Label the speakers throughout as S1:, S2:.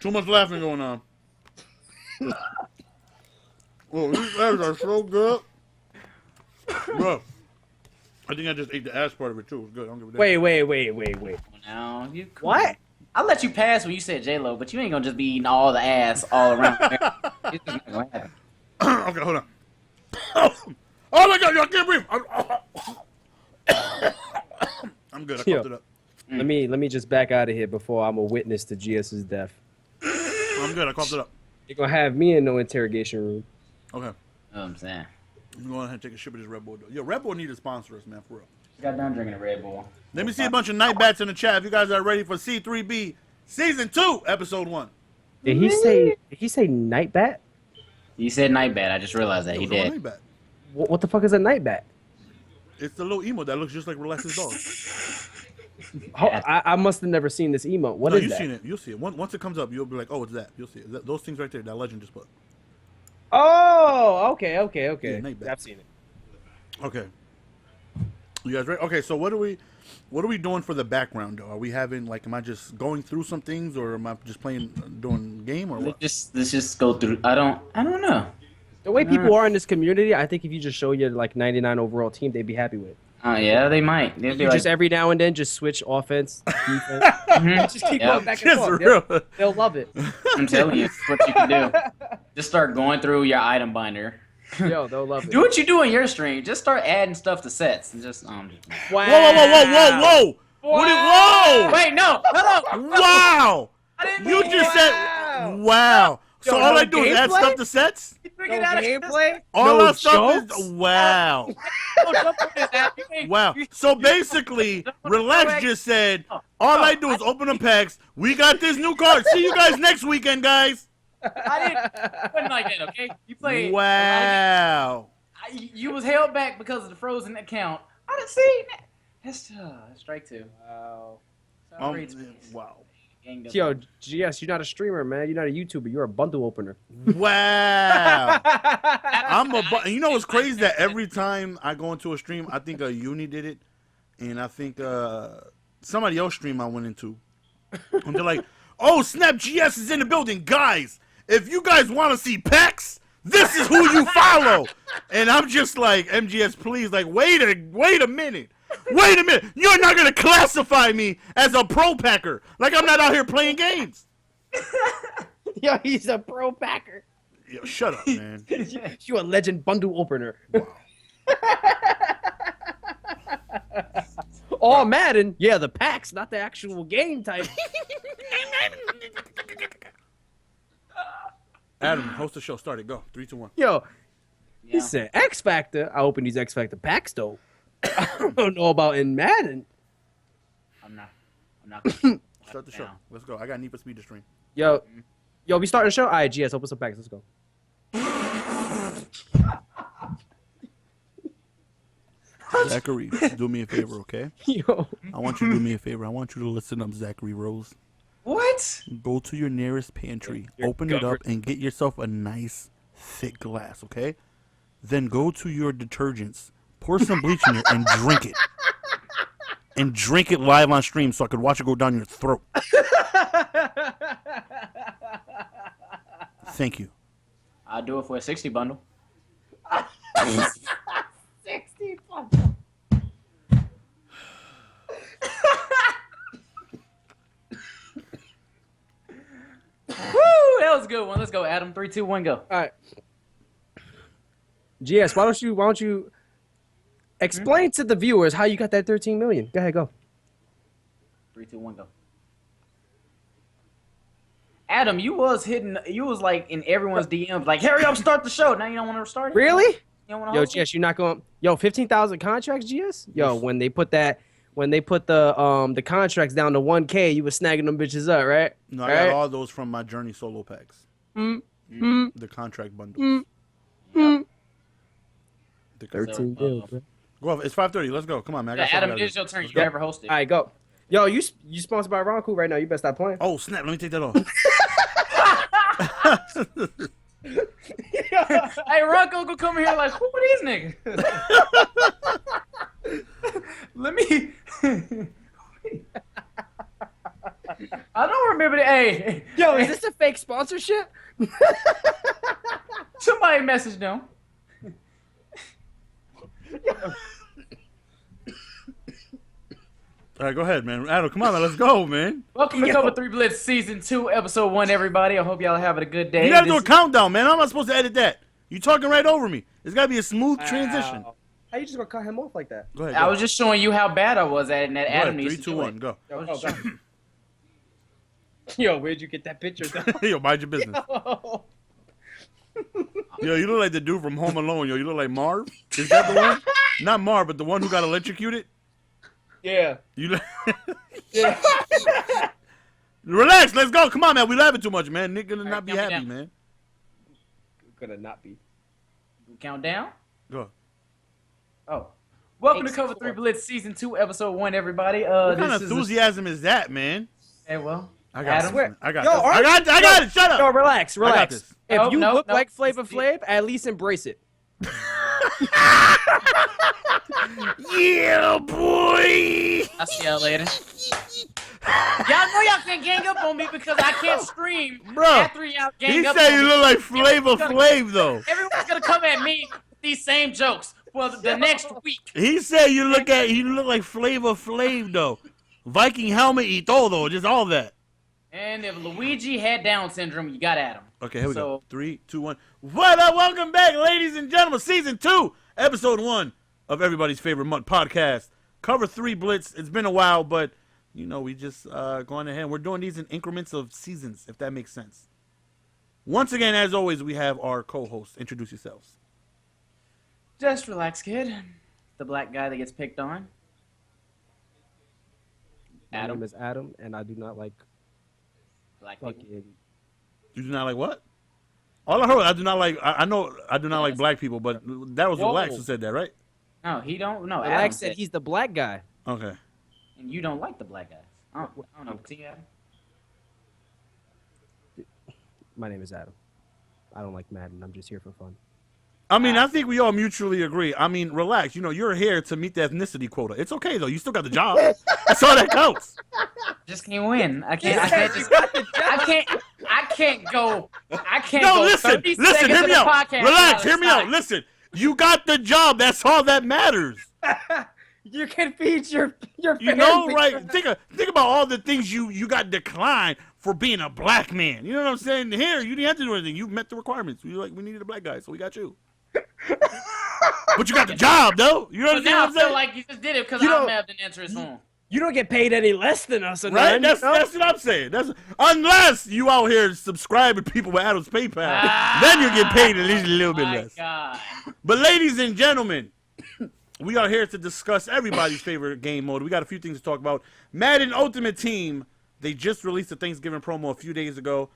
S1: Too much laughing going on. Oh, these eggs are so good. Bro, I think I just ate the ass part of it too. It was good. I don't give a damn.
S2: Wait.
S3: Now, you cool.
S2: What?
S3: I'll let you pass when you said J-Lo, but you ain't gonna just be eating all the ass all around. It's just not gonna happen.
S1: Okay, hold on. Oh my God, I can't breathe. I'm good. I coughed it up.
S2: Let me just back out of here before I'm a witness to GS's death.
S1: I'm good. I coughed it up.
S2: You're gonna have me in no interrogation room.
S1: Okay.
S3: You know what I'm saying?
S1: I'm going ahead and take a sip of this Red Bull. Yo, Red Bull need to sponsor us, man, for real.
S3: Got done drinking a Red Bull.
S1: Let me see a bunch of night bats in the chat. If you guys are ready for C3B Season 2, Episode 1.
S2: Did he say night bat?
S3: You said night bat. I just realized that. He did.
S1: Night bat.
S2: What the fuck is a night bat?
S1: It's the little emote that looks just like Relax's dog.
S2: I must have never seen this emote. What
S1: no,
S2: is
S1: you've
S2: that?
S1: seen it. You'll see it. Once it comes up, you'll be like, oh, it's that. You'll see it. Those things right there, that legend just put.
S2: Oh, okay.
S1: Yeah, night bat.
S2: I've seen it.
S1: Okay. You guys ready? Okay, so what are we doing for the background though? Are we having like, am I just going through some things, or am I just doing game, or what?
S3: Let's just go through. I don't know.
S2: The way people are in this community, I think if you just show your like 99 overall team, they'd be happy with.
S3: Yeah, they might. They'd be
S2: You
S3: like,
S2: just every now and then just switch offense, defense. Just keep going back and
S1: Just
S2: forth.
S1: real.
S2: They'll love it.
S3: I'm telling you, it's what you can do. Just start going through your item binder.
S2: Yo, they'll love it.
S3: Do what you do in your stream. Just start adding stuff to sets and just
S2: Wow.
S1: Whoa! Whoa!
S3: Wait, no.
S1: Wow!
S3: I didn't
S1: You
S3: mean
S1: just
S2: wow.
S1: said wow. So
S2: Yo,
S1: all
S2: no
S1: I do is add
S2: gameplay?
S1: stuff to sets?
S3: No
S2: gameplay?
S1: All
S2: No
S1: that stuff
S2: jokes?
S1: is wow. Wow. So basically, Relax just said, all I do is open the packs. We got this new card. See you guys next weekend, guys.
S3: I wasn't like that, okay? You played.
S1: Wow.
S3: You was held back because of the frozen account. I didn't see that. That's strike two.
S2: Wow.
S1: Wow.
S2: Yo, GS, you're not a streamer, man. You're not a YouTuber. You're a bundle opener.
S1: Wow. You know what's crazy? That every time I go into a stream, I think Uni did it, and I think somebody else stream I went into, and they're like, "Oh snap, GS is in the building, guys! If you guys want to see packs, this is who you follow." And I'm just like, MGS, please, like, wait a minute. Wait a minute. You're not going to classify me as a pro packer. Like I'm not out here playing games.
S2: Yo, he's a pro packer.
S1: Yo, shut up, man.
S2: You a legend bundle opener.
S1: Wow.
S2: Oh, Madden. Yeah, the packs, not the actual game type.
S1: Adam, host the show. Start it. Go. 3, 2, 1.
S2: Yo, he said X Factor. I open these X Factor packs, though. I don't know about in Madden.
S3: I'm not.
S1: Start the show. Let's go. I got Need for Speed to stream.
S2: Yo, we starting the show? All right, GS, open some packs. Let's go.
S1: Zachary, do me a favor, okay?
S2: Yo.
S1: I want you to do me a favor. I want you to listen up, Zachary Rose.
S3: What?
S1: Go to your nearest pantry, open it up, and get yourself a nice, thick glass, okay? Then go to your detergents, pour some bleach in it, and drink it. And drink it live on stream so I could watch it go down your throat. Thank you.
S3: I'll do it for a 60 bundle.
S2: 60 bundle.
S3: Woo! That was a good one. Let's go, Adam. 3, 2, 1, go.
S2: All right. GS, why don't you explain to the viewers how you got that 13 million? Go ahead, go.
S3: 3, 2, 1, go. Adam, you was like in everyone's DMs, like, hurry up, start the show. Now you don't want to start it?
S2: Really?
S3: You don't want to
S2: Yo,
S3: host it?
S2: GS, you're not going. Yo, 15,000 contracts, GS. Yo, when they put the contracts down to 1K, you was snagging them bitches up, right?
S1: No, I got all those from my Journey solo packs. The contract bundles. The
S2: 13 bills, bro.
S1: Go off. It's 5:30. Let's go. Come on, man. I got
S3: Adam,
S1: something
S3: it is
S1: to
S3: your turn.
S1: Let's
S3: You
S1: go.
S3: never hosted.
S2: All right, go. Yo, you sponsored by Ronku right now. You better stop playing.
S1: Oh, snap. Let me take that off.
S3: Hey, Rocco, go come here like, who are these niggas? Let me. I don't remember Hey.
S2: Yo, is this a fake sponsorship?
S3: Somebody message them.
S1: All right, go ahead, man. Adam, come on, man. Let's go, man.
S3: Welcome to Cover 3 Blitz Season 2, Episode 1, everybody. I hope y'all having a good day.
S1: You gotta do a countdown, man. How am I supposed to edit that? You talking right over me. It's gotta be a smooth transition.
S2: Wow. How you just gonna cut him off like that?
S1: Go ahead.
S3: I was just showing you how bad I was at it, and that Adam
S1: Go ahead.
S3: needs
S1: 3,
S3: to
S1: 2,
S3: do
S1: 1,
S3: it.
S1: go.
S2: Yo, where'd you get that picture done?
S1: Yo, mind your business. Yo, you look like the dude from Home Alone. Yo, you look like Marv. Is that the one? Not Marv, but the one who got electrocuted.
S2: Yeah.
S1: You. Look...
S2: Yeah.
S1: Relax. Let's go. Come on, man. We laughing too much, man. Nick gonna not be
S3: count me
S1: happy,
S3: down.
S1: man.
S2: Gonna not be.
S3: Count down.
S1: Go.
S3: Oh. Welcome to
S2: 8,
S3: Cover
S2: 4.
S3: 3 Blitz Season 2, Episode 1, everybody.
S1: What kind
S3: This
S1: of
S3: is
S1: enthusiasm is that, man?
S3: Hey, well,
S1: I got
S3: Adam.
S1: this. I got
S2: Yo,
S1: this.
S2: aren't-
S1: I got it. Shut
S2: Yo,
S1: up.
S2: relax.
S1: I got this.
S2: If
S3: Nope,
S2: you
S3: nope,
S2: look
S3: nope.
S2: like Flavor Flav, at least embrace it.
S1: Yeah, boy.
S3: I'll see y'all later. Y'all know y'all can't gang up on me because I can't stream
S1: Bro,
S3: after y'all gang
S1: He
S3: up
S1: said
S3: on
S1: you
S3: me.
S1: look like Flavor Flav, though.
S3: Everyone's gonna come at me with these same jokes for the next week.
S1: He said you look like Flavor Flav, though. Viking helmet y todo, just all that.
S3: And if Luigi had Down syndrome, you got Adam.
S1: Okay, here we go.
S3: So-
S1: 3, 2, 1. What up? Welcome back, ladies and gentlemen. Season 2, Episode 1 of everybody's favorite MUT podcast. Cover 3 Blitz. It's been a while, but, you know, we just going ahead. We're doing these in increments of seasons, if that makes sense. Once again, as always, we have our co-hosts. Introduce yourselves.
S3: Just relax, kid. The black guy that gets picked on.
S2: My
S3: Adam.
S2: name is Adam, and I do not like
S3: Black people.
S2: fucking.
S1: You do not like what? All I heard, I do not like. I know I do not like black people, but that was
S3: Whoa.
S1: Relax who said that, right?
S3: No, he don't. No, Adam
S2: Alex said he's the black guy.
S1: Okay.
S3: and you don't like the black guys. I don't know. See, Adam?
S2: My name is Adam. I don't like Madden. I'm just here for fun.
S1: I mean, I think we all mutually agree. I mean, relax. You know, you're here to meet the ethnicity quota. It's okay though. You still got the job. That's all that counts.
S3: Just can't win. I can't go. I can't
S1: No,
S3: go.
S1: listen,
S3: 30
S1: listen.
S3: seconds
S1: Hear
S3: of
S1: me
S3: the
S1: out.
S3: podcast
S1: Relax.
S3: without
S1: Hear
S3: a
S1: me out.
S3: sign.
S1: Listen. You got the job. That's all that matters.
S2: You can feed your
S1: You know, right? Think about all the things you got declined for being a black man. You know what I'm saying? Here, you didn't have to do anything. You met the requirements. We needed a black guy, so we got you. But you got the job, though. You
S3: But
S1: understand
S3: now
S1: what
S3: I
S1: I'm
S3: feel
S1: saying?
S3: like you just did it because
S2: You know-
S3: I'm having to answer his phone.
S2: You don't get paid any less than us, or
S1: Right?
S2: nothing,
S1: That's what I'm saying. That's unless you out here subscribing people with Adam's PayPal, then you get paid at least a little bit
S3: My
S1: less.
S3: God.
S1: But ladies and gentlemen, we are here to discuss everybody's favorite game mode. We got a few things to talk about. Madden Ultimate Team. They just released a Thanksgiving promo a few days ago.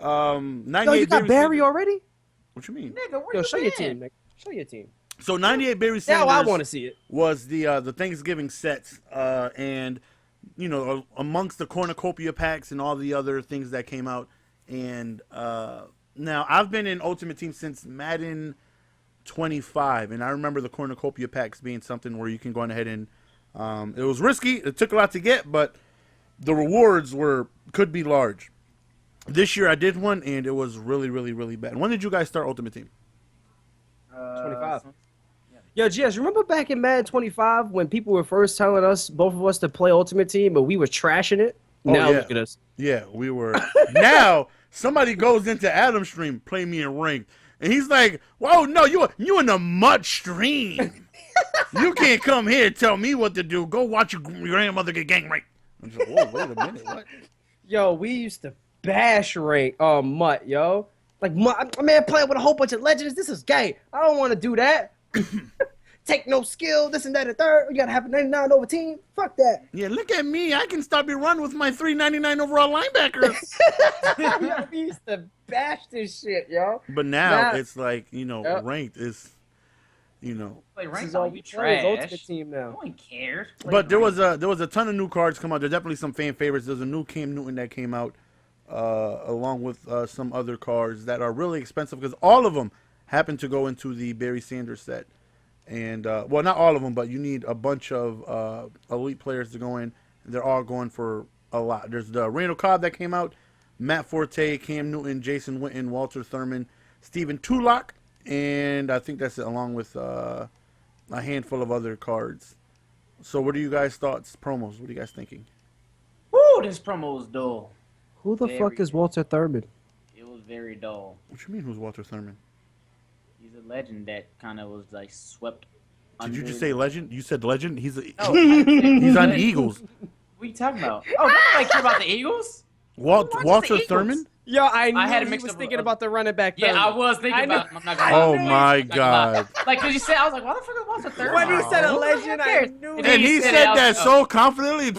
S1: 98
S2: Yo, you got
S1: Berry
S2: Barry
S1: Sanders-
S2: already?
S1: What you mean?
S3: Nigga, where
S2: Yo,
S3: you
S2: show your
S3: been?
S2: team, nigga. Show your team.
S1: So 98 Berry
S2: Now
S1: Sanders
S2: I want to see it.
S1: was the Thanksgiving sets, and you know, amongst the cornucopia packs and all the other things that came out. And now I've been in Ultimate Team since Madden 25, and I remember the cornucopia packs being something where you can go on ahead and it was risky. It took a lot to get, but the rewards could be large. This year I did one, and it was really, really, really bad. When did you guys start Ultimate Team?
S2: 25. Yo, Jess, remember back in Madden 25 when people were first telling us, both of us, to play Ultimate Team, but we were trashing it?
S1: Oh,
S2: Now
S1: yeah.
S2: look at us.
S1: Yeah, we were. Now somebody goes into Adam's stream, play me in ranked, and he's like, "Whoa, no, you in the MUT stream. You can't come here and tell me what to do. Go watch your grandmother get gang raped." I'm just like, "Whoa, wait a minute, what?"
S2: Yo, we used to bash rank MUT, yo. Like, MUT, man, playing with a whole bunch of legends. This is gay. I don't want to do that. Take no skill, this and that and third. You got to have a 99 over team. Fuck that.
S1: Yeah, look at me. I can stop your run with my 399 overall linebacker.
S2: Yo, we used to bash this shit, yo.
S1: But now
S2: Nah.
S1: it's like, you know,
S2: Yep.
S1: ranked is, you know.
S3: Play
S2: This
S3: ranked
S2: is all
S3: on
S2: we
S3: you
S2: play is
S3: trash.
S2: Ultimate Team now.
S3: No one cares. Play
S1: But there
S3: ranked.
S1: was a ton of new cards come out. There's definitely some fan favorites. There's a new Cam Newton that came out, along with some other cards that are really expensive because all of them happen to go into the Barry Sanders set. And well, not all of them, but you need a bunch of elite players to go in. They're all going for a lot. There's the Randall Cobb that came out. Matt Forte, Cam Newton, Jason Witten, Walter Thurman, Stephen Tulloch, and I think that's it, along with a handful of other cards. So what are you guys' thoughts? Promos, what are you guys thinking?
S3: Woo, this promo was dull.
S2: Who the fuck is Walter Thurman?
S3: It was very dull.
S1: What you mean, who's Walter Thurman?
S3: He's a legend that kind of was like swept.
S1: Did you just say legend? You said legend? He's
S3: No,
S1: he's on the Eagles.
S3: What are you talking about? Oh, don't nobody care about the Eagles?
S1: Walter Thurman?
S2: Yo, I knew
S3: had a
S2: he
S3: mix
S2: was
S3: of-
S2: thinking about the running back.
S3: Yeah,
S2: Thurman.
S3: I was thinking about him. I'm not gonna
S1: Oh
S3: lie.
S1: my god.
S3: Like, cause you said, I was like, why the fuck is Walter Thurman?
S2: When he said a
S3: Who the
S2: legend,
S3: fuck
S2: I
S3: cares?
S2: knew
S3: And
S2: it.
S1: And he said
S3: I was
S1: that
S3: like,
S1: so confidently.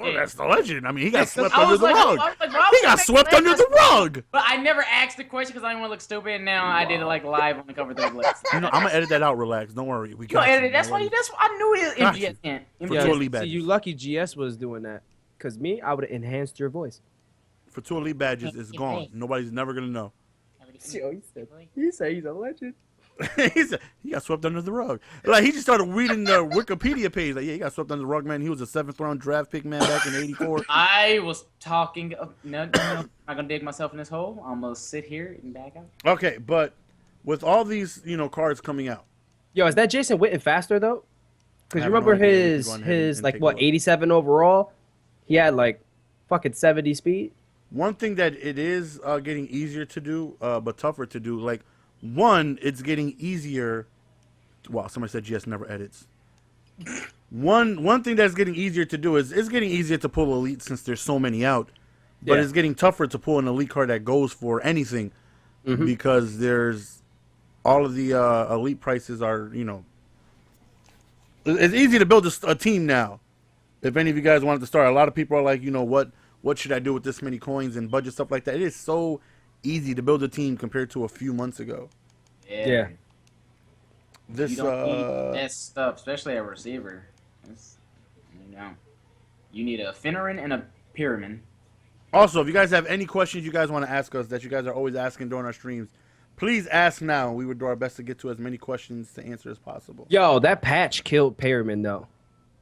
S1: Well, that's the legend. I mean, he got swept
S3: I
S1: under
S3: was
S1: the
S3: like,
S1: rug.
S3: I was like, why
S1: He
S3: would
S1: got
S3: you
S1: swept
S3: make
S1: under
S3: that?
S1: the rug.
S3: But I never asked the question because I didn't want to look stupid. And now I did it like live on the CoverThreeBlitz.
S1: You know, I'm gonna edit that out. Relax. Don't worry. We
S3: You know,
S1: got
S3: edited.
S1: you.
S3: That's why. That's why I knew it.
S1: Got
S3: MGS
S1: you.
S3: can't.
S1: For
S2: Yeah,
S1: two elite
S2: see,
S1: badges.
S2: you lucky GS was doing that. Cause me, I would have enhanced your voice.
S1: For 2 elite badges, it's gone. Nobody's never gonna know.
S2: Yo, he said he's a legend.
S1: He said he got swept under the rug. Like he just started reading the Wikipedia page. Like, yeah, he got swept under the rug, man. He was a 7th round draft pick, man, back in '84.
S3: I was talking. No, I'm not gonna dig myself in this hole. I'm gonna sit here and back out.
S1: Okay, but with all these, cards coming out,
S2: Yo, is that Jason Witten faster though? Because
S1: I
S2: you
S1: have no
S2: remember
S1: idea. We can
S2: his
S1: go ahead and
S2: like
S1: take a
S2: what
S1: look.
S2: 87 overall? He had like fucking 70 speed.
S1: one thing that it is getting easier to do, but tougher to do. Like, one, it's getting easier. Wow, somebody said GS never edits. One thing that's getting easier to do is it's getting easier to pull elite since there's so many out, but
S2: Yeah.
S1: it's getting tougher to pull an elite card that goes for anything because there's all of the elite prices are it's easy to build a team now. If any of you guys wanted to start, a lot of people are like, what should I do with this many coins and budget stuff like that. It is so easy to build a team compared to a few months ago.
S2: Yeah.
S1: This
S3: You don't need that stuff, especially a receiver. You need a Finneran and a Pyramid.
S1: Also, if you guys have any questions you guys want to ask us that you guys are always asking during our streams, please ask now. We would do our best to get to as many questions to answer as possible.
S2: Yo, that patch killed Perriman though.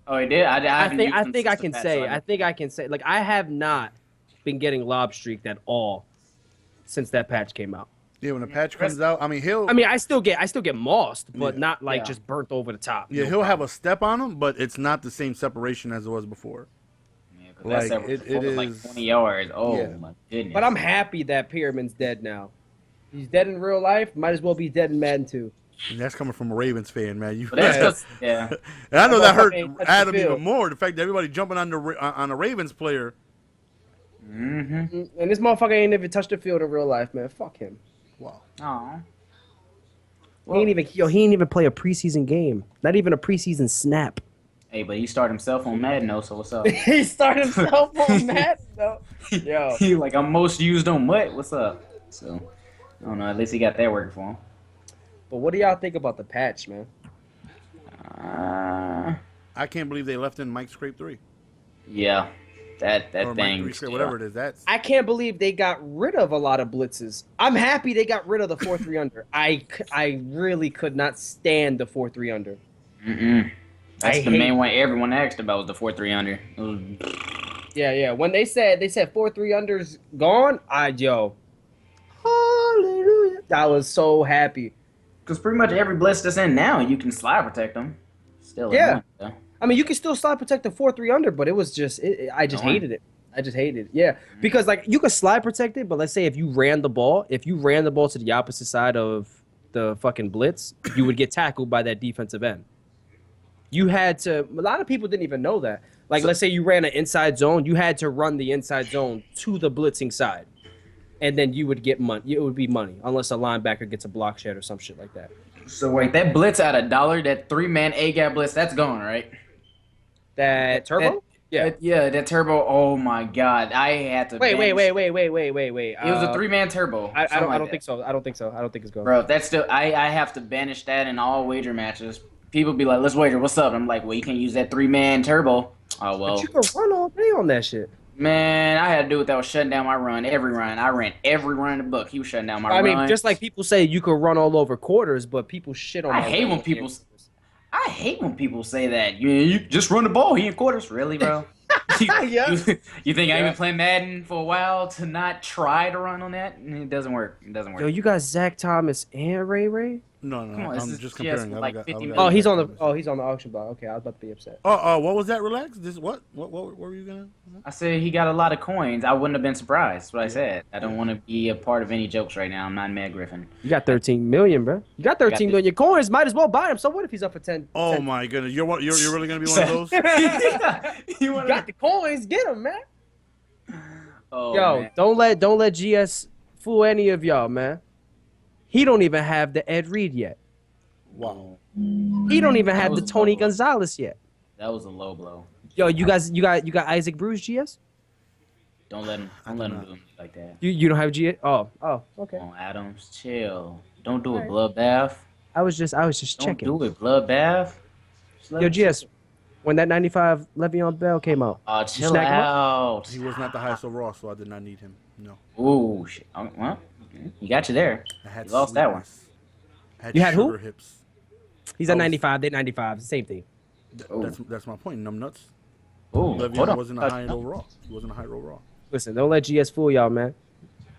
S3: Oh, he did. I
S2: think I can say like I have not been getting lob streaked at all since that patch came out.
S1: Yeah, when the patch comes out, I mean
S2: I still get mossed, but
S1: Yeah.
S2: not like
S3: Yeah.
S2: just burnt over the top.
S1: yeah, he'll have a step on him, but it's not the same separation as it was before.
S3: Yeah, 'cause
S1: Like,
S3: that
S1: it
S3: was like
S1: is-
S3: 20 yards. Oh
S1: Yeah.
S3: my goodness.
S2: But I'm happy that Perriman's dead now. He's dead in real life. Might as well be dead in Madden too.
S1: And that's coming from a Ravens fan, man.
S3: But that's just, yeah.
S1: And I know that hurt
S2: Ain't touch the
S1: Adam
S2: field.
S1: even more. The fact that everybody jumping on on a Ravens player.
S3: Mm-hmm.
S2: And this motherfucker ain't even touched the field in real life, man. Fuck him.
S1: Wow.
S3: Aw.
S2: He ain't even play a preseason game. Not even a preseason snap.
S3: Hey, but he started himself on Madden, though, so what's up?
S2: He started himself on Madden though. Yo.
S3: He like, I'm most used on MUT. What's up? So, I don't know. At least he got that working for him.
S2: But what do y'all think about the patch, man?
S1: I can't believe they left in Mike Scrape 3.
S3: Yeah. That
S1: Or Mike
S3: thing.
S1: 3 Scrape, whatever it is. That's
S2: I can't believe they got rid of a lot of blitzes. I'm happy they got rid of the 4-3 under. I really could not stand the 4-3 under.
S3: Mm-mm. That's
S2: I
S3: the
S2: hate-
S3: main one everyone asked about was the 4-3 under. It was,
S2: Yeah. When they said 4-3 under's gone, hallelujah. I was so happy.
S3: Because pretty much every blitz that's in now, you can slide protect them. Still
S2: Yeah.
S3: annoying, though.
S2: I mean, you can still slide protect the 4-3 under, but it was just I just
S3: Annoying.
S2: hated it. I just hated it. Yeah, because like you could slide protect it, but let's say if you ran the ball to the opposite side of the fucking blitz, you would get tackled by that defensive end. You had to. A lot of people didn't even know that. Like, let's say you ran an inside zone, you had to run the inside zone to the blitzing side, and then you would get money. It would be money unless a linebacker gets a block shed or some shit like that.
S3: So wait, that blitz at $1, that 3-man A-gap blitz, that's gone, right?
S2: That turbo. Yeah.
S3: That turbo. Oh my god, I had to.
S2: Wait.
S3: It
S2: It
S3: was a 3-man turbo.
S2: I
S3: something like
S2: don't
S3: that.
S2: think so. I don't think so. I don't think it's going.
S3: Bro, that's still. I have to banish that in all wager matches. People be like, "Let's wager. What's up?" I'm like, "Well, you can't use that 3-man turbo." Oh well.
S2: But you can run all day on that shit.
S3: Man, I had to do it. That was shutting down my run. Every run. I ran every run in the book. He was shutting down my
S2: I
S3: run.
S2: mean, just like people say you can run all over quarters, but people shit on.
S3: I
S2: all
S3: hate
S2: over
S3: when people-
S2: quarters.
S3: I hate when people say that. You just run the ball. He in quarters. Really, bro?
S2: Yeah.
S3: You think I've been playing Madden for a while to not try to run on that? It doesn't work. It doesn't work.
S2: Yo, you got Zach Thomas and Ray Ray?
S1: No,
S3: Come on, this
S1: I'm
S3: is
S1: just
S3: GS
S1: comparing.
S3: with
S1: I
S3: like
S1: don't got-
S3: 50
S1: I don't
S3: million.
S1: got
S2: Oh, he's on the
S1: Thomas.
S2: he's on the auction block. Okay, I was about to be upset.
S1: What was that? Relax. This what
S3: I said he got a lot of coins. I wouldn't have been surprised. That's what I said. I don't want to be a part of any jokes right now. I'm not Matt Griffin.
S2: You got 13 million, bro. You got 13 million coins. Might as well buy him. So what if he's up for 10?
S1: Oh
S2: 10?
S1: my goodness, you're really gonna be one of those?
S2: You got the coins. Get him, man.
S3: Oh,
S2: Yo,
S3: man.
S2: don't let GS fool any of y'all, man. He don't even have the Ed Reed yet.
S1: Wow.
S2: He don't even have
S3: was
S2: the Tony
S3: low.
S2: Gonzalez yet.
S3: That was a low blow.
S2: Yo, you got Isaac Bruce GS?
S3: Don't let him do him like that.
S2: You don't have GS? Oh, okay.
S3: Come on, Adams, chill. Don't do it,
S2: Alright.
S3: bloodbath.
S2: I was just
S3: Don't
S2: checking.
S3: do it, bloodbath. Just let
S2: Yo,
S3: him
S2: GS, when that 95 Le'Veon Bell came out,
S3: Oh, chill
S2: snag him
S3: out.
S1: He was not the highest overall, so I did not need him. No.
S3: Ooh, shit. Well, he got you there.
S1: I had
S3: You lost that one.
S1: sweetness. I had
S2: You had who?
S1: sugar hips.
S2: he's at 95. They 95. Same thing.
S3: Ooh.
S1: That's my point. Numb nuts.
S3: Ooh, hold
S1: Le'Veon
S3: on.
S1: wasn't a high end overall. He wasn't a high overall.
S2: Listen, don't let GS fool y'all, man.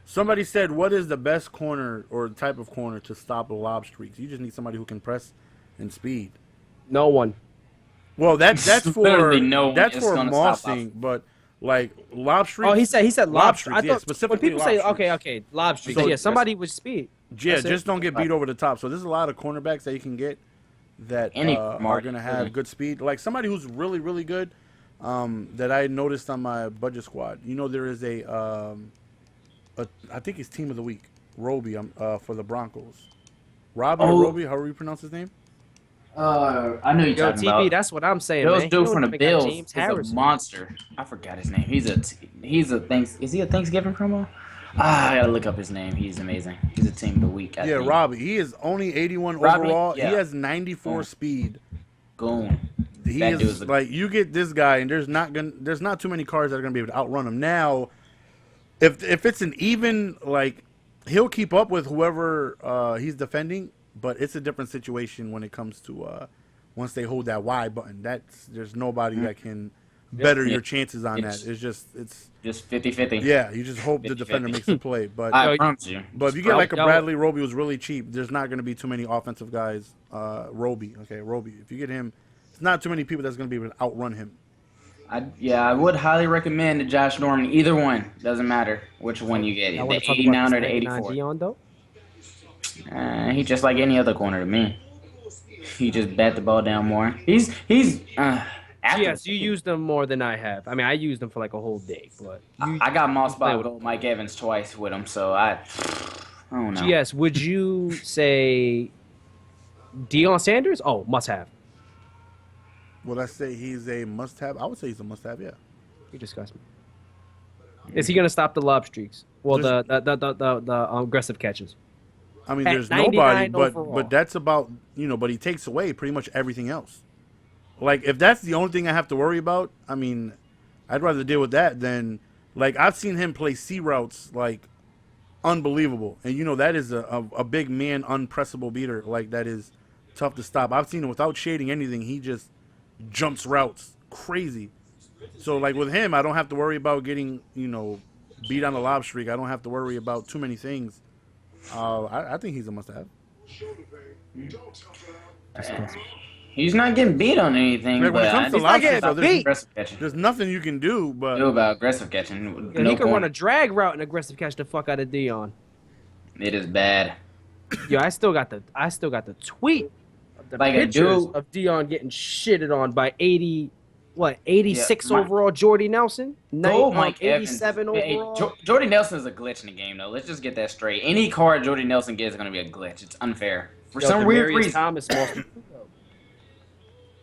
S1: Somebody said, "What is the best corner or type of corner to stop lob streaks?" You just need somebody who can press and speed.
S2: No one.
S1: Well, that's for
S3: Literally no one
S1: that's
S3: is
S1: for
S3: gonna stop
S1: mossing, but like lob streaks.
S2: Oh, he said lob streaks. I
S1: yeah,
S2: thought
S1: specifically
S2: when people say
S1: lob streaks.
S2: okay, lob streaks.
S1: So-
S2: yeah, somebody with speed.
S1: Yeah,
S2: That's it.
S1: just don't get beat over the top. So there's a lot of cornerbacks that you can get that
S3: Any
S1: are
S3: mark,
S1: going to have
S3: really.
S1: good speed. Like somebody who's really, really good that I noticed on my budget squad. You know, there is a I think it's team of the week, Roby, for the Broncos. Robbie or
S3: Oh.
S1: Roby, however you pronounce his name.
S3: I know you're
S2: Yo,
S3: talking
S2: TV,
S3: about.
S2: that's what I'm saying,
S3: Bill's
S2: man.
S3: dude
S2: He
S3: from
S2: don't
S3: the
S2: even got
S3: Bills
S2: James
S3: is a
S2: Harrison.
S3: monster. I forgot his name. Is he a Thanksgiving promo? I gotta look up his name. He's amazing. He's a team of the week. I
S1: Yeah,
S3: think.
S1: Robbie. He is only 81
S3: Robbie?
S1: overall.
S3: Yeah.
S1: He has 94
S3: Mm.
S1: speed.
S3: Goon.
S1: He
S3: That
S1: is
S3: dude's a-
S1: like you get this guy, and there's not too many cars that are gonna be able to outrun him. Now, if it's an even, like he'll keep up with whoever he's defending, but it's a different situation when it comes to once they hold that Y button. There's nobody that can better
S3: Yeah.
S1: your chances on
S3: It's-
S1: that. It's just
S3: Just 50-50.
S1: yeah. You just hope the
S3: 50-50.
S1: defender makes the play, but.
S3: I promise you.
S1: But if you get like a
S2: Yo.
S1: Bradley Roby who's really cheap, there's not going to be too many offensive guys. Roby. If you get him, it's not too many people that's going to be able to outrun him.
S3: I would highly recommend the Josh Norman. Either one. Doesn't matter which one you get.
S2: I
S3: The
S2: want to talk
S3: 89
S2: about
S3: or the
S2: this 99
S3: 84.
S2: Dion, though.
S3: He's just like any other corner to me. He just bat the ball down more. He's after-
S2: Yes, you used them more than I have. I mean, I used them for like a whole day, but
S3: I got mossed by
S2: play with-
S3: Gold Mike Evans twice with him, so I don't know.
S2: GS, would you say Deion Sanders? Oh, must have.
S1: Well, let's say he's a must-have. I would say he's a must-have. Yeah.
S2: You disgust me. Is he gonna stop the lob streaks? Well, the aggressive catches.
S1: I mean,
S2: At
S1: there's
S2: 99
S1: nobody,
S2: overall.
S1: but that's about but he takes away pretty much everything else. Like if that's the only thing I have to worry about, I mean, I'd rather deal with that than like I've seen him play C routes like unbelievable, and that is a big man unpressable beater. Like that is tough to stop. I've seen him without shading anything. He just jumps routes crazy. So like with him, I don't have to worry about getting beat on the lob streak. I don't have to worry about too many things. I think he's a must-have.
S3: He's not getting beat on anything.
S1: Like, when it
S3: but
S1: comes to
S3: he's
S1: lob
S3: not getting
S1: streaks, though,
S3: beat. Aggressive catching.
S1: There's nothing you can do, but
S3: Do about aggressive catching.
S2: Yeah,
S3: No
S2: he can run
S3: corner.
S2: a drag route and aggressive catch the fuck out of Dion.
S3: It is bad.
S2: Yo, I still got the tweet of the
S3: Like a
S2: pictures
S3: dude-
S2: of Dion getting shitted on by 86
S3: Yeah, my-
S2: overall Jordy Nelson,
S3: Go Mike
S2: 87
S3: Evans. Hey,
S2: overall.
S3: Jordy Nelson is a glitch in the game, though. Let's just get that straight. Any card Jordy Nelson gets is going to be a glitch. It's unfair. For some weird
S2: Demaryius
S3: reason.
S2: Thomas lost.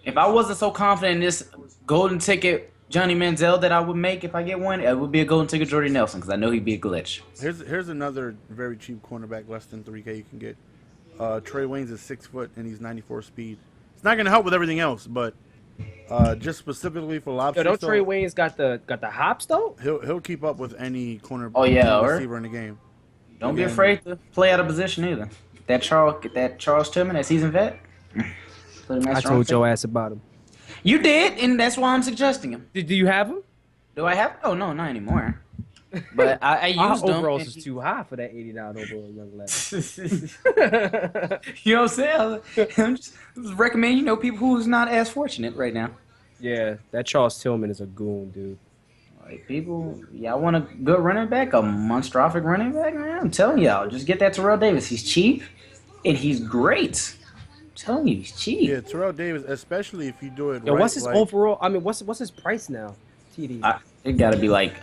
S3: If I wasn't so confident in this golden ticket Johnny Manziel that I would make if I get one, it would be a golden ticket Jordy Nelson because I know he'd be a glitch.
S1: here's another very cheap cornerback, less than 3K you can get. Trey Waynes is 6 foot and he's 94 speed. It's not going to help with everything else, but just specifically for lob
S2: Yo, don't
S1: streaks,
S2: Trey Wayne's got the hops though?
S1: he'll keep up with any corner
S3: Oh, yeah, or-
S1: receiver in the game.
S3: Don't be
S1: Again.
S3: afraid to play out of position either. Get that Charles Tillman, that seasoned vet. Put him at
S2: I
S3: strong
S2: told
S3: safety.
S2: your ass about him.
S3: You did, and that's why I'm suggesting him.
S2: Do you have him?
S3: Do I have? Oh no, not anymore. But I
S2: Our
S3: used them.
S2: overalls
S3: and-
S2: is too high for that 89 overall young lad.
S3: You know what I'm saying? I'm just recommend people who's not as fortunate right now.
S2: Yeah, that Charles Tillman is a goon, dude.
S3: Like people, y'all want a good running back, a monstrostic running back, man? I'm telling y'all, just get that Terrell Davis. He's cheap, and he's great. I'm telling you, he's cheap.
S1: Yeah, Terrell Davis, especially if you do it
S2: Yo,
S1: right.
S2: what's his
S1: like,
S2: overall? I mean, what's his price now? TD.
S3: It got to be like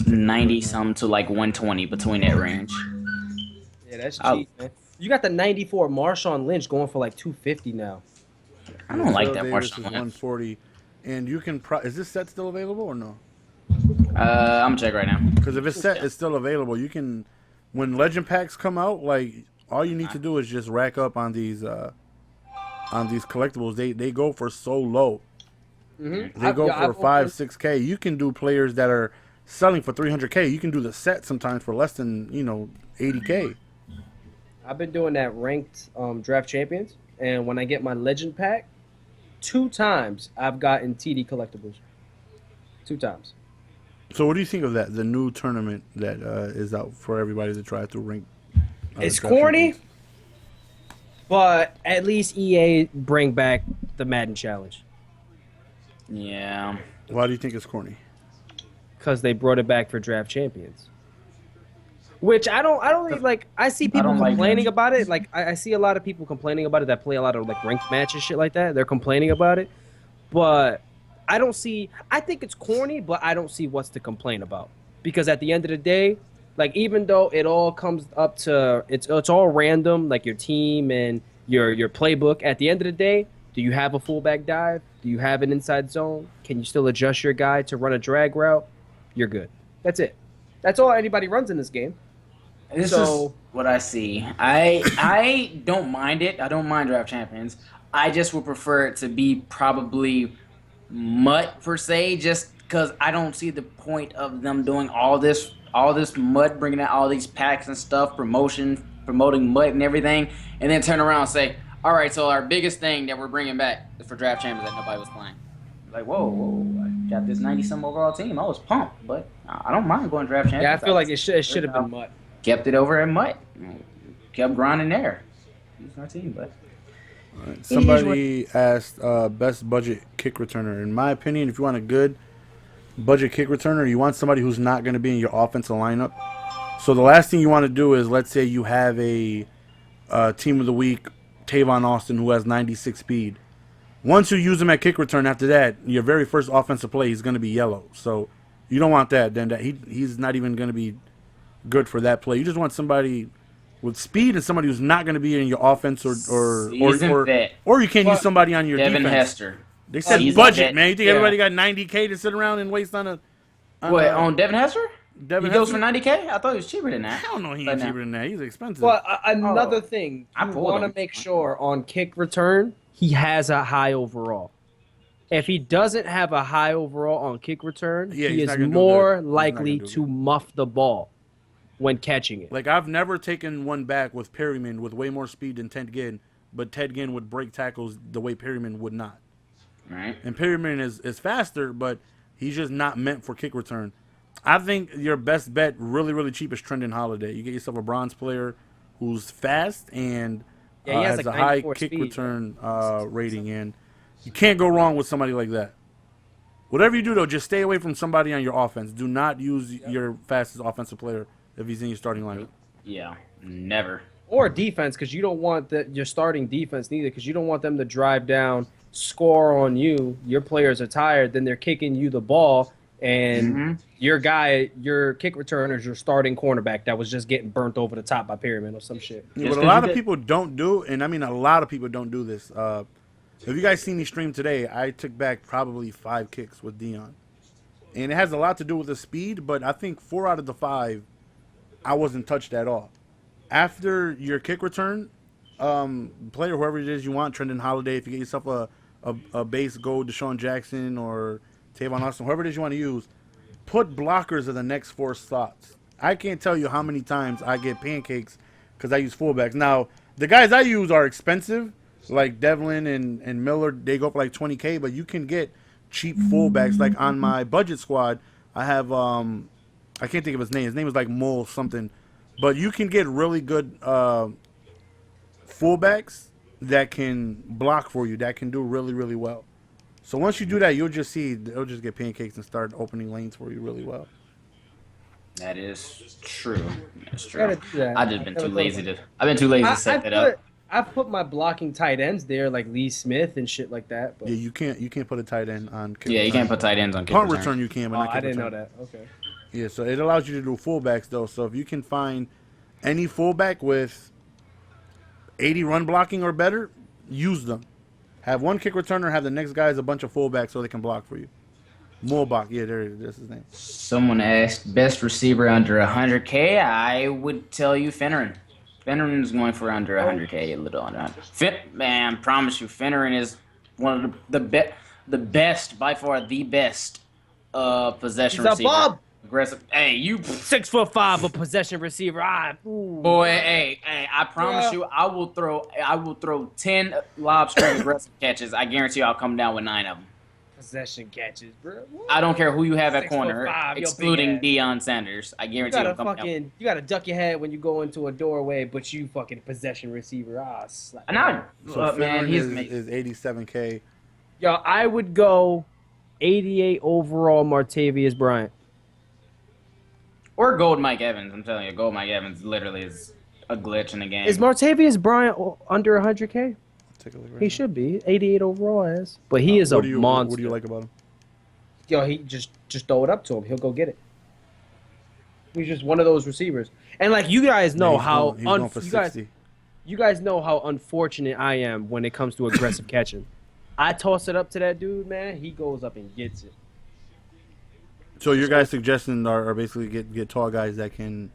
S3: 90 something to like 120 between that range.
S2: Yeah, that's
S3: I'll-
S2: cheap, man. You got the 94 Marshawn Lynch going for like 250 now.
S3: I don't like
S1: Terrell
S3: that
S1: Davis
S3: Marshawn
S1: is
S3: Lynch.
S1: 140, and you can. Is this set still available or no?
S3: I'm gonna check right now.
S1: Because if it's set is still available, you can. When legend packs come out, like all you need to do is just rack up on these collectibles. They go for so low.
S2: Mm-hmm.
S1: They go for 5-6K. You can do players that are selling for 300K. You can do the set sometimes for less than 80K.
S2: I've been doing that ranked draft champions, and when I get my legend pack, 2 times I've gotten TD collectibles. 2 times.
S1: So what do you think of that? The new tournament that is out for everybody to try to rank.
S2: It's
S1: draft
S2: corny,
S1: champions.
S2: but at least EA bring back the Madden Challenge
S3: Yeah.
S1: Why do you think it's corny?
S2: because they brought it back for draft champions. Which I don't really like. I see people
S3: don't like
S2: complaining
S3: that.
S2: about it. Like I see a lot of people complaining about it that play a lot of like ranked matches, shit like that. They're complaining about it, but I don't see. I think it's corny, but I don't see what's to complain about because at the end of the day, like even though it all comes up to it's all random, like your team and your playbook. At the end of the day, do you have a fullback dive? Do you have an inside zone? Can you still adjust your guy to run a drag route? You're good. That's it. That's all anybody runs in this game.
S3: This
S2: So-
S3: is what I see. I don't mind it. I don't mind draft champions. I just would prefer it to be probably MUT per se, just because I don't see the point of them doing all this MUT, bringing out all these packs and stuff, promoting MUT and everything, and then turn around and say, all right, so our biggest thing that we're bringing back is for draft champions that nobody was playing. Like, whoa, I got this 90-some overall team. I was pumped, but I don't mind going draft champions.
S2: Yeah, I feel like it should have been MUT.
S3: Kept it over at MUT. Kept grinding there. He's our team, but
S1: Somebody asked best budget kick returner. In my opinion, if you want a good budget kick returner, you want somebody who's not going to be in your offensive lineup. So the last thing you want to do is, let's say you have a team of the week, Tavon Austin, who has 96 speed. Once you use him at kick return, after that, your very first offensive play, he's going to be yellow. So you don't want that. Then he's not even going to be good for that play. You just want somebody with speed and somebody who's not going to be in your offense or
S3: Seasoned vet.
S1: you can use somebody on your
S3: Devin
S1: defense.
S3: Hester.
S1: They said
S3: Seasoned
S1: budget,
S3: vet.
S1: man. You think
S2: Yeah.
S1: everybody got 90K to sit around and waste on a?
S3: What, on Devin Hester?
S1: Devin
S3: He goes for
S1: Hester?
S3: 90K? I thought he was cheaper than that.
S1: Hell no, he
S3: Right
S1: ain't
S3: now.
S1: cheaper than that. He's expensive.
S2: But another thing,
S3: I
S2: you
S3: pulled
S2: want to
S3: him.
S2: make sure on kick return he has a high overall. If he doesn't have a high overall on kick return,
S1: Yeah,
S2: he
S1: he's
S2: is
S1: not gonna do
S2: more
S1: good. He's not
S2: likely
S1: gonna do
S2: to
S1: good.
S2: muff the ball when catching it.
S1: Like, I've never taken one back with Perryman with way more speed than Ted Ginn, but Ted Ginn would break tackles the way Perryman would not.
S3: Right.
S1: And Perryman is faster, but he's just not meant for kick return. I think your best bet, really, really cheap, is Trendon Holiday. You get yourself a bronze player who's fast and
S2: Yeah, he has
S1: has
S2: like
S1: a high
S2: 94
S1: kick
S2: speed.
S1: return rating, and you can't go wrong with somebody like that. Whatever you do, though, just stay away from somebody on your offense. Do not use your fastest offensive player if he's in your starting lineup.
S3: Yeah, never.
S2: Or defense, because you don't want your starting defense neither, because you don't want them to drive down, score on you. Your players are tired, then they're kicking you the ball, and your guy, your kick returner, is your starting cornerback that was just getting burnt over the top by Perryman or some shit.
S1: Yeah,
S3: Just
S1: what a
S3: 'cause
S1: lot
S3: you
S1: of
S3: get-
S1: people don't do, and I mean a lot of people don't do this. If you guys seen me stream today, I took back probably 5 kicks with Dion. And it has a lot to do with the speed, but I think 4 out of the 5, I wasn't touched at all. After your kick return, player, whoever it is you want, Trendon Holiday, if you get yourself a base gold, Deshaun Jackson or Tavon Austin, whoever it is you want to use, put blockers in the next 4 slots. I can't tell you how many times I get pancakes because I use fullbacks. Now, the guys I use are expensive, like Devlin and Miller. They go for like 20K, but you can get cheap fullbacks. Like on my budget squad, I have I can't think of his name. His name is like Mole something, but you can get really good fullbacks that can block for you. That can do really really well. So once you do that, you'll just see they'll just get pancakes and start opening lanes for you really well.
S3: That is true. That's true.
S2: Gotta do that.
S3: I've just been too lazy to. I've been too lazy to set that up.
S2: I've put my blocking tight ends there, like Lee Smith and shit like that. But...
S1: Yeah, you can't put a tight end on.
S3: Yeah, you can't put tight ends on kick
S1: punt
S3: return.
S1: return. You can, but not
S2: I
S1: kick
S2: didn't
S1: return.
S2: know that. Okay.
S1: Yeah, so it allows you to do fullbacks though. So if you can find any fullback with 80 run blocking or better, use them. Have one kick returner, have the next guy as a bunch of fullbacks so they can block for you. Mulbach, yeah, there it is. That's his name.
S3: Someone asked best receiver under 100K. I would tell you Finneran. Finneran is going for under 100K, a little under 100. Man, I promise you, Finneran is one of the best, by far the best possession
S2: He's a
S3: receiver.
S2: bub.
S3: Aggressive. Hey, you
S2: 6'5" a possession receiver.
S3: boy. Hey, I promise you, I will throw 10 lob straight aggressive catches. I guarantee you, I'll come down with 9 of them.
S2: Possession catches, bro. What?
S3: I don't care who you have at
S2: 6'5",
S3: corner,
S2: yo,
S3: excluding
S2: big
S3: Deion Sanders. I
S2: You
S3: guarantee
S2: gotta
S3: I'll come down.
S2: you gotta duck your head when you go into a doorway, but you fucking possession receiver. Slap.
S3: And I,
S1: So
S3: man,
S1: Finneran
S3: he's amazing.
S1: is 87K.
S2: Yo, I would go 88 overall Martavius Bryant.
S3: Or Gold Mike Evans. I'm telling you, Gold Mike Evans literally is a glitch in the game.
S2: Is Martavius Bryant under 100K?
S1: Take a look right
S2: He
S1: now.
S2: should be 88 overall as, but he is a monster.
S1: What do you like about him?
S2: Yo, he just throw it up to him. He'll go get it. He's just one of those receivers. And like you guys know
S1: He's going for 60.
S2: you guys know how unfortunate I am when it comes to aggressive catching. I toss it up to that dude, man. He goes up and gets it.
S1: So your guys' suggestions are basically get tall guys that can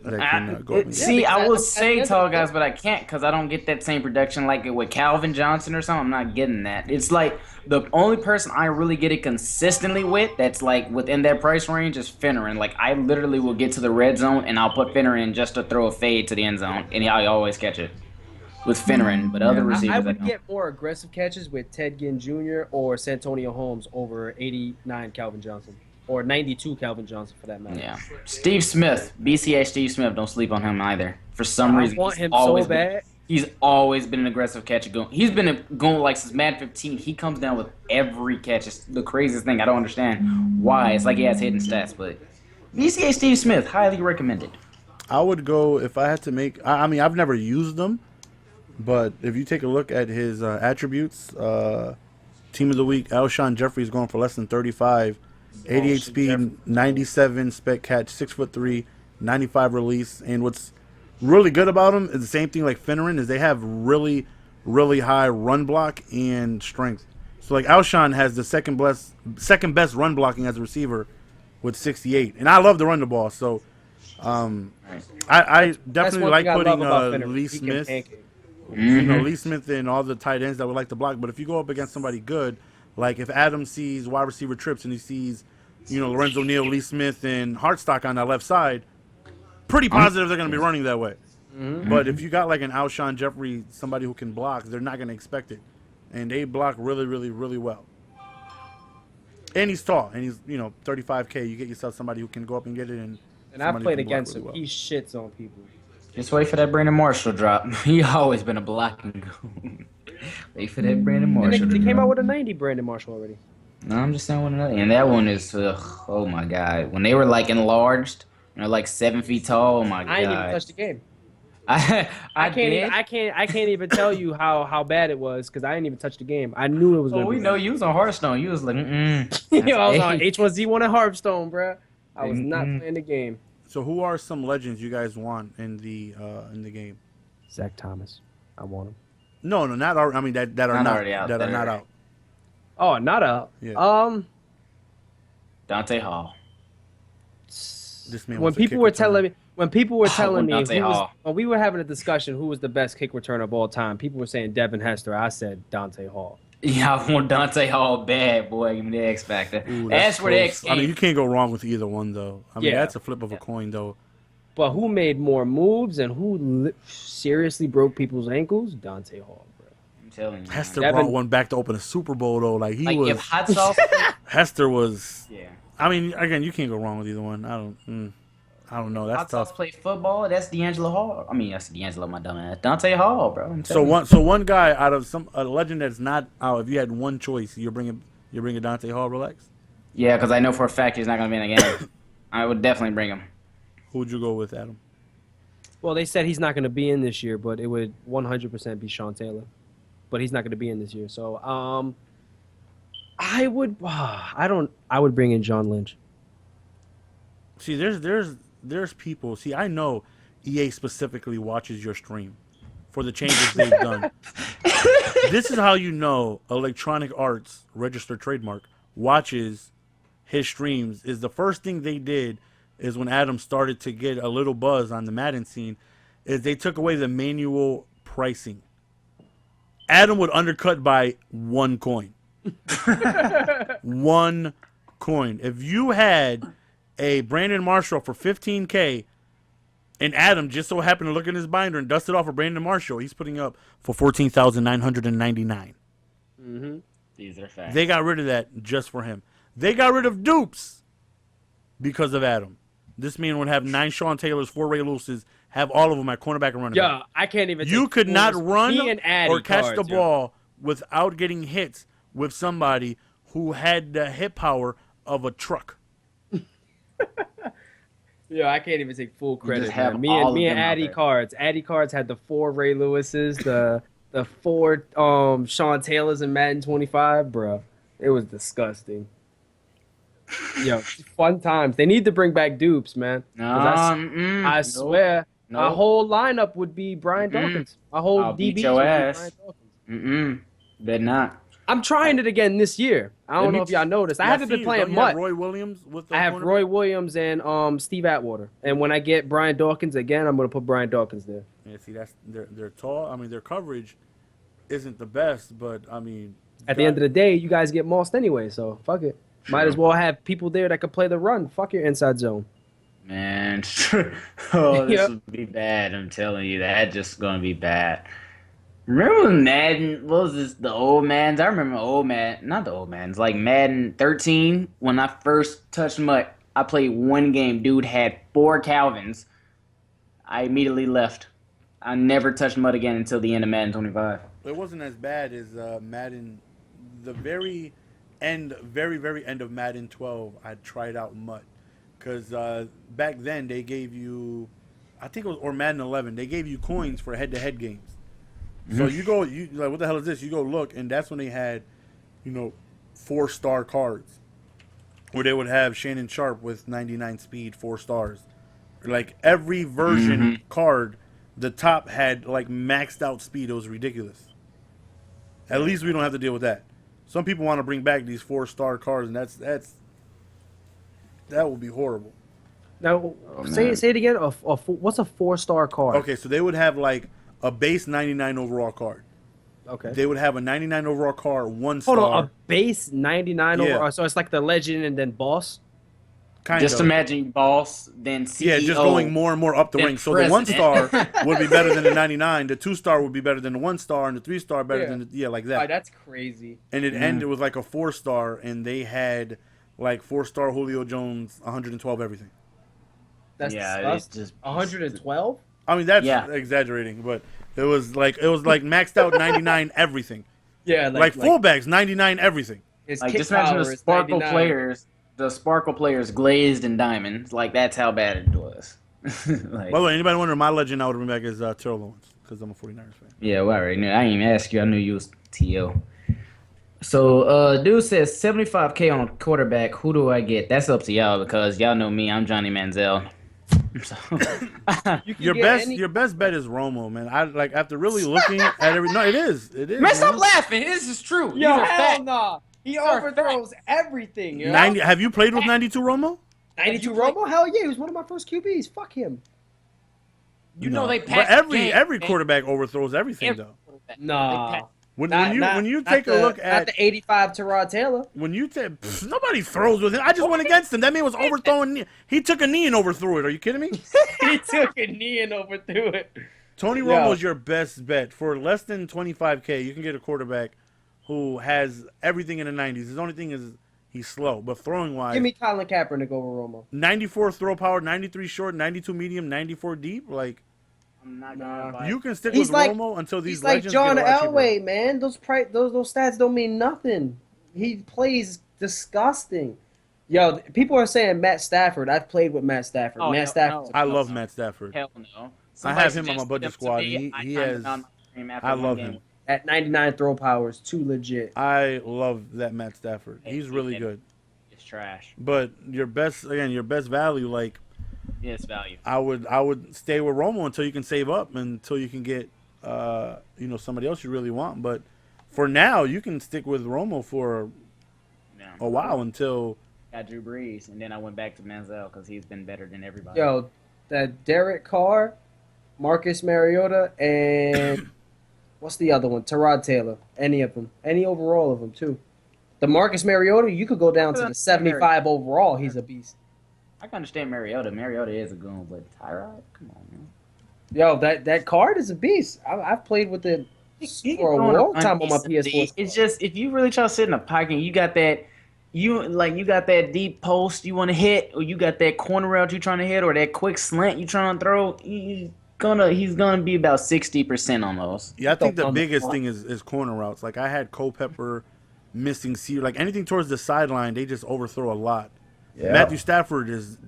S1: go up and
S3: See,
S2: because
S3: I will
S2: at the
S3: say
S2: end of
S3: tall
S2: the
S3: guys, but I can't because I don't get that same production like it with Calvin Johnson or something. I'm not getting that. It's like the only person I really get it consistently with that's like within that price range is Finneran. Like I literally will get to the red zone and I'll put Finneran just to throw a fade to the end zone and I always catch it with Finneran. But other receivers,
S2: I
S3: I
S2: would
S3: don't.
S2: get more aggressive catches with Ted Ginn Jr. or Santonio Holmes over 89 Calvin Johnson. Or 92 Calvin Johnson, for that matter.
S3: Yeah. Steve Smith, BCA Steve Smith, don't sleep on him either. For some reason,
S2: I want
S3: he's
S2: him
S3: always
S2: so bad.
S3: He's always been an aggressive catcher. He's been going like since Madden 15. He comes down with every catch. It's the craziest thing. I don't understand why. It's like he has hidden stats, but BCA Steve Smith, highly recommended.
S1: I would go if I had to make. I mean, I've never used them, but if you take a look at his attributes, team of the week, Alshon Jeffrey is going for less than 35. 88 speed, 97 spec catch, 6'3", 95 release, and what's really good about them is the same thing like Finneran is they have really, really high run block and strength. So like Alshon has the second best run blocking as a receiver with 68, and I love to run the ball. So I definitely like putting Lee Smith. You know, Lee Smith and all the tight ends that would like to block. But if you go up against somebody good, like if Adam sees wide receiver trips and he sees, you know, Lorenzo Neal, Lee Smith, and Hartstock on that left side, pretty positive they're going to be running that way. But if you got like an Alshon Jeffrey, somebody who can block, they're not going to expect it. And they block really, really, really well. And he's tall, and he's, you know, 35K. You get yourself somebody who can go up and get it. And
S2: I've played against
S1: really
S2: him.
S1: well.
S2: He shits on people.
S3: Just wait for that Brandon Marshall drop. He always been a blocking goon. Wait for that Brandon
S2: And
S3: Marshall.
S2: they came
S3: drop.
S2: out with a 90 Brandon Marshall already.
S3: No, I'm just saying one another. And that one is, oh my god. When they were like enlarged, you know, like 7 feet tall. Oh my god.
S2: I ain't even touched the game.
S3: I
S2: can't even tell you how bad it was because I didn't even touch the game. I knew it was.
S3: Oh, we know you was on Hearthstone. You was like,
S2: Yo, I was on H1Z1 at Hearthstone, bro. I was not playing the game.
S1: So who are some legends you guys want in the game?
S2: Zach Thomas, I want him.
S1: No, not I mean that are
S3: Not
S1: not
S3: already out
S1: that are
S3: there.
S1: not out.
S2: Oh, not out.
S1: Yeah.
S3: Dante Hall.
S1: This man
S2: When
S1: was a
S2: people
S1: kick
S2: were
S1: returner.
S2: telling me,
S3: Dante Hall.
S2: when we were having a discussion who was the best kick returner of all time, people were saying Devin Hester. I said Dante Hall.
S3: Yeah, I want Dante Hall bad, boy. Give me the X Factor.
S1: Ooh,
S3: That's where the
S1: close.
S3: X came.
S1: I mean, you can't go wrong with either one, though. I mean,
S2: Yeah.
S1: that's a flip of a coin, though.
S2: But who made more moves and who seriously broke people's ankles? Dante Hall, bro.
S3: I'm telling you.
S1: Hester
S2: Devin-
S1: brought one back to open a Super Bowl, though. Like, he
S3: Like,
S1: was...
S3: if Hot Sauce...
S1: Hester was...
S3: yeah.
S1: I mean, again, you can't go wrong with either one. I don't know.
S3: I
S1: That's
S3: saw
S1: tough.
S3: play football. That's D'Angelo Hall. I mean, that's D'Angelo, my dumb ass. Dante Hall, bro. I'm
S1: So
S3: telling you.
S1: one guy out of a legend that's not out. If you had one choice, you're bringing Dante Hall. Relax.
S3: Yeah, because I know for a fact he's not gonna be in the game. I would definitely bring him.
S1: Who'd you go with, Adam?
S2: Well, they said he's not going to be in this year, but it would 100% be Sean Taylor. But he's not going to be in this year. So, I would bring in John Lynch.
S1: See, there's people. See, I know EA specifically watches your stream for the changes they've done. This is how you know Electronic Arts, registered trademark, watches his streams. Is the first thing they did is when Adam started to get a little buzz on the Madden scene, is they took away the manual pricing. Adam would undercut by 1 coin. 1 coin. If you had a Brandon Marshall for $15K, and Adam just so happened to look in his binder and dust it off for Brandon Marshall, he's putting up for $14,999.
S2: Mm-hmm.
S3: These are facts.
S1: They got rid of that just for him. They got rid of dupes because of Adam. This man would have 9 Sean Taylors, 4 Ray Lewis's, have all of them at cornerback and running back.
S2: Yeah, I can't even.
S1: You could not run or catch
S2: cards,
S1: the ball without getting hits with somebody who had the hit power of a truck.
S2: Yeah, I can't even take full credit.
S3: just have
S2: Man. Me
S3: all
S2: and
S3: of them out
S2: Addy
S3: there.
S2: Cards. Addy Cards had the 4 Ray Lewis's, the 4 Sean Taylors in Madden 25, bro. It was disgusting. Yo, fun times. They need to bring back dupes, man. 'Cause I swear, our whole lineup would be Brian Dawkins. Our whole
S3: I'll beat
S2: DBs
S3: your
S2: would be
S3: ass.
S2: Brian Dawkins.
S3: Better not.
S2: I'm trying it again this year. I don't know if y'all noticed. I haven't been playing much.
S1: Roy Williams with the
S2: I have
S1: cornerback?
S2: Roy Williams and Steve Atwater. And when I get Brian Dawkins again, I'm gonna put Brian Dawkins there.
S1: Yeah, see, that's they're tall. I mean, their coverage isn't the best, but I mean,
S2: At the end of the day, you guys get mossed anyway, so fuck it. Might as well have people there that could play the run. Fuck your inside zone.
S3: Man, oh, this
S2: Yep.
S3: would be bad. I'm telling you, that's just gonna be bad. Remember when Madden? What was this? The old mans? I remember old man, not the old mans, like Madden 13. When I first touched MUT, I played one game. Dude had 4 Calvins. I immediately left. I never touched MUT again until the end of Madden 25.
S1: it wasn't as bad as Madden. The very end of Madden 12, I tried out MUT because back then they gave you, I think it was, or Madden 11, they gave you coins for head-to-head games. So you like, what the hell is this? You go look, and that's when they had, 4-star cards, where they would have Shannon Sharp with 99 speed, 4 stars. Like every version card, the top had like maxed out speed. It was ridiculous. At least we don't have to deal with that. Some people want to bring back these 4-star cards, and that would be horrible.
S2: Now, say it again. What's a 4-star card?
S1: Okay, so they would have like a base 99 overall card.
S2: Okay.
S1: They would have a 99 overall card, 1 star.
S2: Hold on, a base 99
S1: Yeah.
S2: overall. So it's like the legend and then boss.
S1: Kind
S3: Just
S1: of.
S3: imagine boss, then CEO.
S1: Yeah, just going more and more up the
S3: then
S1: rank. So the 1-star
S3: president.
S1: would be better than the 99. The 2-star would be better than the 1-star, and the 3-star better than like that.
S2: That's crazy.
S1: And it ended with like a 4-star, and they had like 4-star Julio Jones, 112 everything.
S2: That's
S3: Yeah, it's
S2: disgusting.
S3: just
S2: 112.
S1: I mean, that's
S3: Yeah.
S1: exaggerating, but it was like maxed out 99 everything.
S2: Yeah,
S1: Like fullbacks 99 everything.
S2: his
S3: like
S2: kick
S3: just imagine
S2: power
S3: the
S2: is
S3: sparkle
S2: 99.
S3: players, glazed in diamonds. Like that's how bad it was. Like,
S1: By the way, anybody wondering, my legend I would bring back is Terrell Owens because I'm a 49ers fan.
S3: yeah, well, I already knew. I didn't even ask you. I knew you was TL. So, dude says 75K on a quarterback. Who do I get? That's up to y'all because y'all know me. I'm Johnny Manziel. So,
S2: You can
S1: Your
S2: get
S1: best bet is Romo, man. I like after really looking at every. No, it is.
S3: man, stop laughing. This is true. These
S2: Yo,
S3: are
S2: hell
S3: facts.
S2: nah. He
S3: are
S2: overthrows everything. Yo.
S1: 90. Have you played with 92 Romo?
S2: 92 Romo? Hell yeah, he was one of my first QBs. Fuck him.
S3: You know they
S1: But
S3: pass
S1: every quarterback overthrows everything though.
S2: Nah.
S1: When you
S2: Not
S1: take a look
S2: not
S1: at
S2: the 85 Terod Taylor.
S1: when you take nobody throws with him. I just went against him. That man was overthrowing. He took a knee and overthrew it. Are you kidding me?
S2: He took a knee and overthrew it.
S1: Tony
S2: Yo.
S1: Romo is your best bet for less than 25K. You can get a quarterback who has everything in the 90s. His only thing is He's slow, but throwing wise,
S2: Give me Colin Kaepernick over Romo.
S1: 94 throw power, 93 short, 92 medium, 94 deep. Like
S3: I'm not gonna buy
S1: you can stick
S2: He's
S1: with
S2: like-
S1: Romo until these
S2: He's like
S1: legends
S2: John
S1: get a lot cheaper.
S2: Elway, man. Those stats don't mean nothing. He plays disgusting. Yo, people are saying Matt Stafford. I've played with Matt Stafford.
S3: Oh,
S2: Matt
S3: hell
S2: Stafford.
S3: no.
S1: I love Matt Stafford.
S3: Hell no.
S1: I have him on my budget squad. He has. I love him.
S2: At 99 throw power is too legit.
S1: I love that Matt Stafford. He's really good.
S3: It's trash.
S1: But your best value, like
S3: Yes, value.
S1: I would stay with Romo until you can save up, until you can get somebody else you really want. But for now, you can stick with Romo for a while until.
S3: Got Drew Brees, and then I went back to Manziel because he's been better than everybody.
S2: Yo, that Derek Carr, Marcus Mariota, and what's the other one? Tyrod Taylor. Any of them. Any overall of them, too. The Marcus Mariota, you could go down to the 75 overall. He's a beast.
S3: I can understand Mariota. Mariota is a goon, but Tyrod, come on, man.
S2: Yo, that card is a beast. I've played with it for a long time on my PS4.
S3: It's just if you really try to sit in a pocket, you got that. You got that deep post you want to hit, or you got that corner route you trying to hit, or that quick slant you trying to throw. He's gonna be about 60% on those.
S1: Yeah, I think the biggest thing is corner routes. Like I had Culpepper missing C, like anything towards the sideline, they just overthrow a lot. Yeah. Matthew Stafford is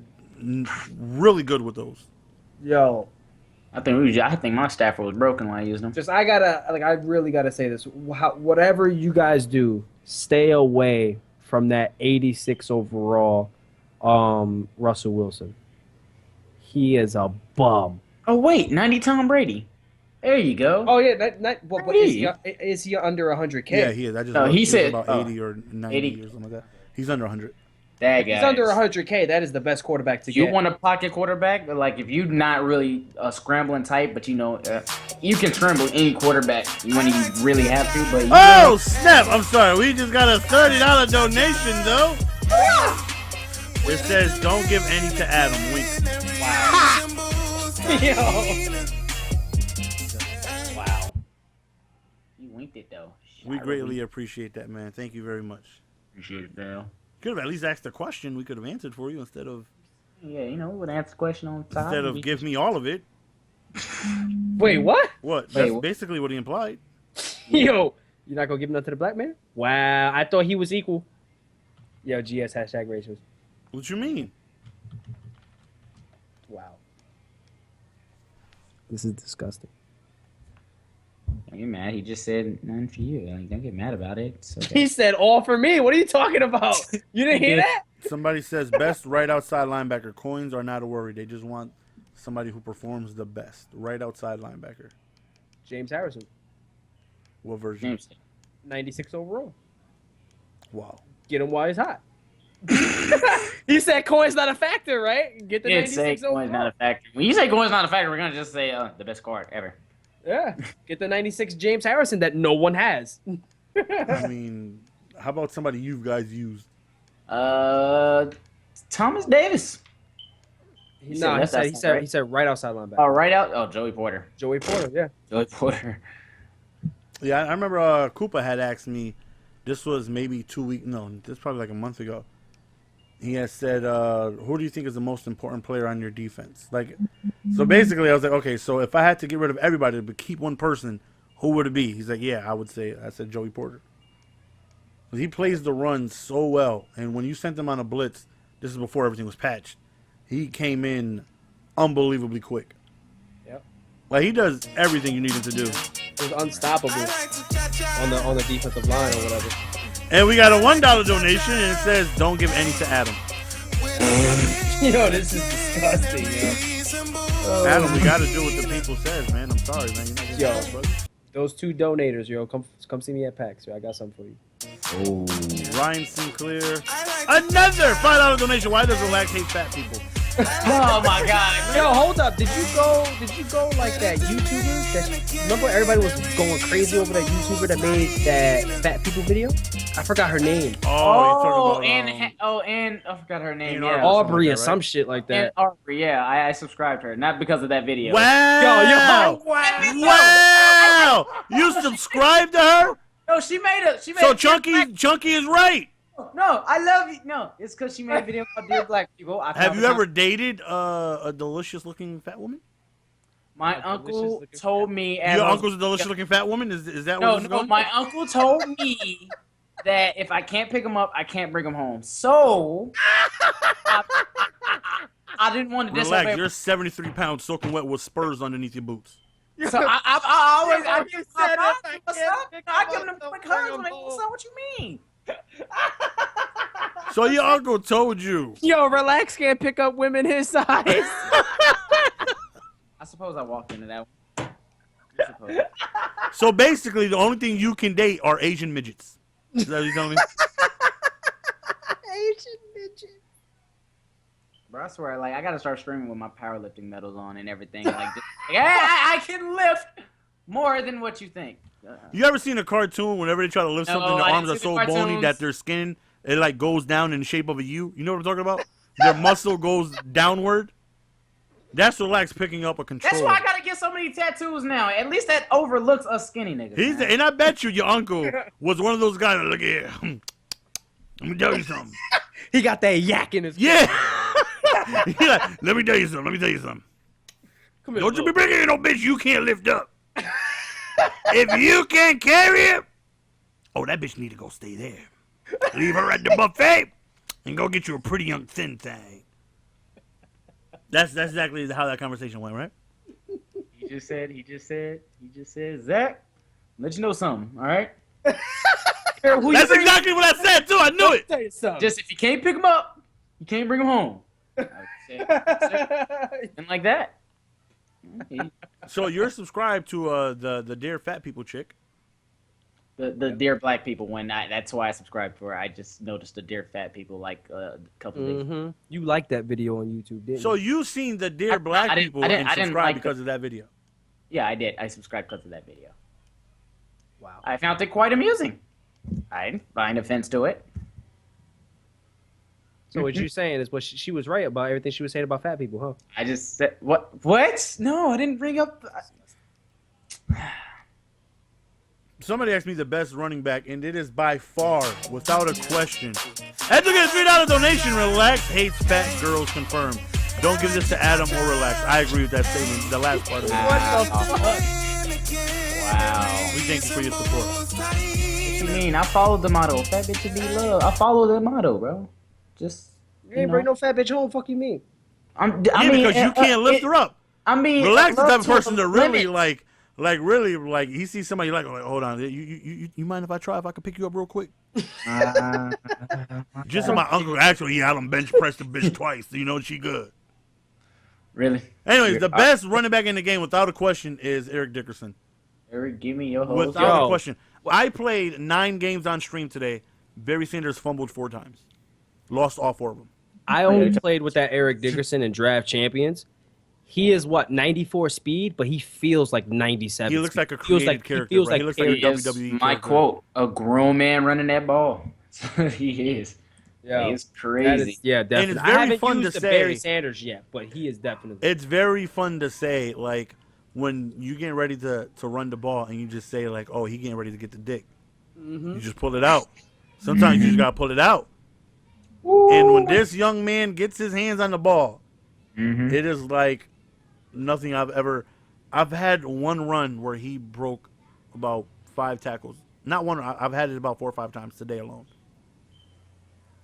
S1: really good with those.
S2: Yo,
S3: I think my Stafford was broken when I used him.
S2: I really gotta say this. Whatever you guys do, stay away from that 86 overall Russell Wilson. He is a bum.
S3: Oh wait, 90 Tom Brady. There you go.
S2: Oh yeah, but is he under 100K?
S1: Yeah, he is. I just
S3: he said
S1: about 80 or 90
S3: 80.
S1: or something like that. He's under 100.
S2: He's under 100K. That is the best quarterback to get.
S3: You want a pocket quarterback, but like if you're not really a scrambling type, but you can scramble any quarterback when you really have to. But
S1: snap! I'm sorry. We just got a $30 donation though. It says, "Don't give any to Adam." Wink.
S3: Wow. You winked it though.
S1: We greatly appreciate that, man. Thank you very much.
S3: Appreciate it, Dale.
S1: Could have at least asked a question. We could have answered for you instead of.
S3: Yeah, we would answer the question on time.
S1: Instead of give me all of it.
S2: Wait, what?
S1: What? That's basically what he implied.
S2: Yo, you're not gonna give nothing to the black man? Wow, I thought he was equal. Yo, GS hashtag ratios.
S1: What you mean?
S2: Wow. This is disgusting.
S3: Don't get mad. He just said none for you. Like, don't get mad about it. So
S2: He said all for me. What are you talking about? You didn't hear that?
S1: Somebody says best right outside linebacker. Coins are not a worry. They just want somebody who performs the best. Right outside linebacker.
S2: James Harrison.
S1: What version?
S2: 96 overall.
S1: Wow.
S2: Get him while he's hot. You said coin's not a factor, right? Get the 96 overall.
S3: Coin's not a factor. When you say coin's not a factor, we're gonna just say the best card ever.
S2: Yeah. Get the 96 James Harrison that no one has.
S1: I mean, how about somebody you guys used?
S3: Thomas Davis.
S2: He said right outside linebacker.
S3: Oh, right out. Oh, Joey Porter.
S2: Joey Porter, yeah.
S3: Joey Porter.
S1: Yeah, I remember Koopa had asked me. This was maybe 2 weeks. No, this is probably like a month ago. He had said, who do you think is the most important player on your defense? Like, so basically I was like, okay, so if I had to get rid of everybody but keep one person, who would it be? He's like, yeah, I said Joey Porter. He plays the run so well. And when you sent him on a blitz, this is before everything was patched, he came in unbelievably quick.
S2: Yep.
S1: Like, he does everything you need him to do.
S2: It was unstoppable on the defensive line or whatever.
S1: And we got a $1 donation, and it says, don't give any to Adam.
S2: Yo, this is disgusting, yo.
S1: Adam, we got to do what the people says, man. I'm sorry, man. You're not getting
S2: Yo,
S1: help, brother.
S2: Those two donators, yo, come see me at PAX, yo. I got something for you.
S3: Oh.
S1: Ryan Sinclair. Another $5 donation. Why does the lag hate fat people?
S3: Oh my God.
S2: Yo, hold up. Did you go like that YouTuber? Remember everybody was going crazy over that YouTuber that made that fat people video? I forgot her name.
S3: Oh, and I forgot her name. Yeah.
S2: Aubrey or some shit like that.
S3: And Aubrey, yeah, I subscribed her, not because of that video.
S1: Wow. Wow. You subscribed to her?
S3: No, she made
S1: So Chunky is right.
S3: No, I love you. No, it's because she made a video about dear black people.
S1: Have you ever dated a delicious-looking fat woman?
S3: My uncle told me.
S1: Your uncle's a delicious-looking fat woman? Is that what it's going?
S3: My uncle told me that if I can't pick him up, I can't bring him home. So I didn't want to disobey.
S1: Relax, you're 73 pounds soaking wet with spurs underneath your boots.
S3: So I always give them quick hugs when they what's up? What you mean?
S1: So your uncle told you.
S2: Yo, Relax can't pick up women his size.
S3: I suppose I walked into that one.
S1: So basically, the only thing you can date are Asian midgets. Is that what you're telling me?
S2: Asian midget.
S3: Bro, I swear, like I gotta start streaming with my powerlifting medals on and everything. Like, I can lift more than what you think.
S1: You ever seen a cartoon whenever they try to lift something, their arms are so bony that their skin it like goes down in the shape of a U? You know what I'm talking about? Their muscle goes downward. That's Relax picking up a control.
S3: That's why I gotta get so many tattoos now. At least that overlooks us skinny niggas.
S1: And I bet you your uncle was one of those guys that look here. Let me tell you something.
S2: He got that yak in his.
S1: Yeah. He like, let me tell you something.
S2: Come here,
S1: Don't you be bringing in no bitch you can't lift up. If you can't carry it, oh, that bitch need to go stay there. Leave her at the buffet and go get you a pretty young thin thing. That's exactly how that conversation went, right?
S3: He just said, Zach, let you know something, all right?
S1: That's exactly what I said too. I knew it.
S2: Tell you something.
S3: Just if you can't pick him up, you can't bring him home. And like that.
S1: So you're subscribed to the Dear Fat People chick.
S3: The Dear Black People one. That's why I subscribed for. I just noticed the Dear Fat People like a couple days ago.
S2: You liked that video on YouTube, didn't
S1: So
S2: you?
S1: you seen the Dear Black People and subscribed because of that video.
S3: Yeah, I did. I subscribed because of that video.
S2: Wow.
S3: I found it quite amusing. I didn't find offense to it.
S2: So what you're saying is she was right about everything she was saying about fat people, huh?
S3: I just said what? What? No, I didn't bring up.
S1: Somebody asked me the best running back, and it is by far, without a question. And to get a $3 donation, Relax hates fat girls confirmed. Don't give this to Adam or Relax. I agree with that statement. The last part of it.
S3: What the fuck? Wow.
S1: We thank you for your support.
S3: What you mean? I followed the motto. Fat bitch be love. I follow the motto, bro. Just
S2: You ain't bring no fat bitch home. Fuck you mean?
S3: I mean,
S1: because you can't lift her up.
S3: I mean,
S1: Relax is the type of
S3: love
S1: person
S3: to
S1: that really
S3: limit.
S1: like he sees somebody like hold on, you mind if I try if I can pick you up real quick? Just so my uncle actually I done bench pressed the bitch twice. So you know she good.
S3: Really?
S1: Anyways, the best running back in the game without a question is Eric Dickerson.
S3: Eric, give me your host.
S1: Without a question. I played 9 games on stream today. Barry Sanders fumbled 4 times. Lost all 4 of them.
S2: I only played with that Eric Dickerson in Draft Champions. He is 94 speed, but he feels like 97.
S1: He looks
S2: speed.
S1: like a created character.
S2: He feels
S1: He looks like a WWE
S3: My
S1: character.
S3: quote: "A grown man running that ball." He is.
S2: Yeah,
S3: He is crazy.
S2: definitely.
S1: And it's
S2: I
S1: very
S2: haven't
S1: fun
S2: used
S1: to
S2: the
S1: say.
S2: Barry Sanders yet, but he is definitely.
S1: It's very fun to say, like, when you getting ready to run the ball and you just say, like, oh, he getting ready to get the dick. You just pull it out. Sometimes you just got to pull it out. And when this young man gets his hands on the ball, it is like nothing I've had one run where he broke about 5 tackles. Not one. I've had it about 4 or 5 times today alone.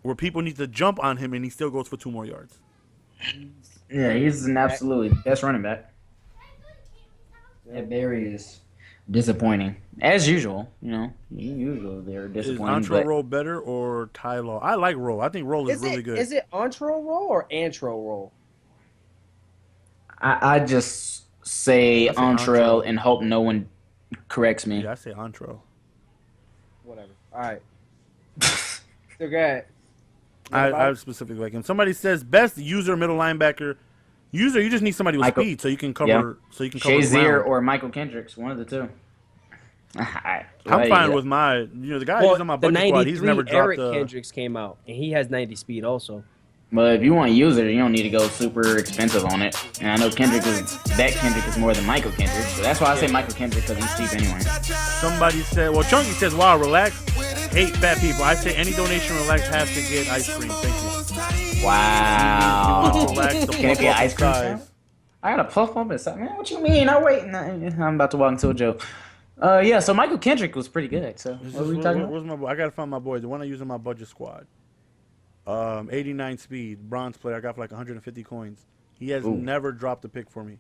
S1: Where people need to jump on him and he still goes for 2 more yards.
S3: Yeah, he's an absolutely best running back. That Barry is disappointing, as usual. You know, usually they're
S1: Is
S3: disappointing.
S1: Antro Roll better or Ty Law? I like Roll. I think Roll is really good.
S2: Is it Antro Roll or Antro Roll?
S3: I just say
S1: I say
S3: Entree
S1: Antro.
S3: and hope no one corrects me.
S1: Yeah, I say Antro.
S2: Whatever. All right. Still good.
S1: I specifically like him. Somebody says best user middle linebacker. User, you just need somebody with
S3: Michael-
S1: speed so you can cover.
S3: Yeah.
S1: So you can cover.
S3: Shazier
S1: ground.
S3: or Michael Kendricks, one of the two.
S1: I'm fine with my. The guy who's on my
S2: the
S1: budget squad. He's
S2: 93
S1: never dropped.
S2: Eric Kendricks came out, and he has 90 speed also.
S3: But if you want to use it, you don't need to go super expensive on it. And I know Kendrick is more than Michael Kendrick, so that's why I say Michael Kendrick because he's cheap anyway.
S1: Somebody said, well, Chunky says, wow, relax. hate fat people. I say any donation relax has to get ice cream. Thank you.
S3: Wow.
S1: Relax,
S3: Can it be an ice cream sound? I got a puff on it. Man, what you mean? I'm waiting. I'm about to walk into a joke. Yeah, so Michael Kendrick was pretty good. So what were we talking about?
S1: Where's my boy? I gotta find my boy. The one I use in my budget squad. 89 speed, bronze player. I got for like 150 coins. He has never dropped a pick for me.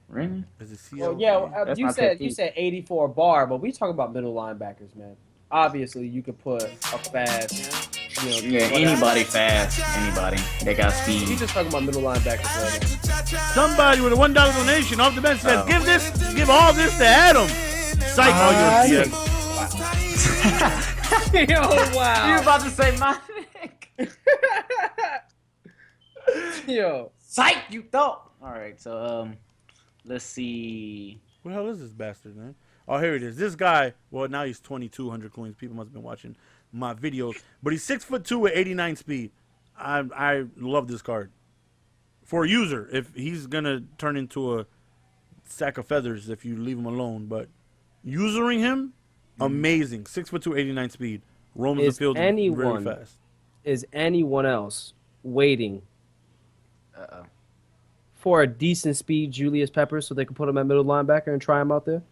S3: Really?
S1: Is it CL?
S2: Well, yeah, you said 84 bar, but we talking about middle linebackers, man. Obviously, you could put a fast.
S3: Anybody fast. Anybody. They got speed.
S2: You just talking about middle linebackers right now.
S1: Somebody with a $1 donation off the bench says, give all this to Adam. Psych all your shit.
S2: Yo, wow.
S3: You were about to say my Nick.
S2: Yo.
S3: Psych, you thought. All right, so let's see.
S1: What the hell is this bastard, man? Oh, here it is. This guy, well, now he's 2,200 coins. People must have been watching my videos. But he's 6'2" with 89 speed. I love this card. For a user, if he's going to turn into a sack of feathers if you leave him alone. But usering him, amazing. 6'2", 89 speed. Roams the field very fast.
S2: Is anyone else waiting for a decent speed Julius Peppers so they can put him at middle linebacker and try him out there?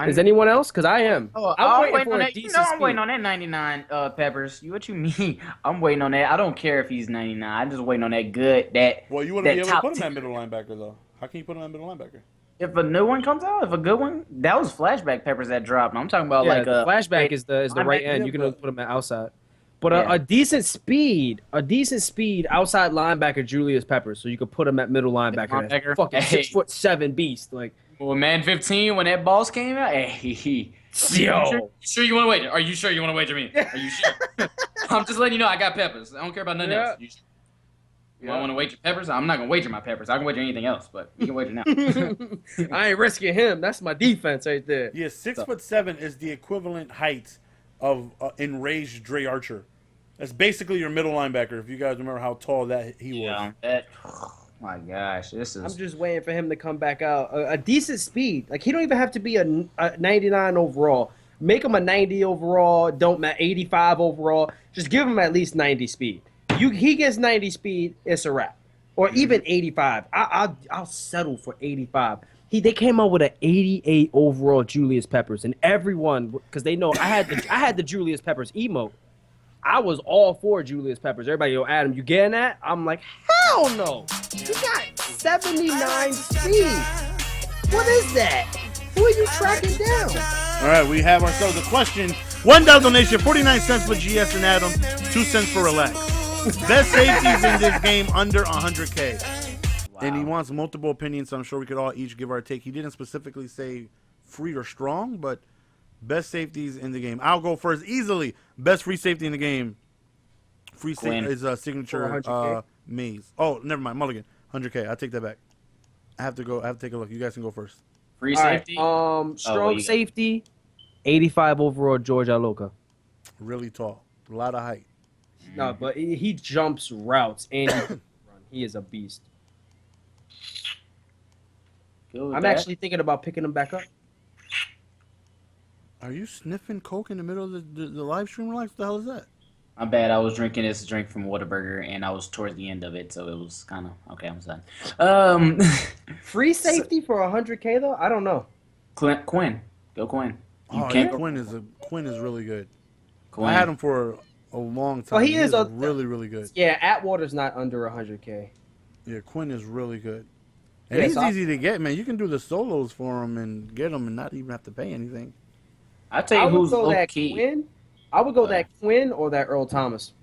S2: Is anyone else? Because I am.
S3: I'm waiting on that. I'm waiting on that 99 Peppers. What you mean? I'm waiting on that. I don't care if he's 99. I'm just waiting on that good.
S1: Well, you want to be able to put him at middle linebacker though. How can you put him at middle linebacker?
S3: If a new one comes out, if a good one, that was flashback Peppers that dropped. I'm talking about
S2: flashback is the right end. You can put him at outside. But a decent speed outside linebacker Julius Peppers, so you could put him at middle linebacker. Fucking 6'7" beast. Like,
S3: well, man, 15 when that boss came out. Hey,
S2: yo,
S3: sure you want to wager? Are you sure you want to wager me? Are you sure? I'm just letting you know I got Peppers. I don't care about nothing else. You don't want to wager Peppers? I'm not gonna wager my Peppers. I can wager anything else, but you can wager now.
S2: I ain't risking him. That's my defense right there.
S1: Yeah, 6'7" is the equivalent height of enraged Dre Archer. That's basically your middle linebacker. If you guys remember how tall that he was.
S3: Oh my gosh, this is.
S2: I'm just waiting for him to come back out. A decent speed. Like, he don't even have to be a 99 overall. Make him a 90 overall. Don't 85 overall. Just give him at least 90 speed. He gets 90 speed, it's a wrap. Or even 85. I'll settle for 85. They came out with an 88 overall Julius Peppers, and everyone, because they know I had the Julius Peppers emote. I was all for Julius Peppers. Everybody, yo, Adam, you getting that? I'm like, hell no. You got 79 speed. What is that? Who are you tracking down?
S1: All right, we have ourselves a question. $1 donation, 49 cents for GS and Adam, 2 cents for Relax. Best safeties in this game under 100K. Wow. And he wants multiple opinions, so I'm sure we could all each give our take. He didn't specifically say free or strong, but best safeties in the game. I'll go first easily. Best free safety in the game. Free safety is a signature Maze. Oh, never mind. Mulligan. 100K. I take that back. I have to take a look. You guys can go first.
S3: Free safety.
S2: Strong safety. 85 overall George Aloka.
S1: Really tall. A lot of height.
S2: No, but he jumps routes and he can run. He is a beast. I'm actually thinking about picking him back up.
S1: Are you sniffing coke in the middle of the live stream? Relax. What the hell is that?
S3: My bad. I was drinking this drink from Whataburger, and I was towards the end of it, so it was kind of okay. I'm done.
S2: Free safety for 100K though? I don't know.
S3: Quinn, go Quinn.
S1: Quinn is really good. Quinn. I had him for a long time.
S2: Well, he is
S1: really good.
S2: Yeah, Atwater's not under 100K.
S1: Yeah, Quinn is really good. And he's easy to get, man. You can do the solos for him and get him and not even have to pay anything.
S3: I'll tell you who's low key.
S2: I would go that Quinn or that Earl Thomas.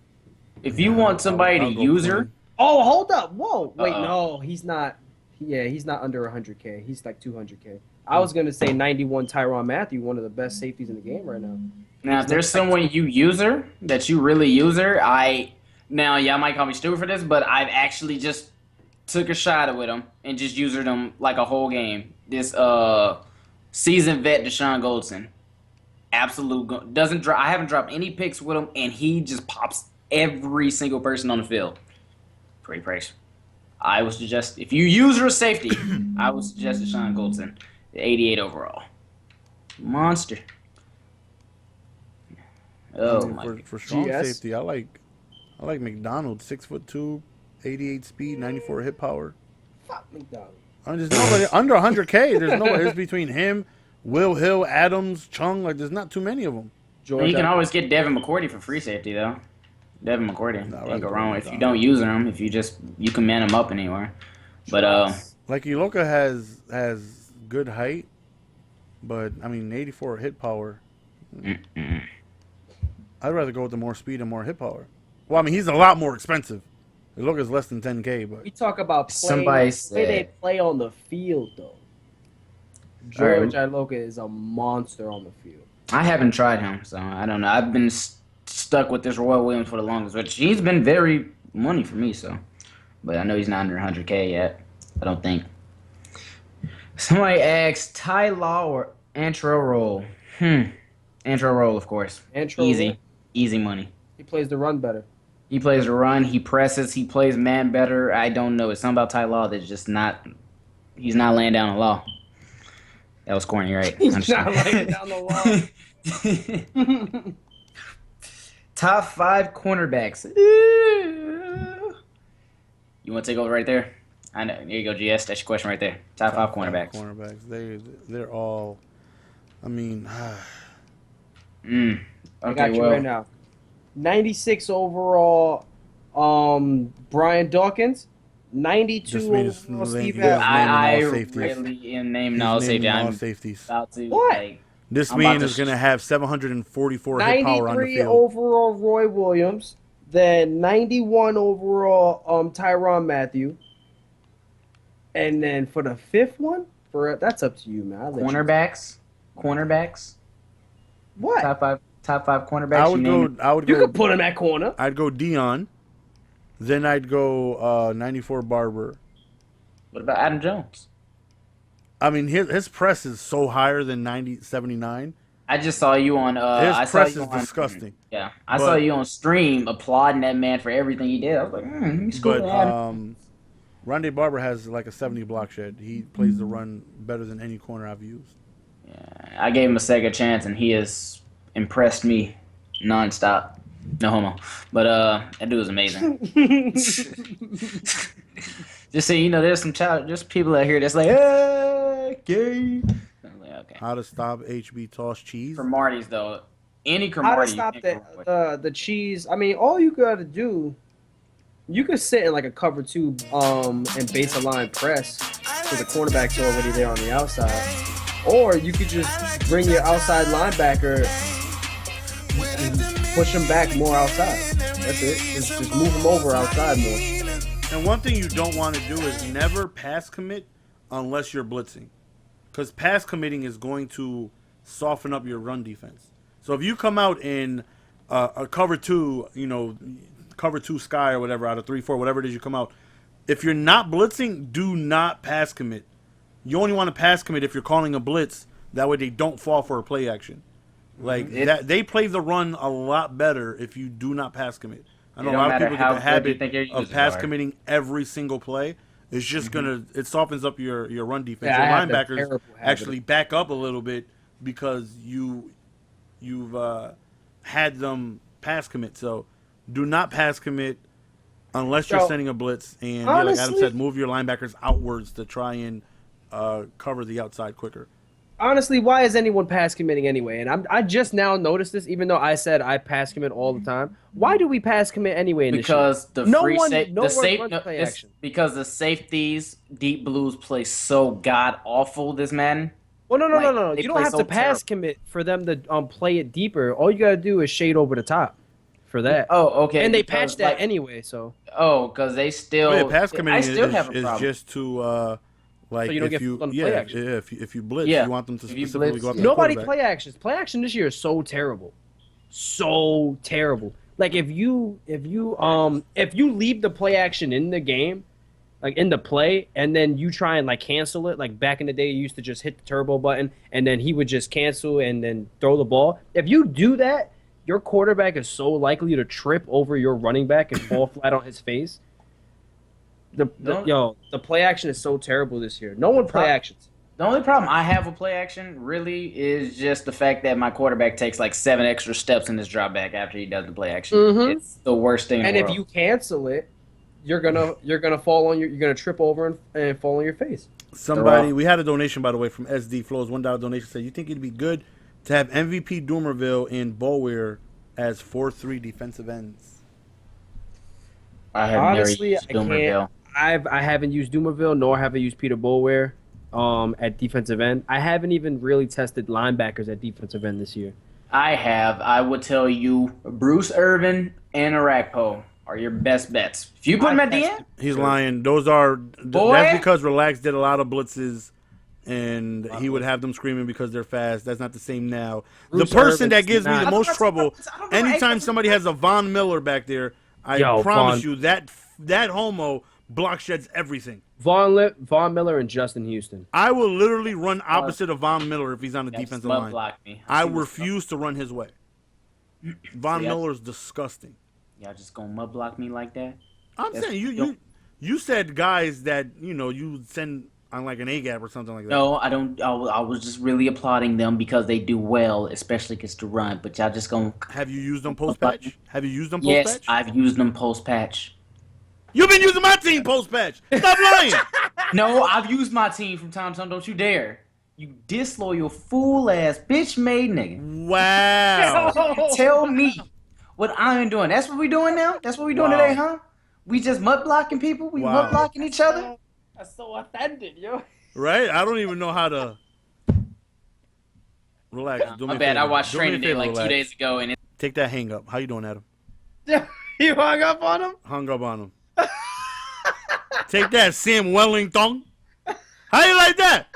S3: If you want somebody to use her.
S2: Oh, hold up. Whoa. Wait, no. He's not. Yeah, he's not under 100K. He's like 200K. I was going to say 91 Tyrann Mathieu, one of the best safeties in the game right now.
S3: Now, if there's someone you use her, that you really use her, now, y'all might call me stupid for this, but I've actually just took a shot with him and just used them like a whole game. This seasoned vet Deshaun Goldson. Absolute doesn't drop. I haven't dropped any picks with him, and he just pops every single person on the field. Pretty price. I would suggest if you use her safety, I would suggest Deshaun Goldson, the 88 overall monster. Oh
S1: I mean,
S3: my.
S1: for strong
S2: GS.
S1: safety, I like McDonald, 6'2", 88 speed, 94 hit power.
S2: Fuck McDonald.
S1: I mean, there's nobody under 100K. There's nobody. It's between him, Will Hill, Adams, Chung. Like, there's not too many of them.
S3: Well, you can always get Devin McCourty for free safety though. Devin McCourty.
S1: Nah,
S3: Can't go
S1: rather
S3: wrong
S1: go
S3: if you
S1: McDonald.
S3: don't use him. If you can man him up anywhere. But
S1: Like Iloka has good height, but I mean 84 hit power. I'd rather go with the more speed and more hit power. Well, I mean he's a lot more expensive. Iloka's less than 10K, but
S2: We talk about playing,
S3: Somebody
S2: the way they
S3: said-
S2: play on the field, though. George Iloka is a monster on the field.
S3: I haven't tried him, so I don't know. I've been stuck with this Roy Williams for the longest, which he's been very money for me. So, but I know he's not under 100K yet. I don't think. Somebody asked Ty Law or Antro Roll. Antro Roll, of course.
S2: Antro
S3: Easy money.
S2: He plays the run better.
S3: He plays the run. He presses. He plays man better. I don't know. It's something about Ty Law that's just not. He's not laying down the law. That was corny, right?
S2: He's not laying down the law.
S3: Top 5 cornerbacks. You want to take over right there? I know. There you go, GS. That's your question right there. Top 5 cornerbacks.
S1: They're all. I mean,
S2: I
S3: Okay,
S2: got you right now. 96 overall, Brian Dawkins. 92
S1: Just made his
S2: overall,
S1: name-
S2: Steve
S1: yeah.
S2: Adams.
S3: I
S1: all safeties.
S3: really am naming
S1: he's
S3: all
S1: naming
S3: safety.
S1: all
S3: I'm
S1: safeties.
S3: about to.
S2: What?
S3: Like,
S1: This
S3: I'm about
S1: man
S3: to
S1: is going to have 744 hit power on the
S2: 93
S1: field.
S2: overall, Roy Williams. Then 91 overall, Tyrann Mathieu. And then for the 5th one, that's up to you, man. I'll let you-
S3: cornerbacks.
S2: What?
S3: Top 5 cornerbacks.
S1: I would
S3: you name
S1: go. I would
S2: You
S1: go.
S2: could put him at corner.
S1: I'd go Dion. Then I'd go 94 Barber.
S3: it. What about Adam Jones?
S1: I mean, his press is so higher than 79.
S3: I just saw you on.
S1: His
S3: I saw
S1: press
S3: you
S1: is
S3: on,
S1: disgusting.
S3: Yeah, I
S1: But-
S3: saw you on stream applauding that man for everything he did. I was like, let me score
S1: But
S3: that.
S1: Rondé Barber has like a 70 block shed. He plays the run better than any corner I've used.
S3: I gave him a second chance, and he has impressed me nonstop. No homo, but that dude was amazing. Just so you know, there's people out here that's like, gay. I'm like, okay.
S1: How to stop HB toss cheese?
S3: For Marty's though, any
S2: How to
S3: Cromartie you
S2: stop
S3: can't go wrong with.
S2: the cheese? I mean, all you gotta do, you could sit in like a cover 2 and base a line press so the cornerback's already there on the outside, or you could just bring your outside linebacker and push him back more outside. That's it. Just move him over outside more.
S1: And one thing you don't want to do is never pass commit unless you're blitzing. Because pass committing is going to soften up your run defense. So if you come out in a cover 2, cover 2 sky or whatever, out of 3-4, whatever it is you come out, if you're not blitzing, do not pass commit. You only want to pass commit if you're calling a blitz. That way they don't fall for a play action. Like that, they play the run a lot better if you do not pass commit. I know a lot of people get the habit of pass committing every single play. It's just it softens up your run defense.
S2: Yeah, I have
S1: your
S2: the
S1: linebackers
S2: terrible habit.
S1: actually back up a little bit because you've had them pass commit. So do not pass commit unless you're
S2: So,
S1: sending a blitz. And like Adam
S2: honestly-
S1: said, move your linebackers outwards to try and cover the outside quicker.
S2: Honestly, why is anyone pass committing anyway? And I just now noticed this, even though I said I pass commit all the time. Why do we pass commit anyway? In
S3: Because
S2: this
S3: the
S2: No
S3: free
S2: one-
S3: sa-
S2: no
S3: the
S2: one
S3: safe
S2: runs
S3: no,
S2: play
S3: it's
S2: action.
S3: because the safeties deep blues play so god awful this Madden.
S2: Well, no.
S3: they
S2: You don't
S3: play
S2: have
S3: so
S2: to pass
S3: terrible.
S2: commit for them to play it deeper. All you gotta do is shade over the top for that.
S3: Oh, okay.
S2: and they
S3: because,
S2: patch that
S3: like,
S2: anyway, so
S3: because they still.
S1: Oh, yeah, pass
S3: I
S1: committing
S3: still have a
S1: is
S3: problem.
S1: just to like
S2: So you don't
S1: if
S2: get
S1: you
S2: on the play action.
S1: if you blitz,
S3: Yeah.
S1: you want them to
S3: If you
S1: specifically
S3: blitz,
S1: go up to
S2: nobody
S1: the
S2: play actions. Play action this year is so terrible, so terrible. Like if you leave the play action in the game, like in the play, and then you try and like cancel it, like back in the day you used to just hit the turbo button and then he would just cancel and then throw the ball. If you do that, your quarterback is so likely to trip over your running back and fall flat on his face. The play action is so terrible this year. No one play actions.
S3: The only problem I have with play action really is just the fact that my quarterback takes like 7 extra steps in his drop back after he does the play action.
S2: Mhm.
S3: It's the worst thing in
S2: And
S3: the
S2: if
S3: world.
S2: you cancel it, you're gonna fall on you're gonna trip over and fall on your face.
S1: Somebody, we had a donation, by the way, from SD Flows. $1 donation said, you think it'd be good to have MVP Doomerville and Bowear as 4-3 defensive ends?
S3: I have
S2: Honestly,
S3: never used
S2: I can't.
S3: Doomerville.
S2: I haven't used Doomerville, nor have I used Peter Boulware at defensive end. I haven't even really tested linebackers at defensive end this year.
S3: I have. I would tell you Bruce Irvin and Arakpo are your best bets. If you put them at the end,
S1: He's lying. Those are
S3: Boy.
S1: that's because Relax did a lot of blitzes, and he would have them screaming because they're fast. That's not the same now.
S2: Bruce
S1: the person that
S2: Irvin's
S1: gives me
S2: not-
S1: the most trouble,
S3: I don't know.
S1: anytime somebody has a Von Miller back there, I
S2: Yo,
S1: promise
S2: Von-
S1: you that homo block sheds everything.
S2: Von Miller and Justin Houston.
S1: I will literally run opposite of Von Miller if he's on the
S3: That
S1: defensive
S3: smut
S1: line.
S3: blocked me.
S1: I
S3: see what's
S1: refuse to run his way. Von
S3: See,
S1: Miller's disgusting.
S3: Y'all just gonna mud block me like that?
S1: I'm
S3: That's-
S1: saying you said guys that you send on like an A gap or something like that.
S3: No, I don't. I was just really applauding them because they do well, especially against the run. But y'all just gonna.
S1: Have you used them post patch? Have you used them post
S3: Yes,
S1: patch?
S3: I've used them post patch.
S1: You've been using my team post patch. Stop lying.
S3: No, I've used my team from time to time. Don't you dare! You disloyal fool ass bitch made nigga.
S1: Wow.
S3: Tell me what I'm doing. That's what we doing now. That's what we doing
S1: Wow.
S3: today, huh? We just mud blocking people. We
S1: Wow.
S3: mud blocking each other.
S2: That's so offended, yo.
S1: Right? I don't even know how to relax. Do me
S3: My
S1: a
S3: bad.
S1: favor.
S3: I watched
S1: Do me a
S3: Training Day
S1: favor,
S3: like 2
S1: relax.
S3: days ago, and
S1: Take that hang up. How you doing, Adam?
S2: You hung up on him?
S1: Hung up on him. Take that, Sam Wellington. How you like that?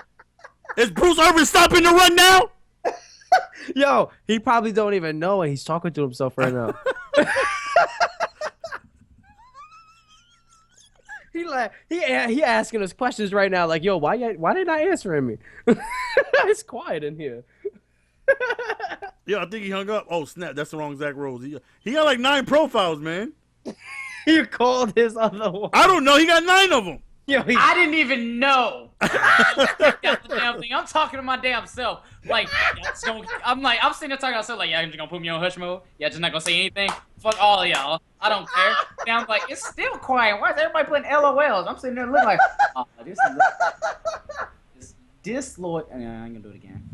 S1: Is Bruce Irvin stopping the run now?
S2: Yo, he probably don't even know it. He's talking to himself right now. He asking us questions right now, like, yo, why they not answering me? It's quiet in here.
S1: Yeah, I think he hung up. Oh, snap. That's the wrong Zach Rose. He got like 9 profiles, man.
S2: You called his other one.
S1: I don't know. He got 9 of them.
S2: Yo,
S3: I didn't even know. That's the damn thing. I'm talking to my damn self. Like, I'm sitting there talking to myself, like, yeah, you're just gonna put me on hush mode? Yeah, just not gonna say anything? Fuck all of y'all. I don't care. And I'm like, it's still quiet. Why is everybody putting LOLs? I'm sitting there looking like, oh, this is disloyal. I ain't gonna do it again.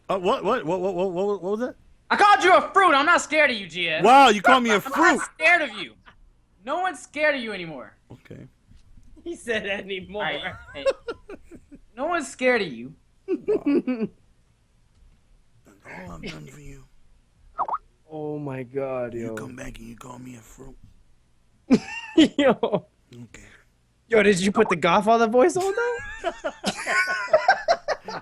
S1: What was that?
S3: I called you a fruit. I'm not scared of you, GS.
S1: Wow, you called me a
S3: I'm
S1: fruit.
S3: not scared of you. No one's scared of you anymore.
S1: Okay.
S2: he said anymore.
S3: All right, hey. No one's scared of you.
S1: All I've done for you.
S2: Oh my god,
S1: You
S2: yo.
S1: come back and you call me a fruit.
S2: Yo.
S1: Okay.
S2: Yo, did you put the Godfather voice on though?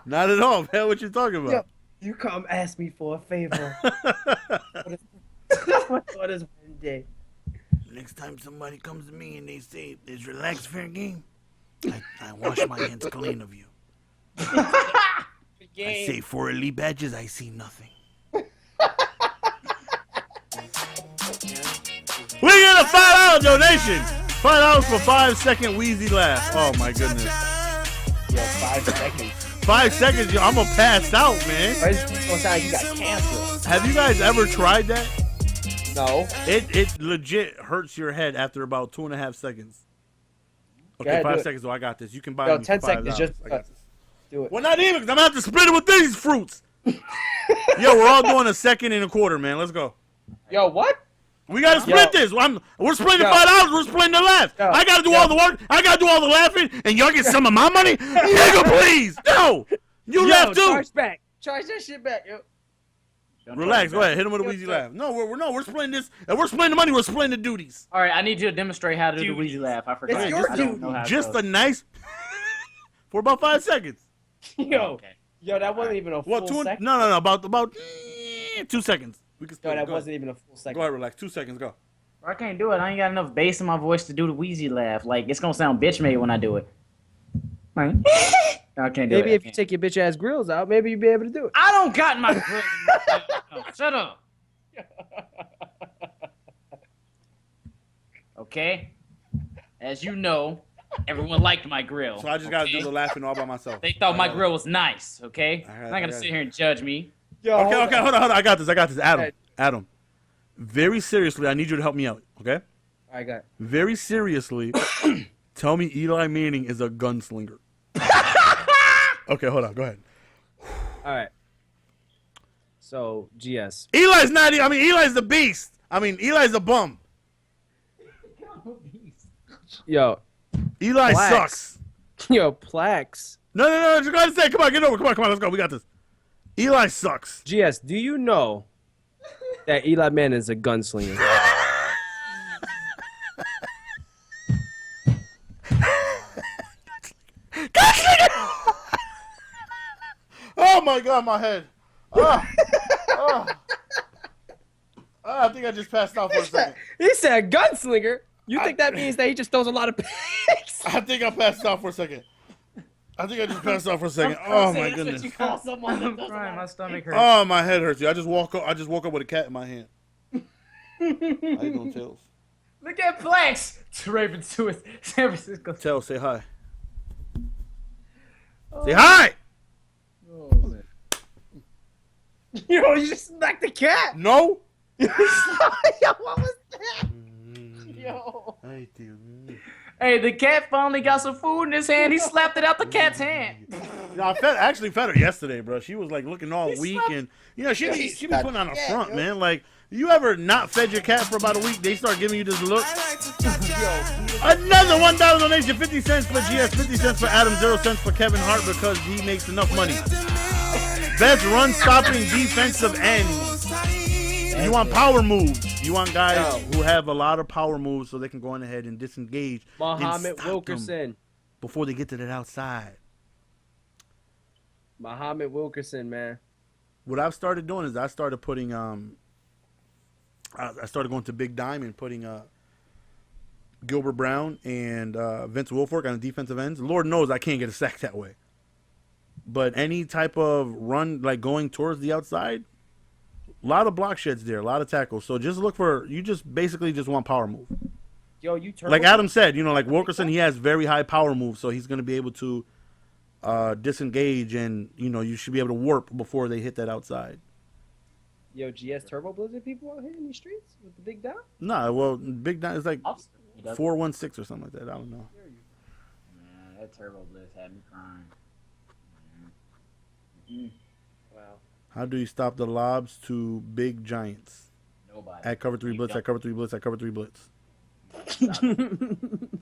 S1: Not at all, man. What you talking about?
S2: Yo, you come ask me for a favor. What is one day?
S1: Next time somebody comes to me and they say, "Is relaxed fair game?" I wash my hands clean of you. I say, for elite badges, I see nothing. We get a $5 donation. $5 for 5-second wheezy laugh. Oh my goodness.
S2: Yo, 5 seconds.
S1: 5 seconds, yo, I'm a passed out, man.
S2: It's gonna sound like you got cancer.
S1: Have you guys ever tried that?
S2: No.
S1: It legit hurts your head after about 2.5 seconds. Okay,
S2: ahead,
S1: 5
S2: do it.
S1: seconds. though. I got this. You can buy
S2: Yo,
S1: me
S2: 10
S1: for $5.
S2: seconds. Just
S1: I got this.
S2: do it.
S1: Well, not even, because I'm going to have to split it with these fruits. Yo, we're all doing a second and a quarter, man. Let's go.
S2: Yo, what?
S1: We got to split this. We're splitting the $5. We're splitting the laugh.
S2: Yo.
S1: I got to do all the work. I got to do all the laughing, and y'all get some of my money? Nigga, please. No. You laugh too.
S2: Charge back. Charge that shit back, yo.
S1: Relax. Go ahead. Hit him with a wheezy laugh. No, we're splitting this. And we're splitting the money. We're splitting the duties.
S3: All right, I need you to demonstrate how to do the Weezy laugh. I forgot.
S2: It's your
S3: I don't
S2: duty.
S3: know how it
S1: Just
S3: goes.
S1: a nice for about 5 seconds.
S2: Yo.
S3: Okay.
S2: Yo, that wasn't even a full
S1: Well,
S2: second.
S1: no, about 2 seconds. We can
S2: Yo, that
S1: go
S2: wasn't
S1: ahead.
S2: even a full second.
S1: Go ahead, relax. 2 seconds, go.
S3: I can't do it. I ain't got enough bass in my voice to do the Wheezy laugh. Like, it's gonna sound bitch made when I do it. Like, I can't do it.
S2: Maybe if you take your bitch ass grills out, maybe you'd be able to do it.
S3: I don't got my grill. No, shut up. Okay. As you know, Everyone liked my grill.
S1: So I just gotta do the laughing all by myself.
S3: They thought my grill was nice. Okay,
S1: I
S3: I'm not gonna sit here and judge me.
S2: Yo,
S1: Okay, hold on. I got this. Adam. Very seriously, I need you to help me out. Okay.
S2: I got it.
S1: Very seriously, tell me Eli Manning is a gunslinger. Okay, hold on. Go ahead.
S2: All right. So, GS.
S1: Eli's not. I mean, Eli's the beast. I mean, Eli's a bum.
S2: Yo.
S1: Eli
S2: Plax.
S1: sucks.
S2: Yo, Plax.
S1: No. Just go ahead and say it. Come on, get over. Come on. Let's go. We got this. Eli sucks.
S2: GS, do you know that Eli Manning is a gunslinger?
S1: Oh my God, my head. I think I just passed out for a second.
S2: He said gunslinger. You think that means that he just throws a lot of picks?
S1: I think I passed out for a second. I think I just passed out for a second. Oh my goodness.
S3: I'm crying. My stomach hurts.
S1: Oh, my head hurts. I just woke up with a cat in my hand. How you doing, Tails?
S3: Look at Plex. Ravens to it. San Francisco.
S1: Tails, say hi. Say hi.
S3: Oh, man.
S2: Yo, you just smacked the cat.
S1: No.
S2: Yo, what was that? Yo.
S3: Hey, the cat finally got some food in his hand. He slapped it out the cat's hand.
S1: I actually fed her yesterday, bro. She was like looking all weak, and she be putting on a front, man. Like, you ever not fed your cat for about a week? They start giving you this look. Another $1 donation, 50 cents for GS, 50 cents for Adam, 0 cents for Kevin Hart because he makes enough money. Best run stopping defensive end. You want power moves. You want guys who have a lot of power moves so they can go on ahead and disengage.
S2: Muhammad Wilkerson.
S1: Before they get to that outside.
S2: Muhammad Wilkerson, man.
S1: What I've started doing is I started putting I started going to Big Diamond, putting Gilbert Brown and Vince Wilfork on the defensive ends. Lord knows I can't get a sack that way. But any type of run, like going towards the outside, a lot of block sheds there, a lot of tackles. So just look for, you just basically just want power move.
S2: Yo, you turn
S1: like Adam said, like Wilkerson, he has very high power moves, so he's going to be able to disengage, and you should be able to warp before they hit that outside.
S2: Yo, GS Turbo Blizzard people out here in these streets with the big dot?
S1: Nah, well, Big Dime is like 416 or something like that. I don't know.
S3: Man, that Turbo Blitz had me crying.
S2: Wow.
S1: How do you stop the lobs to big giants?
S3: Nobody.
S1: At CoverThreeBlitz, at CoverThreeBlitz, at CoverThreeBlitz.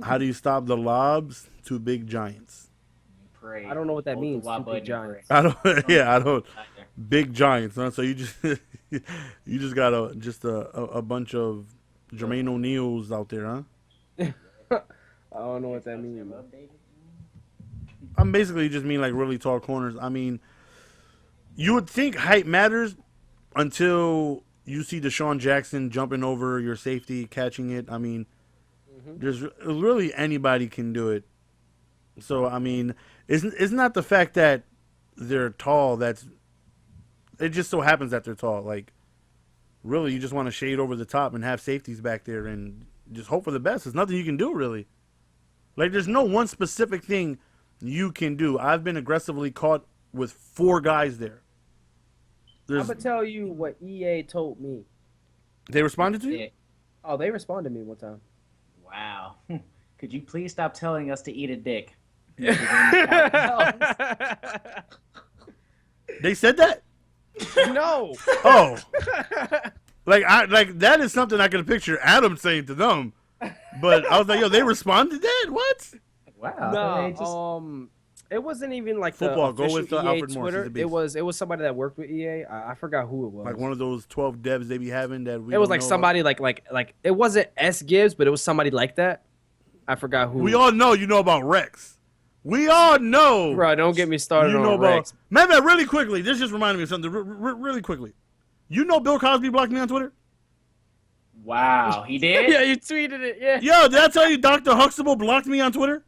S1: How do you stop the lobs to big giants?
S3: You pray.
S2: I don't know what that
S3: Hold the
S2: means.
S3: Y
S2: Two
S3: button
S2: big
S3: and
S2: giants.
S1: I don't. Yeah, I don't. Big giants. Huh? So you just got a bunch of Jermaine O'Neals out there, huh?
S2: I don't know what that means.
S1: I'm basically just mean like really tall corners. I mean, you would think height matters until you see Deshaun Jackson jumping over your safety, catching it. I mean, there's really anybody can do it. So I mean, it's not the fact that they're tall. It just so happens that they're tall. Like, really, you just want to shade over the top and have safeties back there and just hope for the best. There's nothing you can do, really. Like, there's no one specific thing you can do. I've been aggressively caught with 4 guys there.
S2: I'm going to tell you what EA told me.
S1: They responded to you?
S3: Yeah.
S2: Oh, they responded to me one time.
S3: Wow. Could you please stop telling us to eat a dick?
S1: They said that?
S2: No.
S1: Oh. Like that is something I can picture Adam saying to them. But I was like, yo, they responded to that? What?
S3: Wow.
S2: No, it wasn't even like
S1: football.
S2: The
S1: Go with
S2: EA
S1: Alfred Morris.
S2: Twitter. It was somebody that worked with EA. I forgot who it was.
S1: Like one of those 12 devs they be having that we.
S2: It was like somebody like it wasn't S Gibbs, but it was somebody like that. I forgot who.
S1: We all know you know about Rex. We all know.
S2: Bro, don't get me started on Rex.
S1: Man, really quickly, this just reminded me of something. Really quickly. You know Bill Cosby blocked me on Twitter?
S3: Wow, he did?
S2: Yeah, you tweeted it. Yeah.
S1: Yo, did I tell you Dr. Huxtable blocked me on Twitter?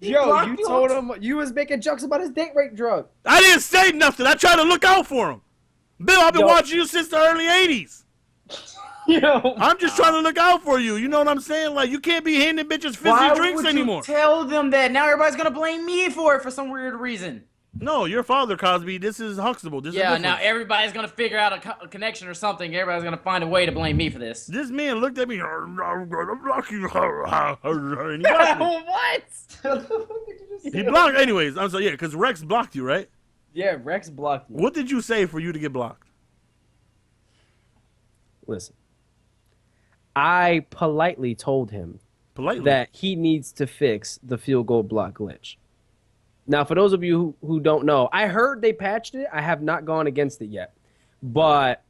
S2: Yo, you told him you was making jokes about his date rape drug.
S1: I didn't say nothing. I tried to look out for him. Bill, I've been watching you since the early 80s.
S2: Yo,
S1: I'm just trying to look out for you. You know what I'm saying? Like, you can't be handing bitches fizzy drinks anymore.
S3: Would you tell them that? Now everybody's gonna blame me for it for some weird reason.
S1: No, your father, Cosby. This is Huxtable. This is
S3: Yeah,
S1: different.
S3: now everybody's gonna figure out a connection or something. Everybody's gonna find a way to blame me for this.
S1: This man looked at me. I'm gonna block you. And he blocked me.
S2: what? What the fuck did you just say?
S1: He blocked. Anyways, I'm sorry. Yeah, because Rex blocked you, right?
S2: Yeah, Rex blocked me.
S1: What did you say for you to get blocked?
S2: Listen, I politely told him
S1: Politely.
S2: that he needs to fix the field goal block glitch. Now, for those of you who don't know, I heard they patched it. I have not gone against it yet. But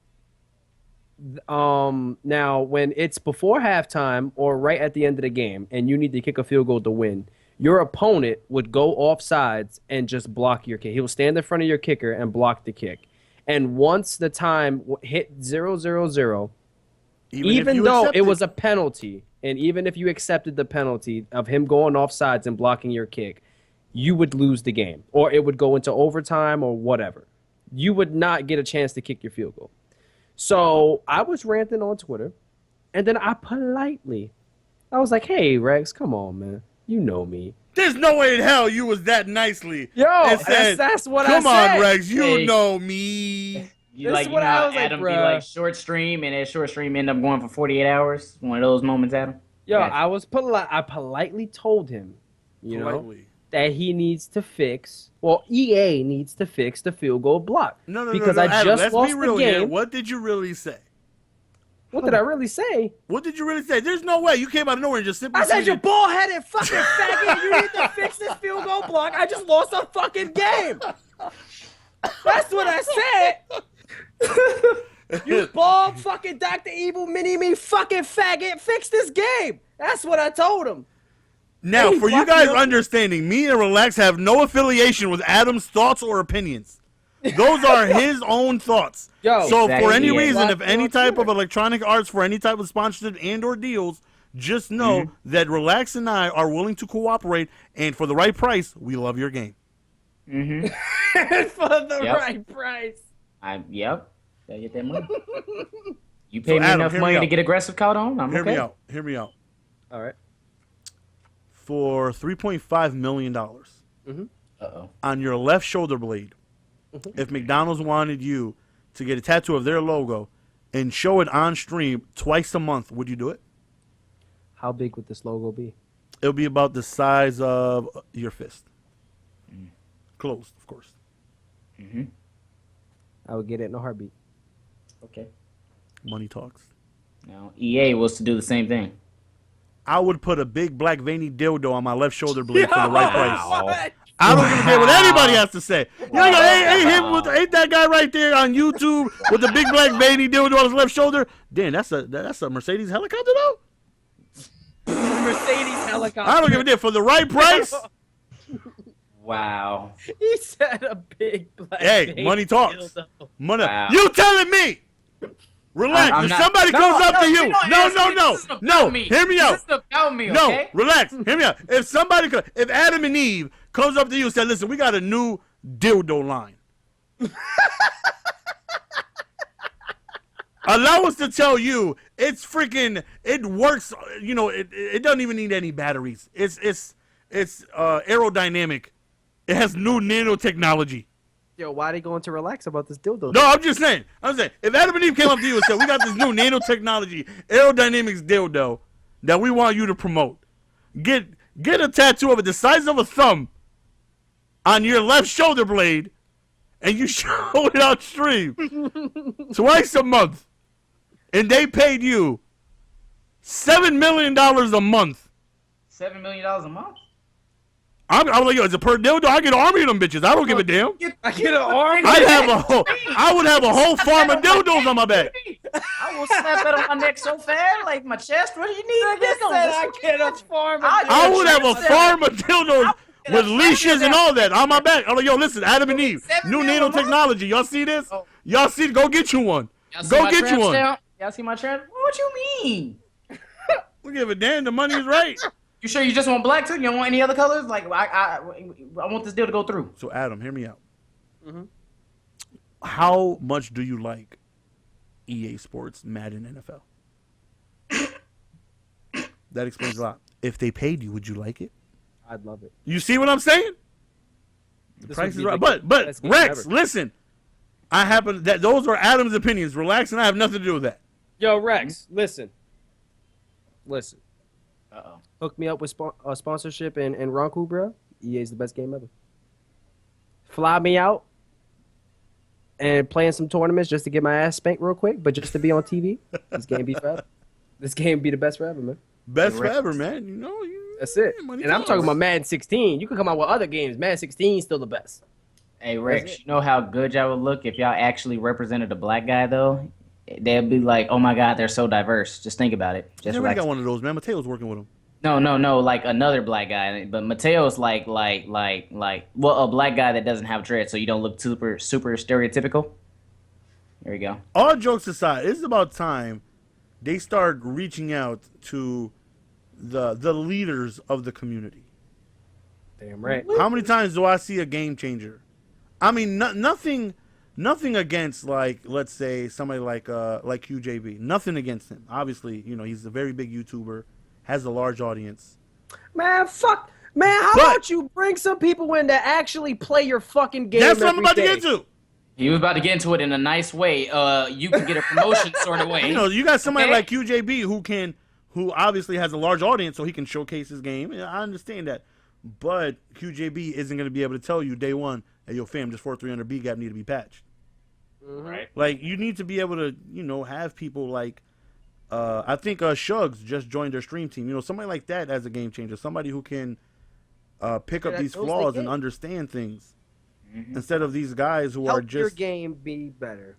S2: now when it's before halftime or right at the end of the game and you need to kick a field goal to win, your opponent would go off sides and just block your kick. He will stand in front of your kicker and block the kick. And once the time hit 0-0-0, even though it was a penalty, and even if you accepted the penalty of him going off sides and blocking your kick, you would lose the game, or it would go into overtime or whatever. You would not get a chance to kick your field goal. So I was ranting on Twitter, and then I was like, hey, Rex, come on, man. You know me.
S1: There's no way in hell you was that nicely.
S2: Yo,
S1: said,
S2: that's what I
S1: come
S2: said.
S1: on, Rex, you
S3: Hey.
S1: know me.
S3: You
S2: This
S3: like
S2: is
S3: you
S2: what
S3: know
S2: I
S3: how
S2: was like,
S3: Adam be
S2: bruh.
S3: like short stream and that short stream end up going for 48 hours. One of those moments, Adam.
S2: Yo,
S3: Gotcha.
S2: I was polite. I politely told him, you know,
S1: Politely.
S2: that he needs to fix. Well, EA needs to fix the field goal block.
S1: No,
S2: because
S1: no,
S2: I
S1: Adam,
S2: just
S1: let's
S2: lost
S1: be real
S2: the game.
S1: here. What did you really say?
S2: What did I really say?
S1: What did you really say? There's no way. You came out of nowhere and just simply
S2: I said, you
S1: said,
S2: ball-headed fucking faggot. You need to fix this field goal block. I just lost a fucking game. That's what I said. You bald fucking Dr. Evil mini-me fucking faggot. Fix this game. That's what I told him.
S1: now,
S2: Hey,
S1: for you
S2: block
S1: guys
S2: me up.
S1: understanding, me and Relax have no affiliation with Adam's thoughts or opinions. Those are his own thoughts.
S2: Yo,
S1: So for
S3: Exactly,
S1: any
S3: yeah.
S1: reason,
S2: Block
S1: if
S2: me
S1: any
S2: on
S1: type of
S2: Twitter.
S1: electronic arts for any type of sponsorship and or deals, just know that Relax and I are willing to cooperate, and for the right price, we love your game.
S3: Mm-hmm.
S2: for the
S3: Yep.
S2: right price.
S3: Yep. Gotta get that money. You pay me
S1: Adam,
S3: enough
S1: hear me
S3: money
S1: out.
S3: to get aggressive caught on. I'm
S1: Hear
S3: okay.
S1: me out. Hear me out.
S2: All right.
S1: For $3.5 million
S3: Uh-oh.
S1: on your left shoulder blade, if McDonald's wanted you to get a tattoo of their logo and show it on stream twice a month, would you do it?
S2: How big would this logo be?
S1: It'll be about the size of your fist. Closed, of course.
S3: Mm-hmm.
S2: I would get it in a heartbeat.
S3: Okay.
S1: Money talks.
S3: Now, EA was to do the same thing.
S1: I would put a big black veiny dildo on my left shoulder blade for the right price.
S2: What?
S1: I don't give a damn what anybody has to say. You know, ain't that guy right there on YouTube with the big black veiny dildo on his left shoulder? Damn, that's a Mercedes helicopter though.
S2: Mercedes helicopter.
S1: I don't give a damn for the right price.
S3: Wow.
S2: He said a big black.
S1: Hey,
S2: baby
S1: money talks.
S2: dildo.
S1: Money.
S3: Wow.
S1: You telling me? Relax.
S3: I'm
S1: If
S3: not-
S1: somebody comes up to you,
S3: This isn't about me.
S1: hear me out.
S3: This is about me,
S1: No,
S3: okay?
S1: relax. Hear me out. If Adam and Eve comes up to you and said, "Listen, we got a new dildo line," allow us to tell you, it's freaking. It works. You know, it doesn't even need any batteries. It's aerodynamic. It has new nanotechnology.
S2: Yo, why they going to relax about this dildo?
S1: No, I'm just saying. If Adam and Eve came up to you and said, "We got this new nanotechnology, aerodynamics dildo that we want you to promote," get a tattoo of it the size of a thumb on your left shoulder blade, and you show it on stream twice a month, and they paid you $7 million a month.
S3: $7 million a month?
S1: I'm like, yo, it's a per dildo. I get an army of them bitches. I don't give a damn.
S2: I get an arm.
S1: I would have a whole farm of dildos on my back.
S3: I will slap that on my neck so fast, like my chest. What do you need?
S2: Nigga said I get a farm.
S1: I would have a farm of dildos with leashes and all that on my back. I'm like, yo, listen, Adam and Eve, new nanotechnology. Y'all see this? Y'all see? Go get you one. Go get you one.
S3: Y'all see my trap? What you mean?
S1: We give a damn. The money is right.
S3: You sure you just want black too? You don't want any other colors? Like I want this deal to go through.
S1: So Adam, hear me out. How much do you like EA Sports, Madden, NFL? That explains a lot. If they paid you, would you like it?
S2: I'd love it.
S1: You see what I'm saying? The
S2: This
S1: price
S2: would
S1: is
S2: be
S1: right.
S2: the
S1: But
S2: best game
S1: Rex,
S2: ever.
S1: listen. I happen that those are Adam's opinions. Relax, and I have nothing to do with that.
S2: Yo, Rex, listen.
S3: Uh-oh.
S2: Hook me up with sponsorship and Ronku, bro. EA's the best game ever. Fly me out and playing some tournaments just to get my ass spanked real quick, but just to be on TV. This game be forever. This game be the best forever, man.
S1: Best
S3: Rex.
S1: forever, man. You know,
S2: That's it.
S1: money
S2: And I'm
S1: talks.
S2: talking about Madden 16. You can come out with other games. Madden 16 is still the best.
S3: Hey, Rex, you know how good y'all would look if y'all actually represented a black guy, though? They'd be like, oh, my God, they're so diverse. Just think about it.
S1: I
S3: Just
S1: never
S3: relax.
S1: got one of those, man. Mateo's working with him.
S3: No, like another black guy. But Mateo's like, well, a black guy that doesn't have dread, so you don't look super stereotypical. There you go.
S1: All jokes aside, it's about time they start reaching out to the leaders of the community.
S2: Damn right.
S1: How many times do I see a game changer? I mean, nothing against, like, let's say somebody like QJB. Nothing against him. Obviously, you know, he's a very big YouTuber, has a large audience.
S2: Man, fuck. Man, how
S1: But-
S2: about you bring some people in that actually play your fucking game?
S1: That's what I'm
S2: every
S1: about to
S2: day?
S1: get to.
S3: He was about to get into it in a nice way. You can get a promotion sort of way.
S1: You know, you got somebody
S3: Okay.
S1: like QJB who obviously has a large audience, so he can showcase his game. Yeah, I understand that. But QJB isn't going to be able to tell you day one, hey, yo, fam, this 4300 B gap need to be patched.
S3: Right.
S1: Like, you need to be able to, you know, have people like, I think Shugs just joined their stream team. You know, somebody like that as a game changer. Somebody who can pick up
S2: that
S1: these
S2: knows the
S1: flaws and
S2: game.
S1: understand things. Instead of these guys who are
S2: Help your
S1: just
S2: game be better.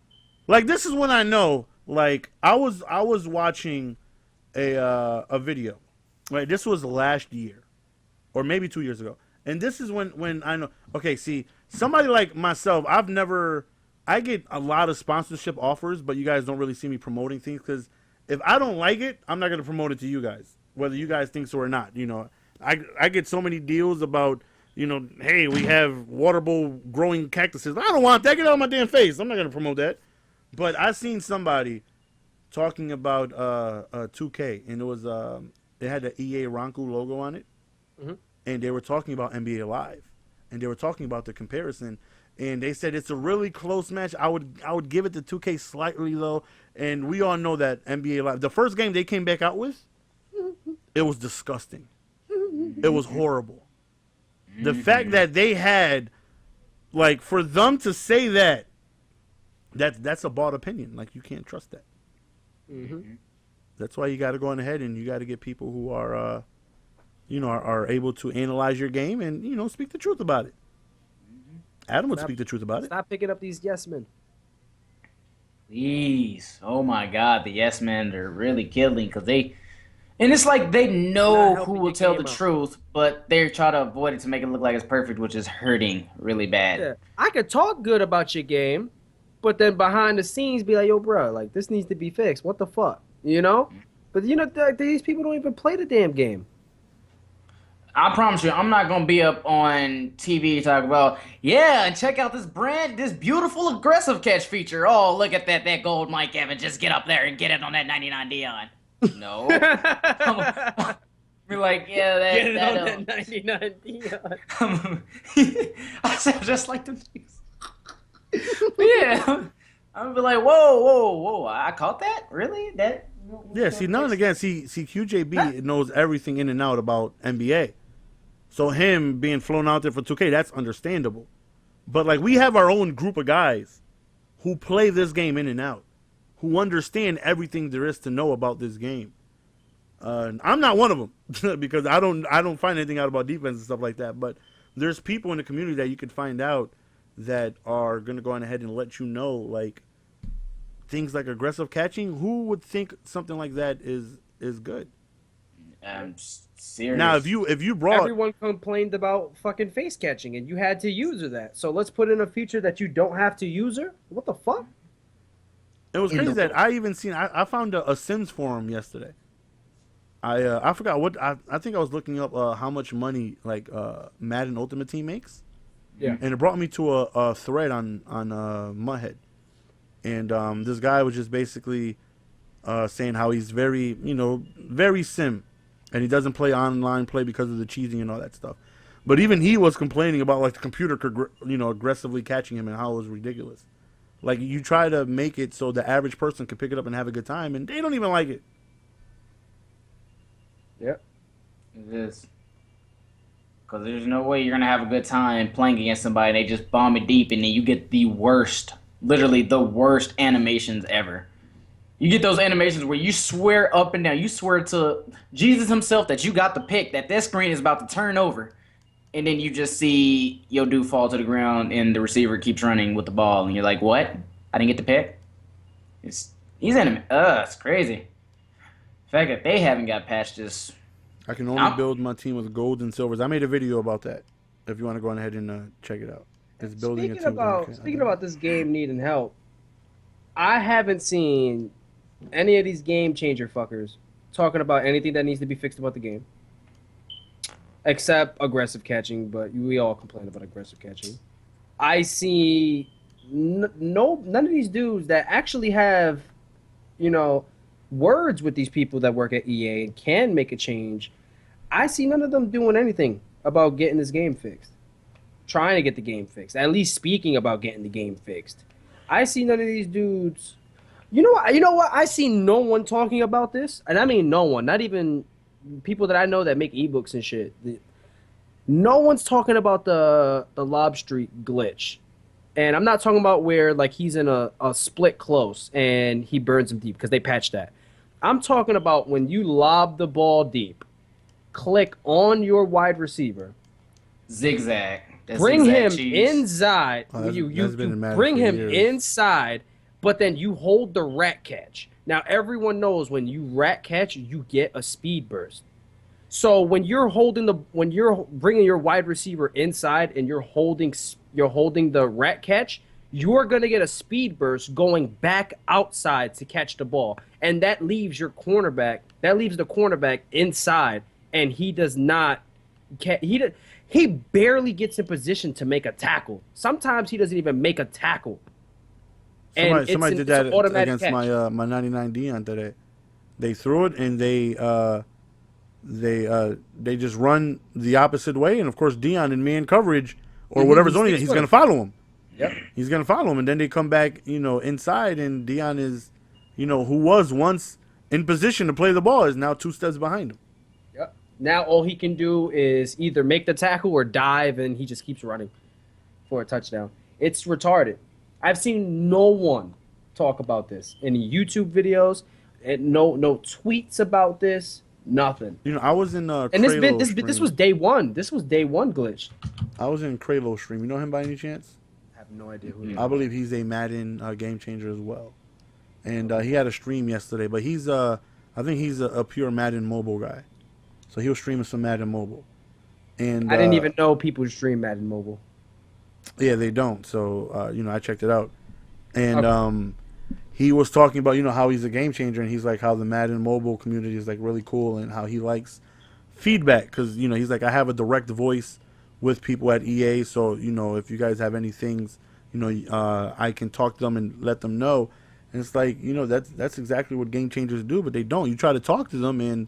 S1: like, this is when I know, like, I was watching a video. Right, this was last year or maybe 2 years ago. And this is when I know, okay, see, somebody like myself, I get a lot of sponsorship offers, but you guys don't really see me promoting things, because if I don't like it, I'm not going to promote it to you guys, whether you guys think so or not. You know, I get so many deals about, you know, hey, we have water bowl growing cactuses. I don't want that. Get out of my damn face. I'm not going to promote that. But I seen somebody talking about 2K, and it was it had the EA Ronku logo on it, and they were talking about NBA Live, and they were talking about the comparison, and they said it's a really close match. I would give it to 2K slightly though, and we all know that NBA Live, the first game they came back out with, it was disgusting. It was horrible. The fact that they had, like, for them to say that's a bought opinion. Like, you can't trust that. That's why you got to go on ahead and you got to get people who are, you know, are able to analyze your game and, you know, speak the truth about it. Adam would speak the truth about it.
S2: Stop picking up these yes men.
S3: Please. Oh my God, the yes men are really killing because and it's like they know
S2: Not
S3: who
S2: helping
S3: will
S2: your
S3: tell
S2: game
S3: the
S2: out.
S3: truth, but they're trying to avoid it to make it look like it's perfect, which is hurting really bad.
S2: Yeah, I could talk good about your game, but then behind the scenes be like, yo, bro, like, this needs to be fixed. What the fuck? You know? But, you know, these people don't even play the damn game.
S3: I promise you, I'm not gonna be up on TV talking about, yeah, and check out this beautiful aggressive catch feature. Oh, look at that gold Mike Evans. Just get up there and get it on that 99 Dion. No. Be like, yeah,
S2: Get it on
S3: that
S2: that 99 Dion.
S3: I sound just like the Chiefs. But yeah, I'm gonna be like, whoa, I caught that? Really? That?
S1: Yeah, see, nothing again. See, QJB knows everything in and out about NBA. So him being flown out there for 2K, that's understandable. But, like, we have our own group of guys who play this game in and out, who understand everything there is to know about this game. I'm not one of them because I don't find anything out about defense and stuff like that. But there's people in the community that you could find out that are going to go on ahead and let you know, like, things like aggressive catching. Who would think something like that is good?
S3: I'm serious.
S1: Now, if you brought
S2: Everyone complained about fucking face catching, and you had to user that. So let's put in a feature that you don't have to user? What the fuck?
S1: it was crazy that I even seen. I found a Sims forum yesterday. I forgot what I think I was looking up how much money like Madden Ultimate Team makes.
S2: Yeah.
S1: And it brought me to a thread on Muthead, and this guy was just basically saying how he's very sim, And he doesn't play online play because of the cheating and all that stuff. But even he was complaining about like the computer, aggressively catching him and how it was ridiculous. Like you try to make it so the average person can pick it up and have a good time, and they don't even like it.
S2: Yep.
S3: It is. Because there's no way you're going to have a good time playing against somebody and they just bomb it deep and then you get the worst, literally the worst animations ever. You get those animations where you swear up and down, you swear to Jesus himself that you got the pick, that this screen is about to turn over. And then you just see your dude fall to the ground and the receiver keeps running with the ball. And you're like, what? I didn't get the pick? It's crazy. The fact that they haven't got patched is...
S1: I can only build my team with gold and silvers. I made a video about that. If you want to go ahead and check it out. It's building
S2: Speaking about this game needing help, I haven't seen any of these game changer fuckers talking about anything that needs to be fixed about the game. Except aggressive catching, but we all complain about aggressive catching. I see none of these dudes that actually have, words with these people that work at EA and can make a change. I see none of them doing anything about getting this game fixed. Trying to get the game fixed. At least speaking about getting the game fixed. I see none of these dudes. You know what? I see no one talking about this. And I mean no one. Not even people that I know that make ebooks and shit. No one's talking about the Lob Street glitch. And I'm not talking about where like he's in a split close and he burns him deep because they patched that. I'm talking about when you lob the ball deep, click on your wide receiver,
S3: zigzag,
S2: bring him
S3: cheese.
S2: Inside. You bring him inside, but then you hold the rat catch. Now everyone knows when you rat catch, you get a speed burst. So when you're bringing your wide receiver inside and you're holding the rat catch, you're going to get a speed burst going back outside to catch the ball. And that leaves the cornerback inside, and he does not he barely gets in position to make a tackle. Sometimes he doesn't even make a tackle.
S1: Somebody did that against my 99 Dion today. They threw it and they just run the opposite way, and of course Dion in man coverage or whatever zone he's going to follow him.
S2: Yep.
S1: He's going to follow him, and then they come back, inside, and Dion is, who was once in position to play the ball is now 2 steps behind him.
S2: Yep. Now all he can do is either make the tackle or dive, and he just keeps running for a touchdown. It's retarded. I've seen no one talk about this. Any YouTube videos, and no tweets about this. Nothing.
S1: I was in
S2: and this was day one. This was day one glitch.
S1: I was in Cravo stream. You know him by any chance?
S2: I have no idea who he is.
S1: I believe he's a Madden game changer as well. And he had a stream yesterday, but he's I think he's a pure Madden mobile guy. So he was streaming some Madden mobile. And
S2: I didn't even know people stream Madden mobile.
S1: Yeah, they don't. So I checked it out. And he was talking about, how he's a game changer, and he's like how the Madden mobile community is like really cool, and how he likes feedback because, he's like, I have a direct voice with people at EA. So, if you guys have any things, I can talk to them and let them know. And it's like, that's exactly what game changers do, but they don't. You try to talk to them and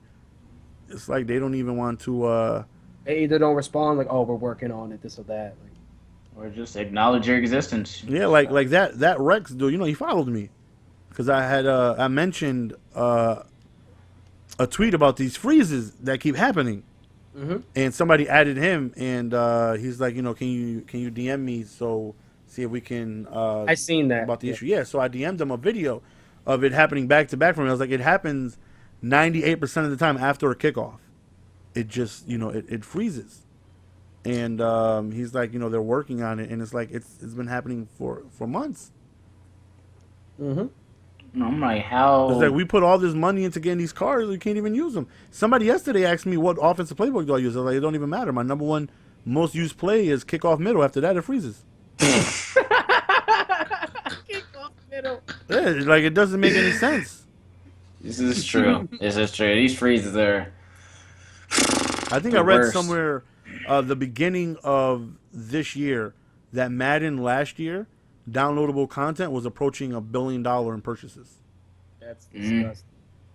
S1: it's like they don't even want to.
S2: They either don't respond like, oh, we're working on it, this or that.
S3: Or just acknowledge your existence.
S1: Yeah, like that Rex dude, he followed me. Because I had I mentioned a tweet about these freezes that keep happening, and somebody added him, and he's like, can you DM me so see if we can.
S2: I seen that
S1: about the issue. Yeah, so I DM'd him a video of it happening back to back for me. I was like, it happens 98% of the time after a kickoff. It just it freezes, and he's like, they're working on it, and it's like it's been happening for months.
S3: I'm like, how?
S1: It's like we put all this money into getting these cars, we can't even use them. Somebody yesterday asked me what offensive playbook do I use. I was like, it don't even matter. My number one most used play is kickoff middle. After that, it freezes.
S2: Kickoff middle.
S1: Yeah, like it doesn't make any sense.
S3: This is true. These freezes are.
S1: I think I read somewhere the beginning of this year that Madden last year downloadable content was approaching $1 billion in purchases.
S2: That's disgusting.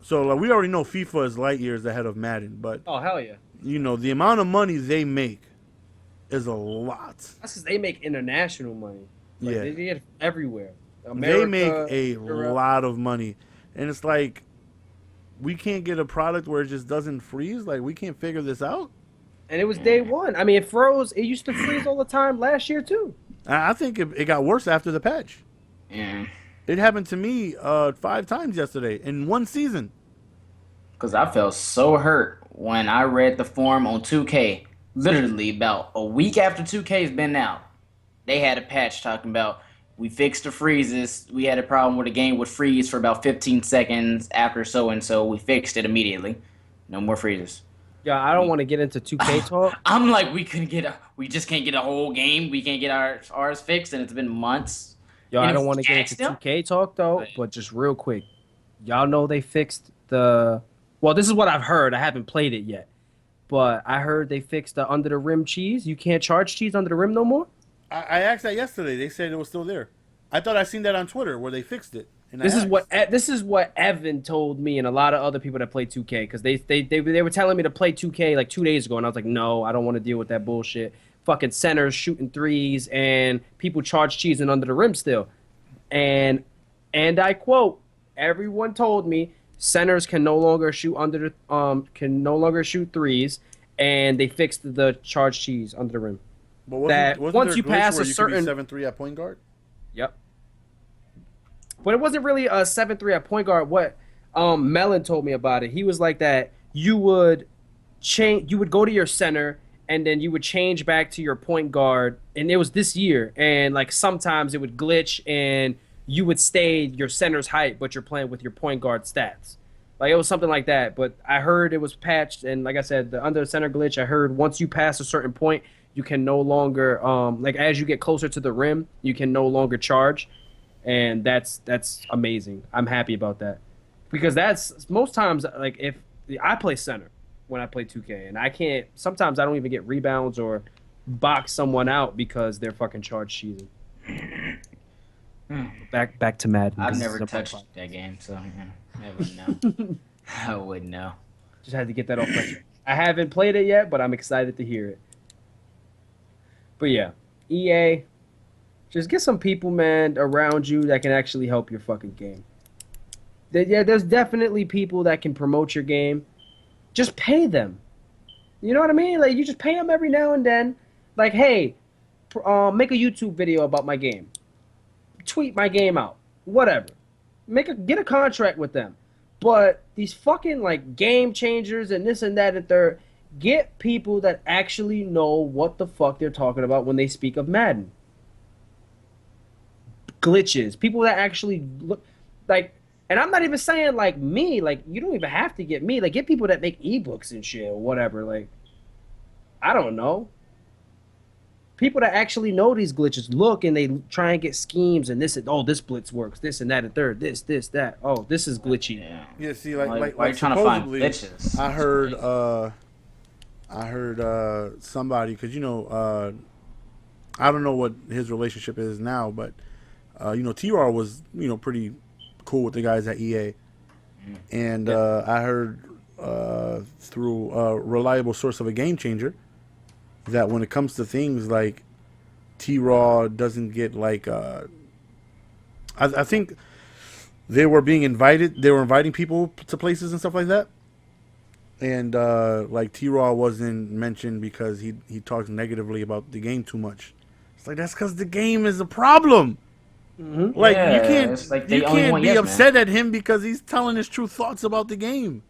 S1: So like we already know FIFA is light years ahead of Madden, but
S2: Oh hell yeah.
S1: you know the amount of money they make is a lot.
S2: That's because they make international money. Like,
S1: Yeah,
S2: they get it everywhere. America,
S1: they make a
S2: Europe.
S1: lot of money, and it's like we can't get a product where it just doesn't freeze. Like we can't figure this out.
S2: And it was day one. I mean, it froze. It used to freeze all the time last year too.
S1: I think it got worse after the patch.
S3: Yeah.
S1: It happened to me 5 times yesterday in one season.
S3: Because I felt so hurt when I read the forum on 2K. Literally about a week after 2K's been out, they had a patch talking about we fixed the freezes. We had a problem where the game would freeze for about 15 seconds after so and so. We fixed it immediately. No more freezes.
S2: Yeah, I don't want to get into 2K talk.
S3: I'm like, we just can't get a whole game. We can't get ours fixed, and it's been months.
S2: Yo,
S3: And
S2: I don't
S3: it's
S2: want to get into
S3: still?
S2: 2K talk though, but just real quick, y'all know they fixed the. Well, this is what I've heard. I haven't played it yet, but I heard they fixed the under the rim cheese. You can't charge cheese under the rim no more.
S1: I asked that yesterday. They said it was still there. I thought I seen that on Twitter where they fixed it. And
S2: This is what Evan told me and a lot of other people that play 2K because they were telling me to play 2K like 2 days ago, and I was like, no, I don't want to deal with that bullshit. Fucking centers shooting threes and people charge cheesing under the rim still, and I quote, everyone told me centers can no longer shoot threes, and they fixed the charge cheese under the rim.
S1: But wasn't
S2: once
S1: there
S2: you
S1: glitch
S2: pass
S1: where
S2: a
S1: you
S2: certain-
S1: could be 7-3 at point guard?
S2: Yep. But it wasn't really a 7-3 at point guard. What Mellon told me about it, he was like that you would go to your center and then you would change back to your point guard, and it was this year, and like sometimes it would glitch and you would stay your center's height, but you're playing with your point guard stats. Like it was something like that. But I heard it was patched, and like I said, the under center glitch, I heard once you pass a certain point, you can no longer like as you get closer to the rim, you can no longer charge. And that's amazing. I'm happy about that. Because that's most times like if I play center when I play 2K, and I can't sometimes I don't even get rebounds or box someone out because they're fucking charge cheesing. Back to Madden.
S3: I've
S2: This
S3: never
S2: is a
S3: touched
S2: fun-
S3: that game, so yeah, I wouldn't know. I wouldn't know.
S2: Just had to get that off my chest. I haven't played it yet, but I'm excited to hear it. But yeah, EA, just get some people, man, around you that can actually help your fucking game. Yeah, there's definitely people that can promote your game. Just pay them. You know what I mean? Like, you just pay them every now and then. Like, hey, make a YouTube video about my game. Tweet my game out. Whatever. Get a contract with them. But these fucking, like, game changers and this and that and third, get people that actually know what the fuck they're talking about when they speak of Madden. Glitches. People that actually look like, and I'm not even saying like me, like you don't even have to get me. Like get people that make ebooks and shit or whatever. Like, I don't know. People that actually know these glitches look and they try and get schemes and this and this blitz works, this and that and third, this, that. Oh, this is glitchy.
S1: Yeah, see,
S3: Why are you trying to find
S1: supposedly,
S3: glitches?
S1: I heard somebody, because I don't know what his relationship is now, but T-Raw was pretty cool with the guys at EA, and I heard through a reliable source of a game changer that when it comes to things like T-Raw doesn't get like I think they were inviting people to places and stuff like that, and like T-Raw wasn't mentioned because he talks negatively about the game too much. It's like that's because the game is a problem.
S2: Mm-hmm.
S1: Like
S3: Yeah,
S1: you can't
S3: it's like they
S1: you
S3: only
S1: can't
S3: want
S1: be
S3: yes
S1: upset at him because he's telling his true thoughts about the game.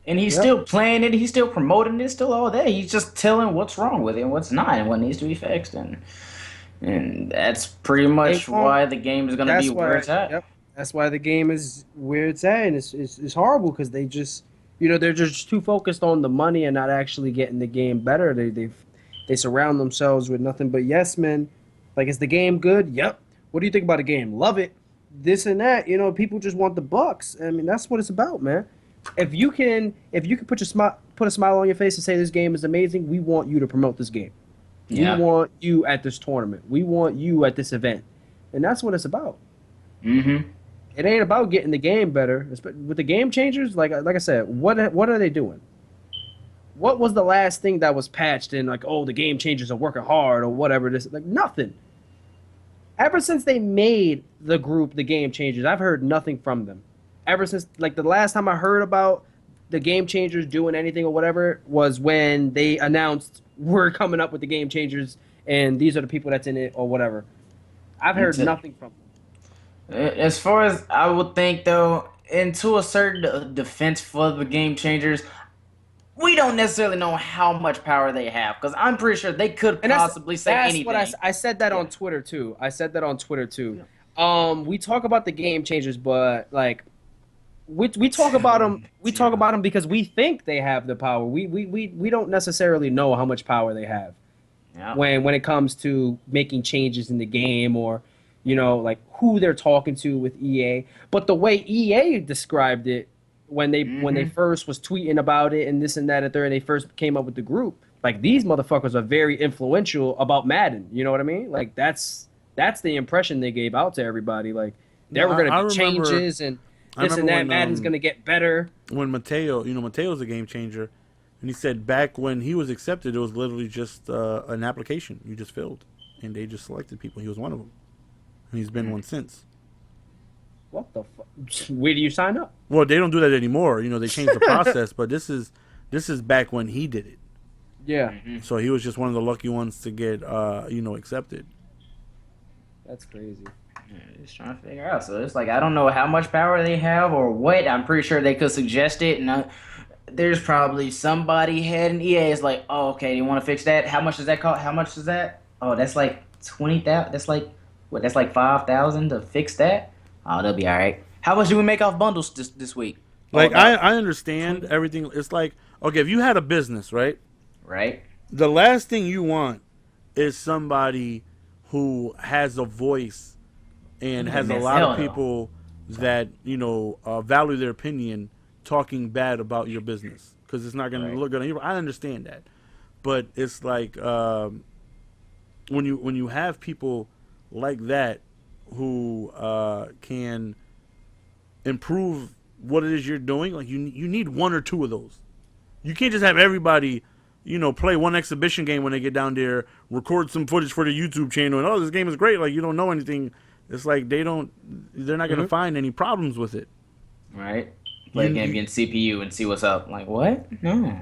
S3: And he's still playing it. He's still promoting it. Still all there. He's just telling what's wrong with it and what's not and what needs to be fixed. And that's pretty much why the game is going to be where it's at.
S2: Yep. That's why the game is where it's at, and it's horrible because they just, they're just too focused on the money and not actually getting the game better. They surround themselves with nothing but yes men. Like, is the game good? Yep. What do you think about the game? Love it. This and that. People just want the bucks. I mean, that's what it's about, man. If you can put a smile on your face and say this game is amazing, we want you to promote this game.
S3: Yeah.
S2: We want you at this tournament. We want you at this event, and that's what it's about.
S3: Mm-hmm.
S2: it ain't about getting the game better. With the game changers, like I said, what are they doing? What was the last thing that was patched in? Like, oh, the game changers are working hard or whatever. This like nothing. Ever since they made the group, the Game Changers, I've heard nothing from them. Ever since, like, the last time I heard about the Game Changers doing anything or whatever was when they announced we're coming up with the Game Changers and these are the people that's in it or whatever. I've heard nothing from them.
S3: As far as I would think, though, into a certain defense for the Game Changers, we don't necessarily know how much power they have because I'm pretty sure they could possibly say anything.
S2: What I said that on Twitter too. We talk about the Game Changers, but like we talk about them. We talk about them because we think they have the power. We don't necessarily know how much power they have when it comes to making changes in the game or like who they're talking to with EA. But the way EA described it. When they first was tweeting about it and this and that and third, and they first came up with the group, like these motherfuckers are very influential about Madden. You know what I mean? Like that's the impression they gave out to everybody. Like there were going to be changes and this and that. When, Madden's going to get better.
S1: When Mateo, Mateo's a game changer, and he said back when he was accepted, it was literally just an application you just filled, and they just selected people. He was one of them, and he's been one since.
S2: What the fuck? Where do you sign up?
S1: Well, they don't do that anymore. They changed the process, but this is back when he did it.
S2: Yeah.
S1: So he was just one of the lucky ones to get, accepted.
S2: That's crazy.
S3: Yeah, just trying to figure out. So it's like I don't know how much power they have or what. I'm pretty sure they could suggest it, and there's probably somebody head in EA is like, oh, okay, you want to fix that? How much does that cost? How much is that? Oh, that's like 20,000. That's like what? That's like 5,000 to fix that. Oh, they'll be all right. How much do we make off bundles this week?
S1: Like, I understand everything. It's like, okay, if you had a business, right?
S3: Right.
S1: The last thing you want is somebody who has a voice and has a lot of people that, value their opinion talking bad about your business. Because it's not going to look good. I understand that. But it's like when you have people like that who can improve what it is you're doing, like you need one or two of those. You can't just have everybody, play one exhibition game when they get down there, record some footage for the YouTube channel, and this game is great. Like you don't know anything. It's like they're not gonna find any problems with it.
S3: Right. Play a game against CPU and see what's up. Like what? No.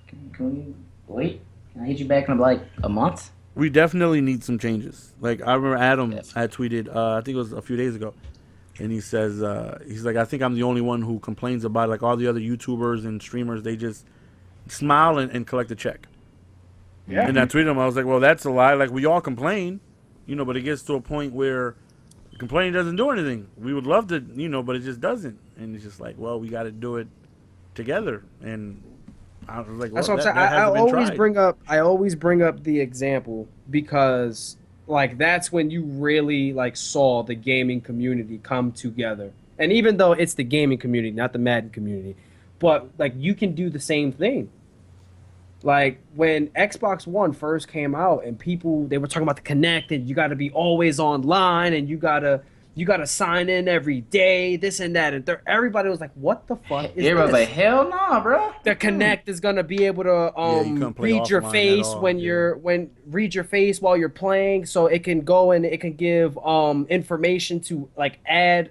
S3: Can we wait? Can I hit you back in like a month?
S1: We definitely need some changes. Like I remember Adam had tweeted, I think it was a few days ago, and he says, he's like, I think I'm the only one who complains about it. Like all the other YouTubers and streamers, they just smile and collect a check. Yeah. And I tweeted him, I was like, well, that's a lie. Like we all complain, but it gets to a point where complaining doesn't do anything. We would love to, but it just doesn't. And it's just like, well, we got to do it together. And I was like, well,
S2: that's what I'm saying. I always bring up the example because like that's when you really like saw the gaming community come together. And even though it's the gaming community, not the Madden community, but like you can do the same thing. Like when Xbox One first came out and they were talking about the Kinect and you got to be always online and you got to sign in every day, this and that, and everybody was like, "What the fuck is this?"
S3: Everybody was like, "Hell no, bro!"
S2: The Kinect is gonna be able to read your face read your face while you're playing, so it can go and it can give information to like ad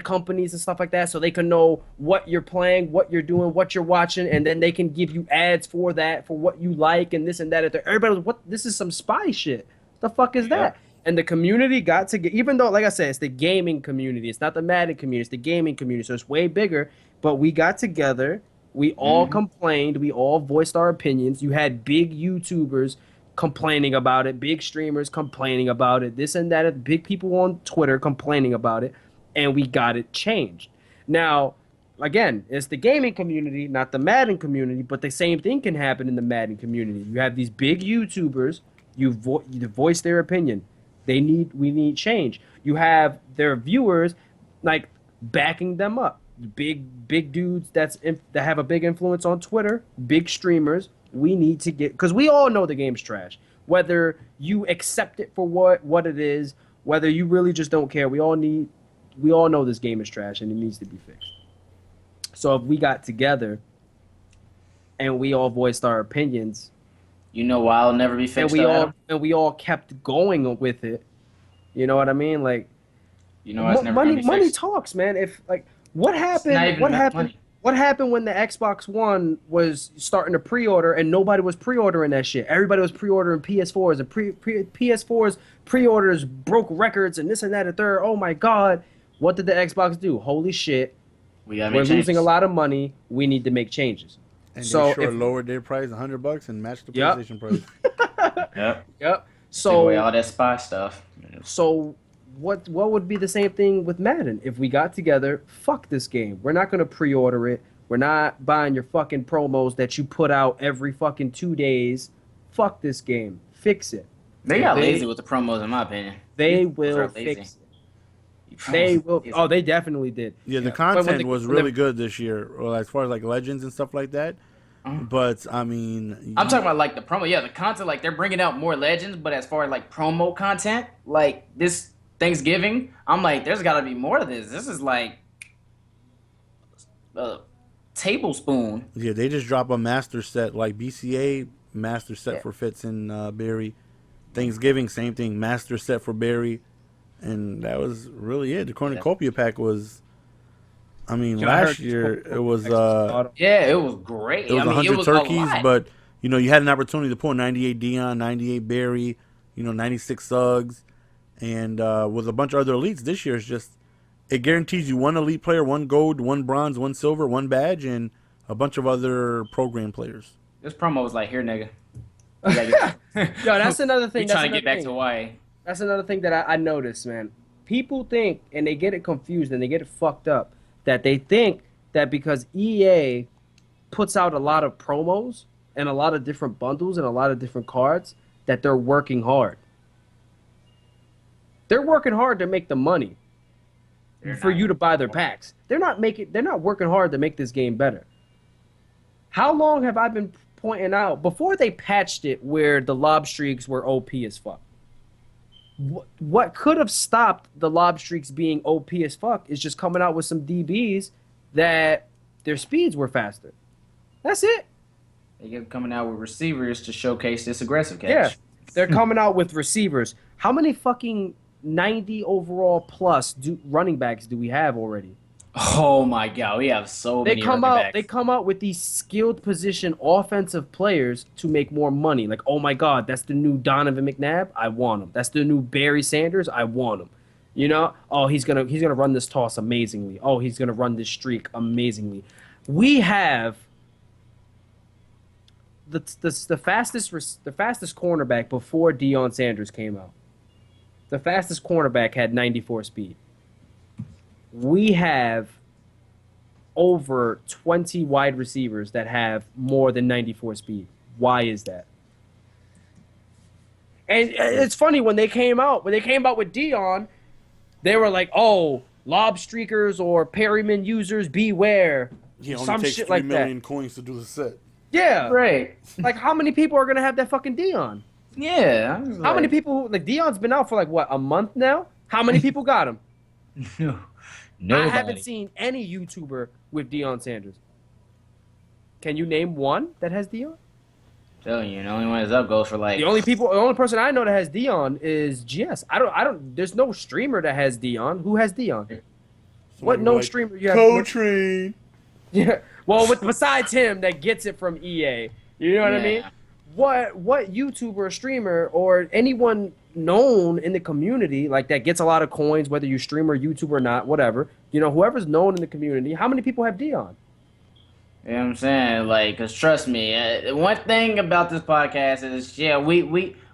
S2: companies and stuff like that, so they can know what you're playing, what you're doing, what you're watching, and then they can give you ads for that, for what you like, and this and that. Everybody was, "What? This is some spy shit. The fuck is that?" And the community got to get, even though, like I said, it's the gaming community. It's not the Madden community. It's the gaming community. So it's way bigger. But we got together. We all complained. We all voiced our opinions. You had big YouTubers complaining about it. Big streamers complaining about it. This and that. Big people on Twitter complaining about it. And we got it changed. Now, again, it's the gaming community, not the Madden community. But the same thing can happen in the Madden community. You have these big YouTubers. You voice their opinion. We need change. You have their viewers like backing them up. Big dudes that have a big influence on Twitter, big streamers. We need to get, because we all know the game's trash. Whether you accept it for what it is, whether you really just don't care, we all need we all know this game is trash and it needs to be fixed. So if we got together and we all voiced our opinions,
S3: You know why I'll never be fixed.
S2: and we all kept going with it, you know what I mean? Like,
S3: You know, it's never gonna be
S2: money
S3: fixed.
S2: talks, man. If like, what
S3: It's not
S2: happened?
S3: even
S2: What
S3: that
S2: happened?
S3: money.
S2: What happened when the Xbox One was starting to pre-order and nobody was pre-ordering that shit? Everybody was pre-ordering PS4s and PS4s pre-orders broke records and this and that and third. Oh my god, what did the Xbox do? Holy shit,
S3: We gotta
S2: we're
S3: make
S2: losing a
S3: changes.
S2: lot of money. We need to make changes.
S1: And
S2: So
S1: they sure
S2: if-
S1: lowered their price $100 and matched the
S2: Yep.
S1: PlayStation price.
S3: Yep.
S2: Yep.
S3: Take
S2: So
S3: away all that spy stuff.
S2: So what would be the same thing with Madden? If we got together, fuck this game. We're not gonna pre-order it. We're not buying your fucking promos that you put out every fucking 2 days. Fuck this game. Fix it.
S3: They got lazy with the promos, in my opinion.
S2: They
S3: These
S2: will
S3: are lazy.
S2: fix it. They will. Oh, they definitely did.
S1: Yeah, the
S2: But when
S1: content
S2: the-
S1: was
S2: when
S1: really
S2: the-
S1: good this year, well, as far as like Legends and stuff like that. But I mean,
S3: I'm talking about like the promo. Yeah, the content, like they're bringing out more legends, but as far as like promo content, like this Thanksgiving, I'm like, there's got to be more to this. This is like a tablespoon.
S1: yeah, they just drop a master set like BCA master set for Fitz and Barry. Thanksgiving, same thing, master set for Barry, and that was really it. The cornucopia pack was. I mean,
S2: Yo, I heard
S1: last year it was
S3: Yeah, it was great.
S1: it was
S3: I mean,
S1: 100
S3: it was
S1: turkeys,
S3: a lot.
S1: but you know you had an opportunity to pull 98 Dion, 98 Barry, 96 Suggs, and with a bunch of other elites. This year is just it guarantees you one elite player, one gold, one bronze, one silver, one badge, and a bunch of other program players.
S3: This promo was like, here, nigga. You gotta get-
S2: Yo, that's another thing.
S3: We
S2: That's
S3: trying to get
S2: another
S3: back
S2: thing.
S3: to Hawaii.
S2: That's another thing that I noticed, man. People think, and they get it confused and they get it fucked up, that they think that because EA puts out a lot of promos and a lot of different bundles and a lot of different cards, that they're working hard. They're working hard to make the money for you to buy their packs. They're not working hard to make this game better. How long have I been pointing out before they patched it where the lob streaks were OP as fuck? What could have stopped the lob streaks being OP as fuck is just coming out with some DBs that their speeds were faster. That's it.
S3: They get coming out with receivers to showcase this aggressive catch.
S2: Yeah. They're coming out with receivers. How many fucking 90 overall plus running backs do we have already?
S3: Oh my god, we have so
S2: They
S3: many
S2: come
S3: running
S2: out.
S3: backs.
S2: They come out with these skilled position offensive players to make more money. Like, oh my God, that's the new Donovan McNabb. I want him. That's the new Barry Sanders. I want him. You know? Oh, he's gonna run this toss amazingly. Oh, he's gonna run this streak amazingly. We have the fastest cornerback before Deion Sanders came out. The fastest cornerback had 94 speed. We have over 20 wide receivers that have more than 94 speed. Why is that? And it's funny when they came out with Dion, they were like, "Oh, lob streakers or Perryman users beware."
S1: He only
S2: Some
S1: takes
S2: shit
S1: 3
S2: like
S1: million
S2: that.
S1: coins to do the set.
S2: Yeah.
S3: Right.
S2: Like, how many people are gonna have that fucking Dion?
S3: Yeah.
S2: How many people? Like, Dion's been out for like what, a month now? How many people got him?
S3: No.
S2: I haven't seen any YouTuber with Deion Sanders. Can you name one that has Deion?
S3: Telling you, the only one that's up goes for like.
S2: The only person I know that has Deion is GS. I don't. There's no streamer that has Deion. Who has Deion? What
S1: Somebody
S2: no
S1: like,
S2: streamer you have?
S1: Coltrane.
S2: Yeah. Well, besides him that gets it from EA. You know what I mean?
S3: Yeah.
S2: What YouTuber or streamer or anyone known in the community like that gets a lot of coins, whether you stream or YouTube or not, whatever. Whoever's known in the community. How many people have Deion?
S3: You know what I'm saying? Like, cause trust me, one thing about this podcast is,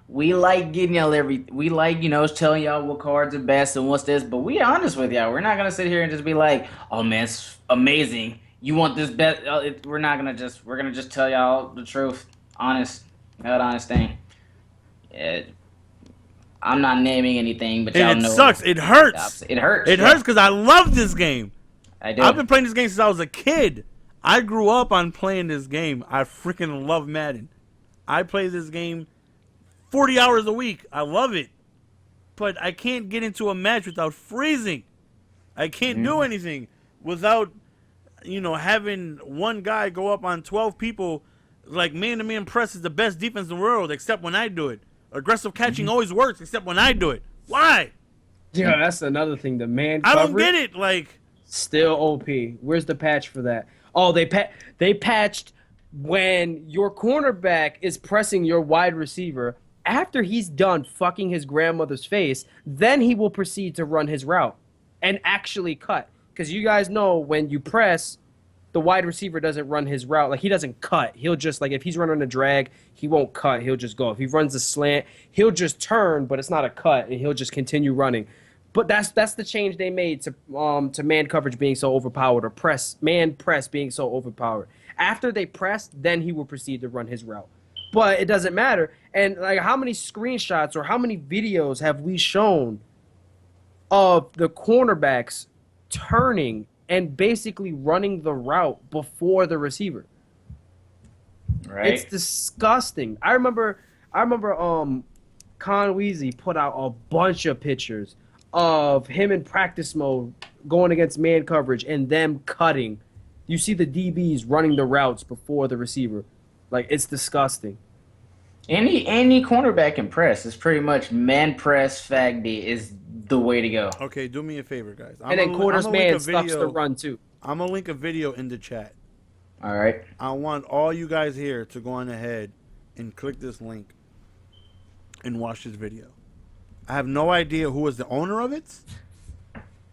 S3: we like getting y'all we like, telling y'all what cards are best and what's this, but we honest with y'all. We're not gonna sit here and just be like, oh man, it's amazing. You want this best? We're gonna just tell y'all the truth, honest thing. I'm not naming anything, but y'all
S1: And it
S3: know.
S1: sucks. It hurts.
S3: It hurts.
S1: It hurts because I love this game.
S3: I do.
S1: I've been playing this game since I was a kid. I grew up on playing this game. I freaking love Madden. I play this game 40 hours a week. I love it. But I can't get into a match without freezing. I can't do anything without, having one guy go up on 12 people. Like, man-to-man press is the best defense in the world, except when I do it. Aggressive catching always works, except when I do it. Why?
S2: Yeah, that's another thing. The man
S1: I
S2: coverage,
S1: don't get it. Like,
S2: still OP. Where's the patch for that? Oh, they patched when your cornerback is pressing your wide receiver. After he's done fucking his grandmother's face, then he will proceed to run his route and actually cut. Because you guys know when you press, the wide receiver doesn't run his route. Like, he doesn't cut. He'll just, like, if he's running a drag, he won't cut. He'll just go. If he runs a slant, he'll just turn, but it's not a cut, and he'll just continue running. But that's the change they made to man coverage being so overpowered, or man press being so overpowered. After they press, then he will proceed to run his route. But it doesn't matter. And, like, how many screenshots or how many videos have we shown of the cornerbacks turning and basically running the route before the receiver?
S3: Right.
S2: It's disgusting. I remember Con Weezy put out a bunch of pictures of him in practice mode going against man coverage and them cutting. You see the DBs running the routes before the receiver. Like, it's disgusting.
S3: Any cornerback can press. It's pretty much man press fag D is the way to go.
S1: okay, do me a favor, guys.
S2: And then quarters man stuffs the run too.
S1: I'm going to link a video in the chat.
S3: All right.
S1: I want all you guys here to go on ahead and click this link and watch this video. I have no idea who is the owner of it,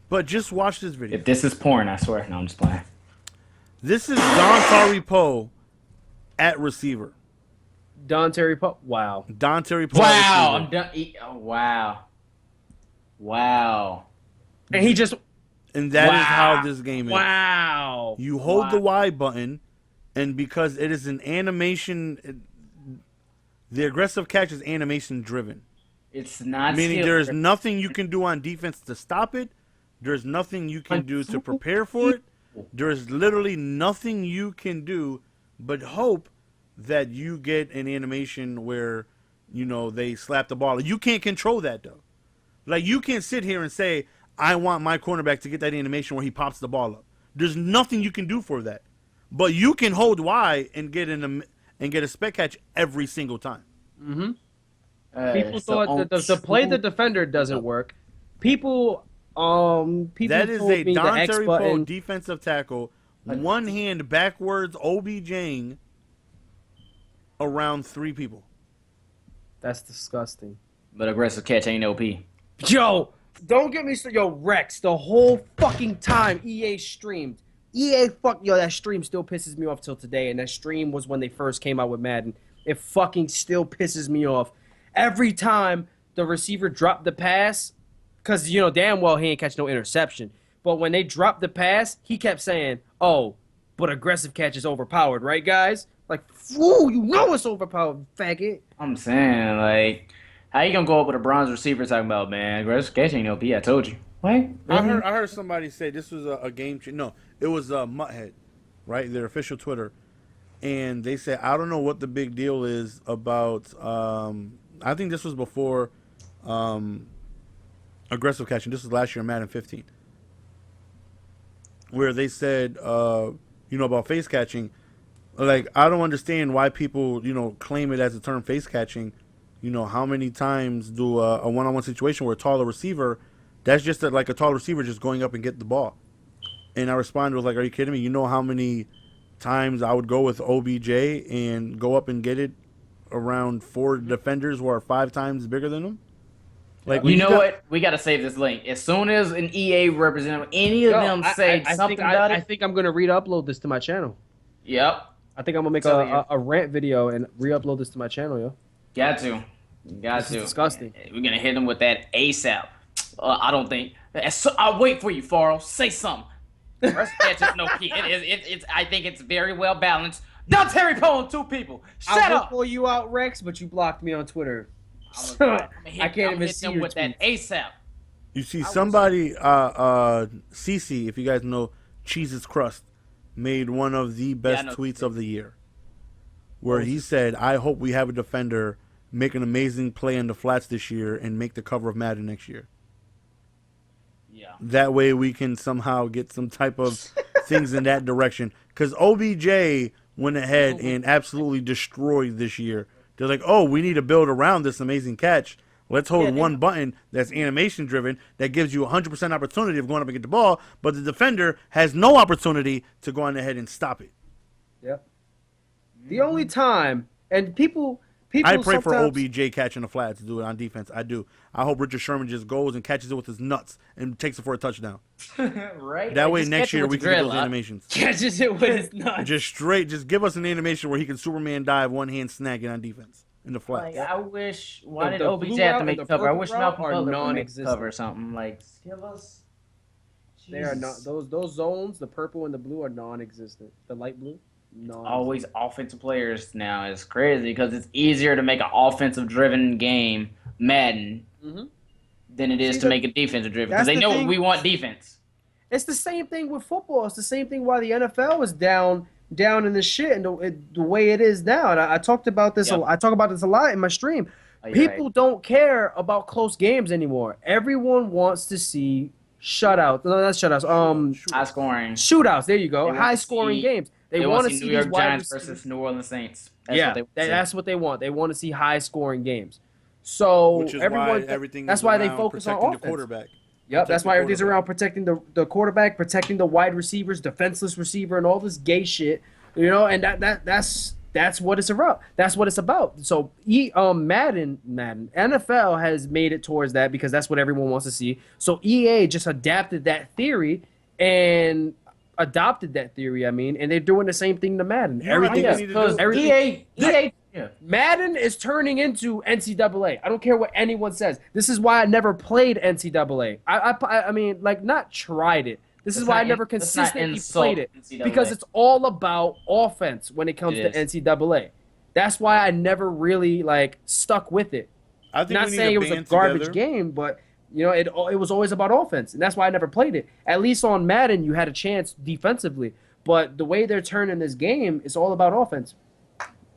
S1: but just watch this video.
S3: If this is porn, I swear. No, I'm just playing.
S1: This is Don Terry Poe at receiver.
S2: Don Terry Pope. Wow.
S1: Don Terry Poe.
S3: Wow. I'm done. Oh, wow. Wow.
S2: And he just.
S1: And that is how this game is.
S2: Wow.
S1: You hold the Y button, and because it is an animation, the aggressive catch is animation driven.
S3: It's not.
S1: Meaning there's nothing you can do on defense to stop it. There's nothing you can do to prepare for it. There's literally nothing you can do but hope that you get an animation where, they slap the ball. You can't control that, though. Like, you can't sit here and say, I want my cornerback to get that animation where he pops the ball up. There's nothing you can do for that. But you can hold Y and get a spec catch every single time.
S2: Mm-hmm. People thought that the play the defender doesn't work. People
S1: that is
S2: told
S1: a
S2: me
S1: Don
S2: the X
S1: Terry Poe
S2: button.
S1: defensive tackle, one hand backwards OBJing around 3 people.
S2: That's disgusting.
S3: But aggressive catch ain't OP.
S2: Yo, don't get me started. Yo, Rex, the whole fucking time EA streamed. That stream still pisses me off till today, and that stream was when they first came out with Madden. It fucking still pisses me off. Every time the receiver dropped the pass, because, damn well he ain't catch no interception. But when they dropped the pass, he kept saying, oh, but aggressive catch is overpowered, right, guys? Like, fool, it's overpowered, faggot.
S3: I'm saying, like, how you gonna go up with a bronze receiver talking about, man, aggressive catch ain't OP? I told you. What?
S1: I heard somebody say this was a game change. No, it was MUT, right? Their official Twitter. And they said, I don't know what the big deal is about, I think this was before aggressive catching. This was last year in Madden 15. Where they said, about face catching. Like, I don't understand why people, claim it as a term face catching. How many times do a one-on-one situation where a taller receiver, that's just like a tall receiver just going up and get the ball. And I responded with, like, are you kidding me? You know how many times I would go with OBJ and go up and get it around 4 defenders who are 5 times bigger than them? Like,
S3: what? We got to save this link. As soon as an EA representative, any of them say something about it.
S2: I think I'm going to re-upload this to my channel.
S3: Yep.
S2: I think I'm going to make a rant video and re-upload this to my channel, yo.
S3: Got to.
S2: This is disgusting.
S3: We're going to hit them with that ASAP. I don't think. I'll wait for you, Farrell. Say something. First catch is no key. I think it's very well balanced. Don Terry Poe and 2 people. Shut up.
S2: I'll pull you out, Rex, but you blocked me on Twitter. I can't even see your
S3: with
S2: tweets.
S3: that ASAP.
S1: You see somebody, CC, if you guys know Cheese's Crust, made one of the best tweets of the year. Where he said, I hope we have a defender make an amazing play in the flats this year and make the cover of Madden next year.
S3: Yeah.
S1: That way we can somehow get some type of things in that direction. Because OBJ went ahead and absolutely destroyed this year. They're like, oh, we need to build around this amazing catch. Let's hold one button that's animation driven that gives you 100% opportunity of going up and get the ball, but the defender has no opportunity to go on ahead and stop it.
S2: Yep. The only time, and people
S1: I pray for
S2: sometimes-
S1: OBJ catching the flat to do it on defense. I do. I hope Richard Sherman just goes and catches it with his nuts and takes it for a touchdown.
S3: Right.
S1: That way
S3: Just
S1: next
S3: catch it
S1: year
S3: with
S1: we
S3: your
S1: can get those
S3: dreadlock.
S1: animations.
S2: catches it with his nuts.
S1: Just give us an animation where he can Superman dive, one hand snag it on defense in the flat.
S3: Like, I wish. Why
S2: The
S3: did OBJ
S2: blue
S3: have
S2: route
S3: to make
S2: and
S3: the
S2: the
S3: cover? I
S2: purple
S3: wish
S2: route
S3: Malcolm
S2: are
S3: Butler would make the
S2: non-existent.
S3: cover or something. Like, give us.
S2: They are not
S3: Jesus.
S2: those zones. The purple and the blue are non-existent. The light blue,
S3: Always offensive players now is crazy because it's easier to make an offensive-driven game, Madden,
S2: Mhm.
S3: than it is
S2: See,
S3: to make a defensive-driven because
S2: that's
S3: they
S2: the
S3: know
S2: thing.
S3: we want defense.
S2: It's the same thing with football. It's the same thing why the NFL is down in the shit and the way it is now. And I talked about this.
S3: Yep.
S2: I talk about this a lot in my stream.
S3: Oh, you're
S2: People
S3: right.
S2: don't care about close games anymore. Everyone wants to see shutouts. No, not shutouts.
S3: High scoring.
S2: Shootouts. There you go.
S3: They want to
S2: High scoring
S3: see-
S2: games. They
S3: They
S2: want
S3: want
S2: to
S3: to
S2: see
S3: New York
S2: these wide
S3: Giants
S2: receivers.
S3: versus New Orleans Saints. That's what they want to see.
S2: That's what they want. They want to see high scoring games. So
S1: Which is
S2: everyone,
S1: why everything
S2: that's
S1: is
S2: why they
S1: around
S2: focus on
S1: protecting the
S2: offense.
S1: quarterback.
S2: Yep, that's
S1: Protect the
S2: why everything's
S1: quarterback.
S2: around protecting the quarterback, protecting the wide receivers, defenseless receiver, and all this gay shit. You know, and that's what it's about. That's what it's about. So Madden NFL has made it towards that because that's what everyone wants to see. So EA just adapted that theory and adopted that theory. I mean, and they're doing the same thing to Madden.
S1: You know what I
S2: Everything
S1: think
S2: is
S1: we need to do?
S2: everything-
S3: EA.
S2: Madden is turning into NCAA. I don't care what anyone says. This is why I never played NCAA. I mean, like, not tried it. This is
S3: Let's
S2: why I
S3: not
S2: never
S3: in- let's not
S2: consistently
S3: insult
S2: played it
S3: NCAA.
S2: because it's all about offense when it comes
S3: It
S2: to
S3: is.
S2: NCAA. That's why I never really like stuck with it.
S1: I think
S2: Not
S1: we need
S2: saying
S1: to
S2: it was a
S1: band
S2: garbage
S1: together.
S2: game, but you know, it was always about offense, and that's why I never played it. At least on Madden, you had a chance defensively, but the way they're turning this game, it's all about offense.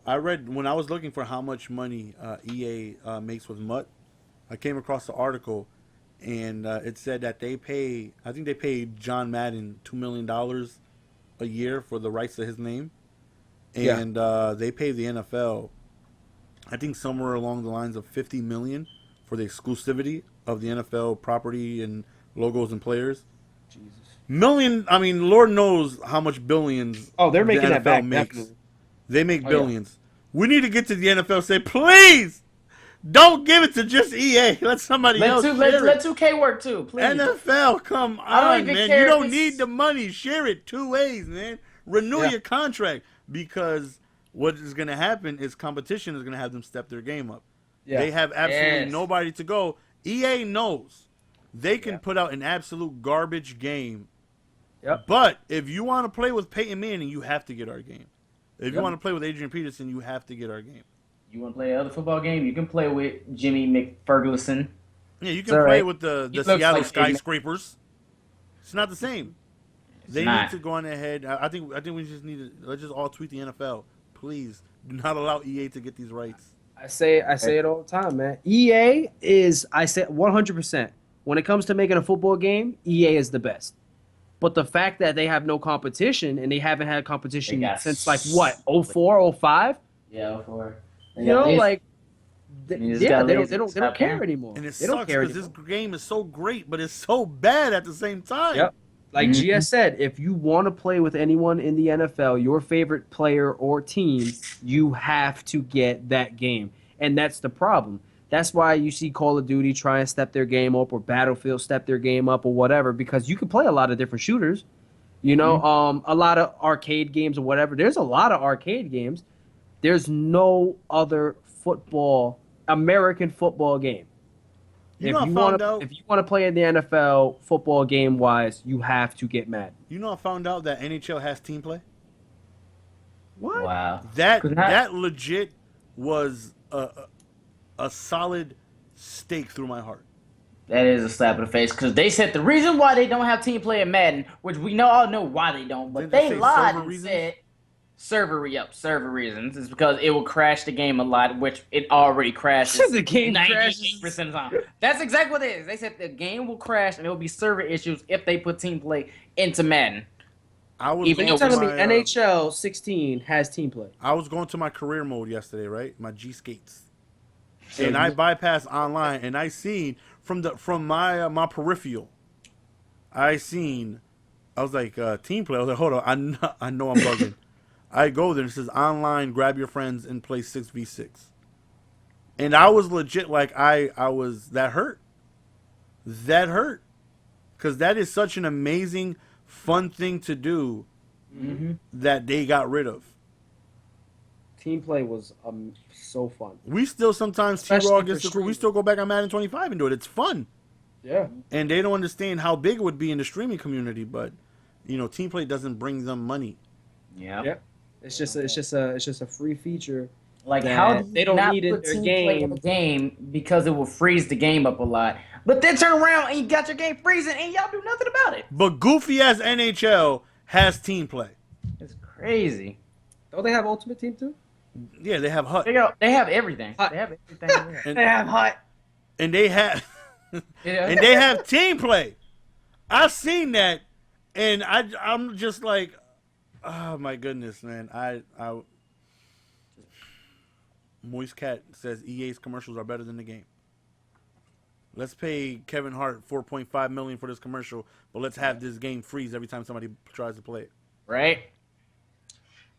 S1: I read when I was looking for how much money EA makes with MUT, I came across the article, and it said that they pay. I think they paid John Madden $2 million a year for the rights to his name,
S2: Yeah.
S1: and they pay the NFL. I think somewhere along the lines of $50 million for the exclusivity of the NFL property and logos and players.
S2: Jesus.
S1: Million. I mean, Lord knows how much billions.
S2: Oh, they're
S1: the
S2: making that
S1: NFL
S2: back.
S1: makes.
S2: Definitely.
S1: They make
S2: Oh, yeah.
S1: billions. We need to get to the NFL and say, please, don't give it to just EA. Let somebody else share
S3: Let
S1: it.
S3: 2K work too, please.
S1: NFL, come
S3: I don't
S1: on,
S3: even
S1: man.
S3: care
S1: You
S3: if
S1: don't
S3: it's-
S1: need the money. Share it 2 ways, man. Renew
S2: Yeah.
S1: your contract because what is going to happen is competition is going to have them step their game up.
S2: Yeah.
S1: They have absolutely
S3: Yes.
S1: nobody to go. EA knows they can put out an absolute garbage game.
S2: Yep.
S1: But if you want to play with Peyton Manning, you have to get our game. If you
S2: Yep.
S1: want to play with Adrian Peterson, you have to get our game.
S3: You want to play another football game? You can play with Jimmy McFerguson.
S1: Yeah, you
S3: It's
S1: can
S3: all
S1: play
S3: right.
S1: with the
S3: He looks
S1: Seattle
S3: like
S1: skyscrapers. It's not the same. They
S3: not.
S1: need to go on ahead. I think we just need to let's just all tweet the NFL. Please do not allow EA to get these rights.
S2: I say it all the time, man. EA is, I say 100%. When it comes to making a football game, EA is the best. But the fact that they have no competition and they haven't had competition
S3: They got
S2: since like what, 04, 05?
S3: Yeah, for
S2: You know, like
S3: You just
S2: yeah,
S3: gotta
S2: they
S3: lazy.
S2: don't
S3: Stop
S2: care
S3: caring.
S2: anymore.
S1: And it
S2: They don't
S1: sucks
S2: care
S1: because this
S2: anymore.
S1: game is so great, but it's so bad at the same time.
S2: Yep. Like
S3: Mhm.
S2: GS said, if you want to play with anyone in the NFL, your favorite player or team, you have to get that game. And that's the problem. That's why you see Call of Duty try and step their game up or Battlefield step their game up or whatever, because you can play a lot of different shooters. You know, a lot of arcade games or whatever. There's a lot of arcade games. There's no other American football game.
S1: You know, I
S2: If
S1: found out.
S2: you want to play in the NFL football game wise, you have to get Madden.
S1: You know, I found out that NHL has team play.
S2: What?
S3: wow.
S1: That
S3: 'Cause
S1: that legit was a solid stake through my heart.
S3: That is a slap in the face because they said the reason why they don't have team play in Madden, which we all know why they don't, but
S1: Didn't they
S3: they
S1: say
S3: lied
S1: server
S3: and
S1: reasons?
S3: said Server reasons. It's because it will crash the game a lot, which it already crashes.
S2: The game
S3: 98% of the time. That's exactly what it is. They said the game will crash and there will be server issues if they put team play into Madden.
S1: I was
S2: You're
S1: going
S2: telling
S1: to
S2: me NHL 16 has team play?
S1: I was going to my career mode yesterday, right? My G skates, and I bypassed online, and I seen from my peripheral, I was like team play. I was like, hold on, I know I'm bugging. I go there and it says online, grab your friends and play 6v6. And I was legit like I was that hurt. That hurt. Cuz that is such an amazing fun thing to do that they got rid of.
S2: Team play was so fun.
S1: We still sometimes T-Raw against the crew. We still go back on Madden 25 and do it. It's fun.
S2: Yeah.
S1: And they don't understand how big it would be in the streaming community, but team play doesn't bring them money.
S3: Yeah.
S2: Yep. It's just a free feature.
S3: Like how
S2: they don't need it in their
S3: game because it will freeze the game up a lot. But then turn around and you got your game freezing and y'all do nothing about it.
S1: But goofy ass NHL has team play.
S3: It's crazy.
S2: Don't they have Ultimate Team too?
S1: Yeah, they have HUT.
S3: They have everything.
S2: HUT.
S3: They have everything.
S2: They have HUT.
S1: And they have and they have team play. I seen that and I'm just like, oh my goodness, man. I Moist Cat says EA's commercials are better than the game. Let's pay Kevin Hart $4.5 million for this commercial, but let's have this game freeze every time somebody tries to play it.
S3: Right?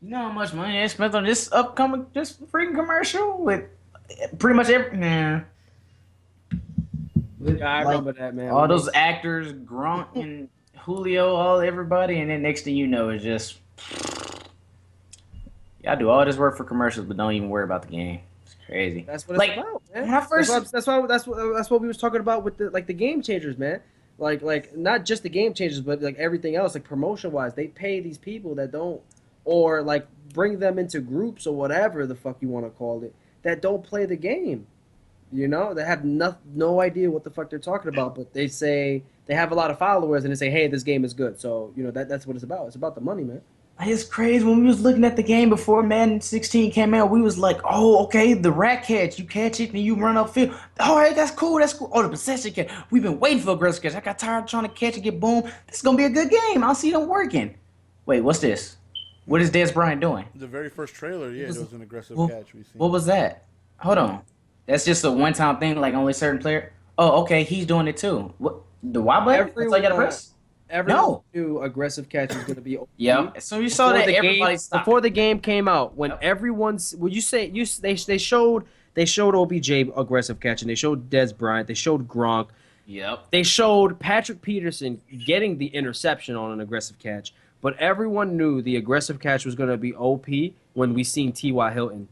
S3: You know how much money they spent on this upcoming freaking commercial with pretty much every
S2: Yeah, I remember that, man.
S3: All those actors, Grunt and Julio, everybody, and then next thing you know, it's just y'all do all this work for commercials, but don't even worry about the game. It's crazy.
S2: That's what it's about, man.
S3: When I first,
S2: that's what we was talking about with the game changers, man. Like not just the game changers, but like everything else, like promotion wise, they pay these people that don't, or like bring them into groups or whatever the fuck you want to call it, that don't play the game. They have no idea what the fuck they're talking about, but they say they have a lot of followers and they say, hey, this game is good. So that's what it's about. It's about the money, man.
S3: It's crazy. When we was looking at the game before Madden 16 came out, we was like, oh, okay, the rat catch. You catch it and you run upfield. All right, that's cool. Oh, the possession catch. We've been waiting for aggressive catch. I got tired of trying to catch and get boom. This is going to be a good game. I'll see them working. Wait, what's this? What is Des Bryant doing?
S1: The very first trailer, yeah, it was an aggressive catch we seen.
S3: What was that? Hold on. That's just a one-time thing, like only certain player? Oh, okay, he's doing it too. What? The Y button? That's all you got to press?
S2: Everyone knew aggressive catch was going to be OP.
S3: Yeah. So you saw that everybody stopped.
S2: Before the game came out, when everyone's, when you say they showed OBJ aggressive catch, and they showed Des Bryant, they showed Gronk, they showed Patrick Peterson getting the interception on an aggressive catch, but everyone knew the aggressive catch was going to be OP when we seen T.Y. Hilton.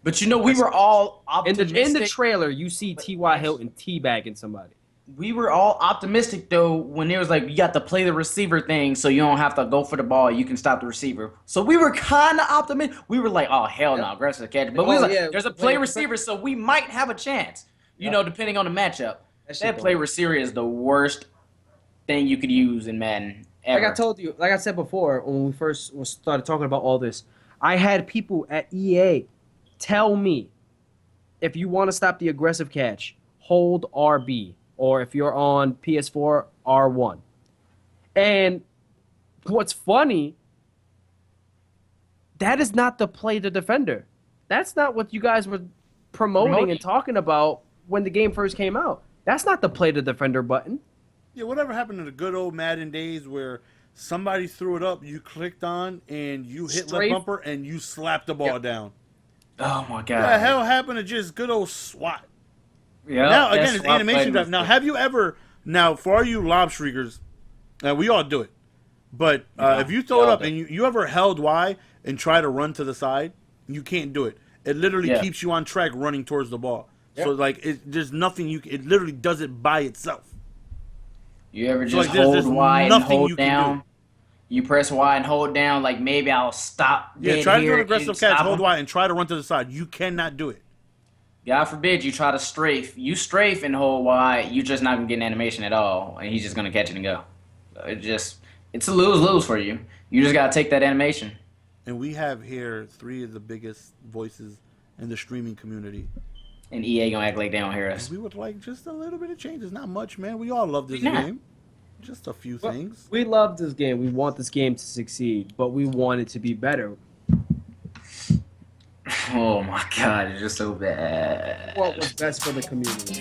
S3: But we were all optimistic.
S2: In the trailer, you see T.Y. Hilton teabagging somebody.
S3: We were all optimistic, though, when it was like, you got to play the receiver thing so you don't have to go for the ball. You can stop the receiver. So we were kind of optimistic. We were like, oh, hell no, aggressive catch. But we was like, there's a play receiver, so we might have a chance, depending on the matchup. That play receiver is the worst thing you could use in Madden ever.
S2: Like I told you, like I said before, when we first started talking about all this, I had people at EA tell me, if you want to stop the aggressive catch, hold RB. Or if you're on PS4, R1. And what's funny, that is not the play the defender. That's not what you guys were promoting and talking about when the game first came out. That's not the play the defender button.
S1: Yeah, whatever happened to the good old Madden days where somebody threw it up, you clicked on, and you hit left bumper, and you slapped the ball down.
S3: Oh, my God.
S1: What the hell happened to just good old SWAT?
S3: Yeah.
S1: Now, again, it's animation drive. Now, have you ever, for all you lob streakers, we all do it, but if you throw it up and you ever held Y and try to run to the side, you can't do it. It literally keeps you on track running towards the ball. Yep. So, there's nothing it literally does it by itself.
S3: You ever just hold Y and hold down? You press Y and hold down, like maybe I'll stop.
S1: Yeah, try to do an aggressive catch, hold Y, and try to run to the side. You cannot do it.
S3: God forbid you try to strafe. You strafe and hold Y, you're just not going to get an animation at all, and he's just going to catch it and go. It's a lose-lose for you. You just got to take that animation.
S1: And we have here 3 of the biggest voices in the streaming community.
S3: And EA gonna act like they don't hear us.
S1: We would like just a little bit of changes. Not much, man. We all love this
S3: Nah.
S1: game. Just a few
S2: Well,
S1: things.
S2: we love this game. We want this game to succeed, but we want it to be better.
S3: Oh my god, it's just so bad.
S2: What was best for the community?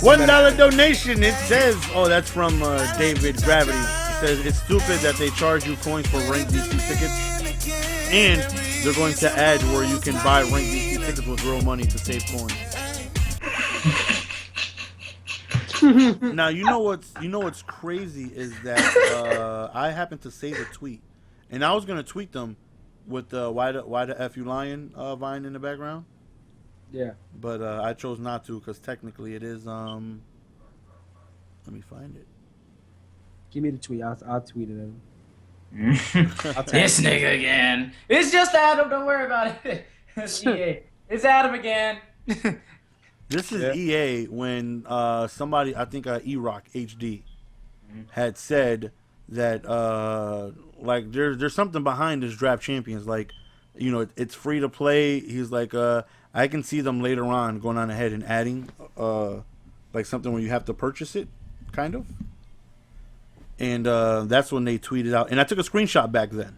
S1: $1 donation. It says, oh, that's from David Gravity. It says it's stupid that they charge you coins for ranked DC tickets, and they're going to add where you can buy ranked DC tickets with real money to save coins. Now you know what's crazy is that I happened to save a tweet, and I was gonna tweet them with the why the F you lying vine in the background.
S2: Yeah.
S1: But I chose not to because technically it is let me find it.
S2: Give me the tweet. I'll tweet it at him.
S3: This nigga again. It's just Adam. Don't worry about it. It's EA. It's Adam again.
S1: This is EA when somebody, I think E-Rock HD, had said that like there's something behind this draft champions. Like, you know, it's free to play. He's like, I can see them later on going on ahead and adding like something where you have to purchase it, kind of. And that's when they tweeted out. And I took a screenshot back then.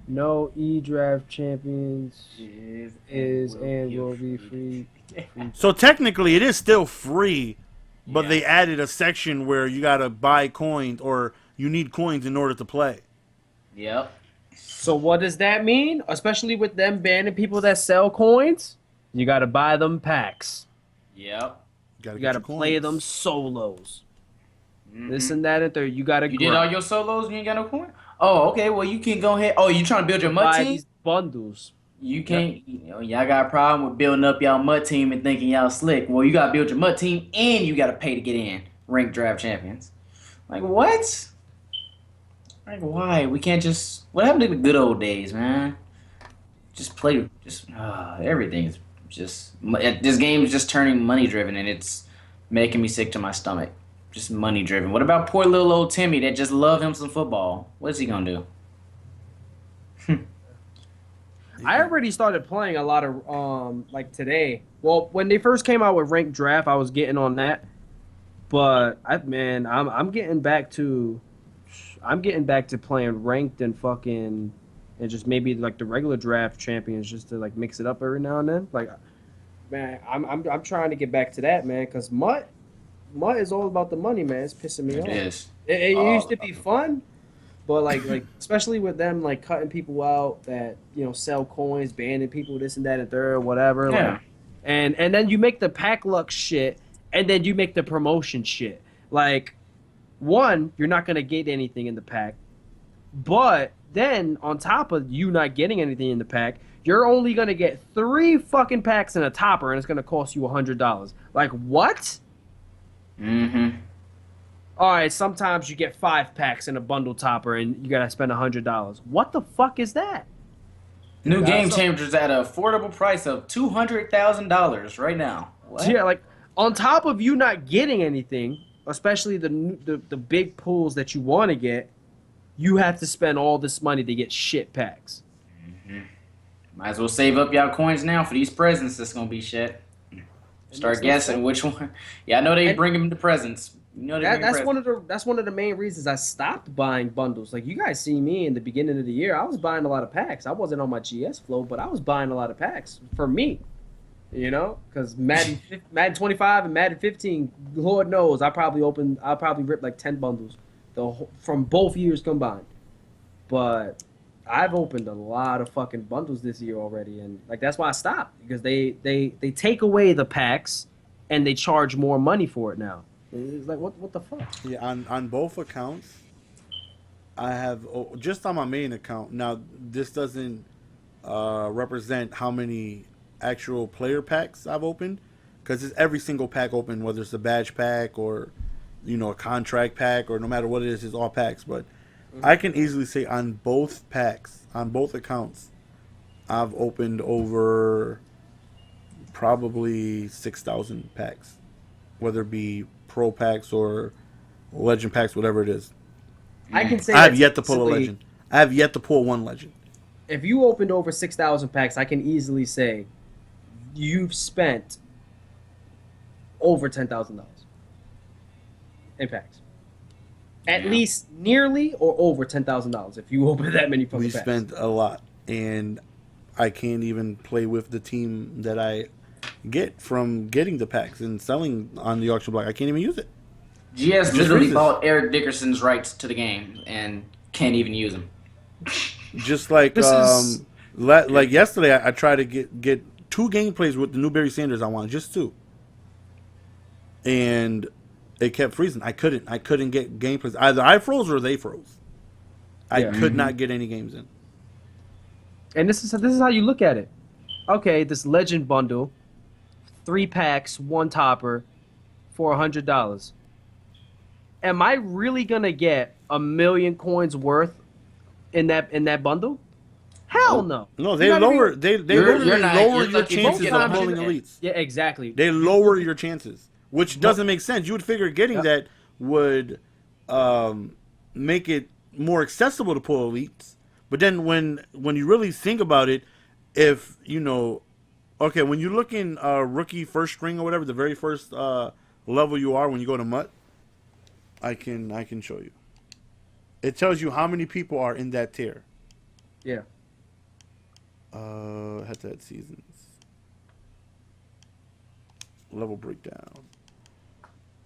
S2: No E-Draft Champions is and will be free.
S1: So technically it is still free, but they added a section where you got to buy coins or you need coins in order to play.
S3: Yep.
S2: So what does that mean? Especially with them banning people that sell coins, you got to buy them packs.
S3: Yep.
S2: You got to play them solos. This and that and third. You got to.
S3: You did all your solos and you ain't got no coin? Oh, okay. Well, you can go ahead. Oh, you trying to build your MUT
S2: buy
S3: team?
S2: these bundles.
S3: You can't. You know, y'all got a problem with building up y'all MUT team and thinking y'all slick. Well, you got to build your MUT team and you got to pay to get in. Ranked draft champions. Like, what? Like, why? We can't just... What happened to the good old days, man? Just play... Just... everything's just... This game is just turning money-driven, and it's making me sick to my stomach. Just money-driven. What about poor little old Timmy that just love him some football? What's he gonna do?
S2: I already started playing a lot of, like, today. Well, when they first came out with Ranked Draft, I was getting on that. But, I'm getting back to... I'm getting back to playing ranked and fucking, and just maybe like the regular draft champions just to like mix it up every now and then. Like, man, I'm trying to get back to that, man, because MUT is all about the money, man. It's pissing me off.
S3: It is.
S2: It used to be fun, but like especially with them like cutting people out that sell coins, banning people, this and that and third, whatever.
S3: Yeah.
S2: Like, and then you make the pack luck shit, and then you make the promotion shit. Like, one, you're not going to get anything in the pack. But then, on top of you not getting anything in the pack, you're only going to get 3 fucking packs in a topper, and it's going to cost you $100. Like, what?
S3: Mm-hmm.
S2: All right, sometimes you get 5 packs in a bundle topper, and you got to spend $100. What the fuck is that?
S3: New Game Changers at an affordable price of $200,000 right now. What?
S2: Yeah, like, on top of you not getting anything... Especially the big pools that you want to get, you have to spend all this money to get shit packs.
S3: Mm-hmm. Might as well save up y'all coins now for these presents that's going to be shit. Start guessing which one. Yeah, I know they bring them the presents. You know that's
S2: one of the main reasons I stopped buying bundles. Like, you guys see me in the beginning of the year, I was buying a lot of packs. I wasn't on my GS flow, but I was buying a lot of packs for me. Because Madden 25 and Madden 15, Lord knows, I'll probably rip like 10 bundles from both years combined. But I've opened a lot of fucking bundles this year already, and like that's why I stopped, because they take away the packs and they charge more money for it now. It's like, what the fuck?
S1: Yeah, on both accounts, I have just on my main account. Now this doesn't represent how many actual player packs I've opened, because it's every single pack open, whether it's a badge pack or a contract pack, or no matter what it is, it's all packs. But I can easily say on both packs, on both accounts, I've opened over probably 6,000 packs, whether it be pro packs or legend packs, whatever it is.
S2: I can say
S1: I have
S2: that's
S1: yet to pull a
S2: easily-
S1: legend. I have yet to pull one legend.
S2: If you opened over 6,000 packs, I can easily say you've spent over $10,000 in packs. At least nearly or over $10,000 if you open that many fucking
S1: We
S2: packs.
S1: spent a lot, and I can't even play with the team that I get from getting the packs and selling on the auction block. I can't even use it.
S3: GS
S1: Just
S3: literally
S1: freezes.
S3: bought Eric Dickerson's rights to the game and can't even use them.
S1: Just like
S2: This is-
S1: like yesterday, I tried to get 2 gameplays with the new Barry Sanders I wanted, just 2, and it kept freezing. I couldn't get gameplays. Either I froze or they froze. I
S2: Yeah.
S1: could not get any games in.
S2: And this is how you look at it. Okay, this legend bundle, 3 packs, 1 topper, for $100. Am I really gonna get 1,000,000 coins worth in that bundle? Hell no.
S1: No, they
S2: You gotta be-
S1: lower they
S3: You're
S1: literally
S3: not-
S1: lower
S3: you're
S1: your
S3: lucky if you
S1: chances
S3: get
S1: of
S3: 100.
S1: pulling elites.
S2: Yeah, exactly.
S1: They lower your chances, which doesn't make sense. You would figure getting
S2: Yep.
S1: that would make it more accessible to pull elites. But then when you really think about it, if you know, okay, when you look in rookie first string or whatever, the very first level you are when you go to MUT, I can show you. It tells you how many people are in that tier.
S2: Yeah.
S1: Head-to-head seasons. Level breakdown.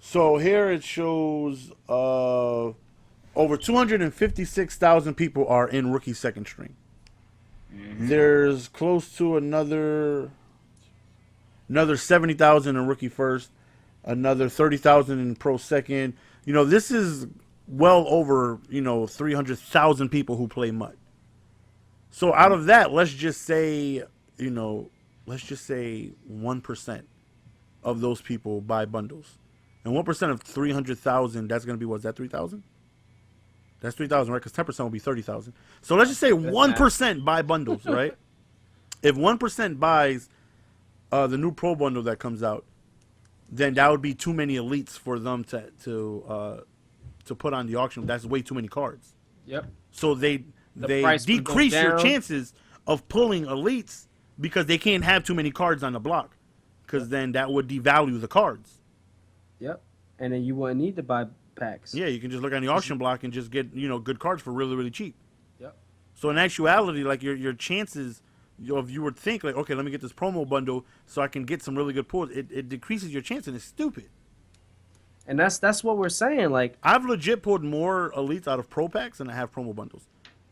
S1: So here it shows over 256,000 people are in rookie second string. There's close to another 70,000 in rookie first, another 30,000 in pro second. You know, this is well over, 300,000 people who play MUT. So out of that, let's just say 1% of those people buy bundles. And 1% of 300,000, that's going to be, what's that, 3,000? That's 3,000, right? Because 10% will be 30,000. So let's just say 1% buy bundles, right? If 1% buys the new pro bundle that comes out, then that would be too many elites for them to put on the auction. That's way too many cards.
S2: Yep.
S1: So they
S2: price would go
S1: decrease your
S2: down.
S1: chances of pulling elites because they can't have too many cards on the block, because then that would devalue the cards.
S2: Yep. And then you wouldn't need to buy packs.
S1: Yeah, you can just look on the auction block and just get good cards for really, really cheap.
S2: Yep.
S1: So in actuality, like your chances, if you would think like, okay, let me get this promo bundle so I can get some really good pulls, it decreases your chance, and it's stupid.
S2: And that's what we're saying. Like,
S1: I've legit pulled more elites out of pro packs than I have promo bundles.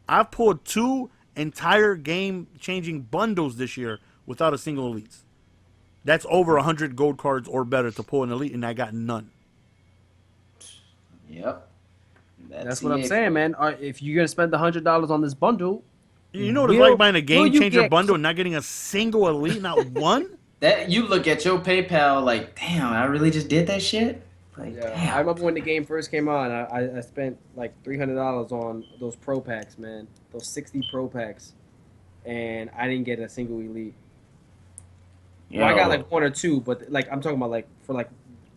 S1: I've pulled 2 entire game-changing bundles this year without a single elites. That's over 100 gold cards or better to pull an elite, and I got none.
S3: Yep.
S2: that's what I'm saying, man. If you're gonna spend $100 on this bundle,
S1: You know what it's
S2: will-
S1: like buying a
S2: will you
S1: game-changer
S2: get-
S1: bundle and not getting a single elite, not one?
S3: That you look at your PayPal like, damn, I really just did that shit. Like,
S2: yeah,
S3: damn.
S2: I remember when the game first came on, I spent like $300 on those pro packs, man. Those 60 pro packs, and I didn't get a single elite. Well, I got
S3: Yo.
S2: like 1 or 2, but like I'm talking about like for like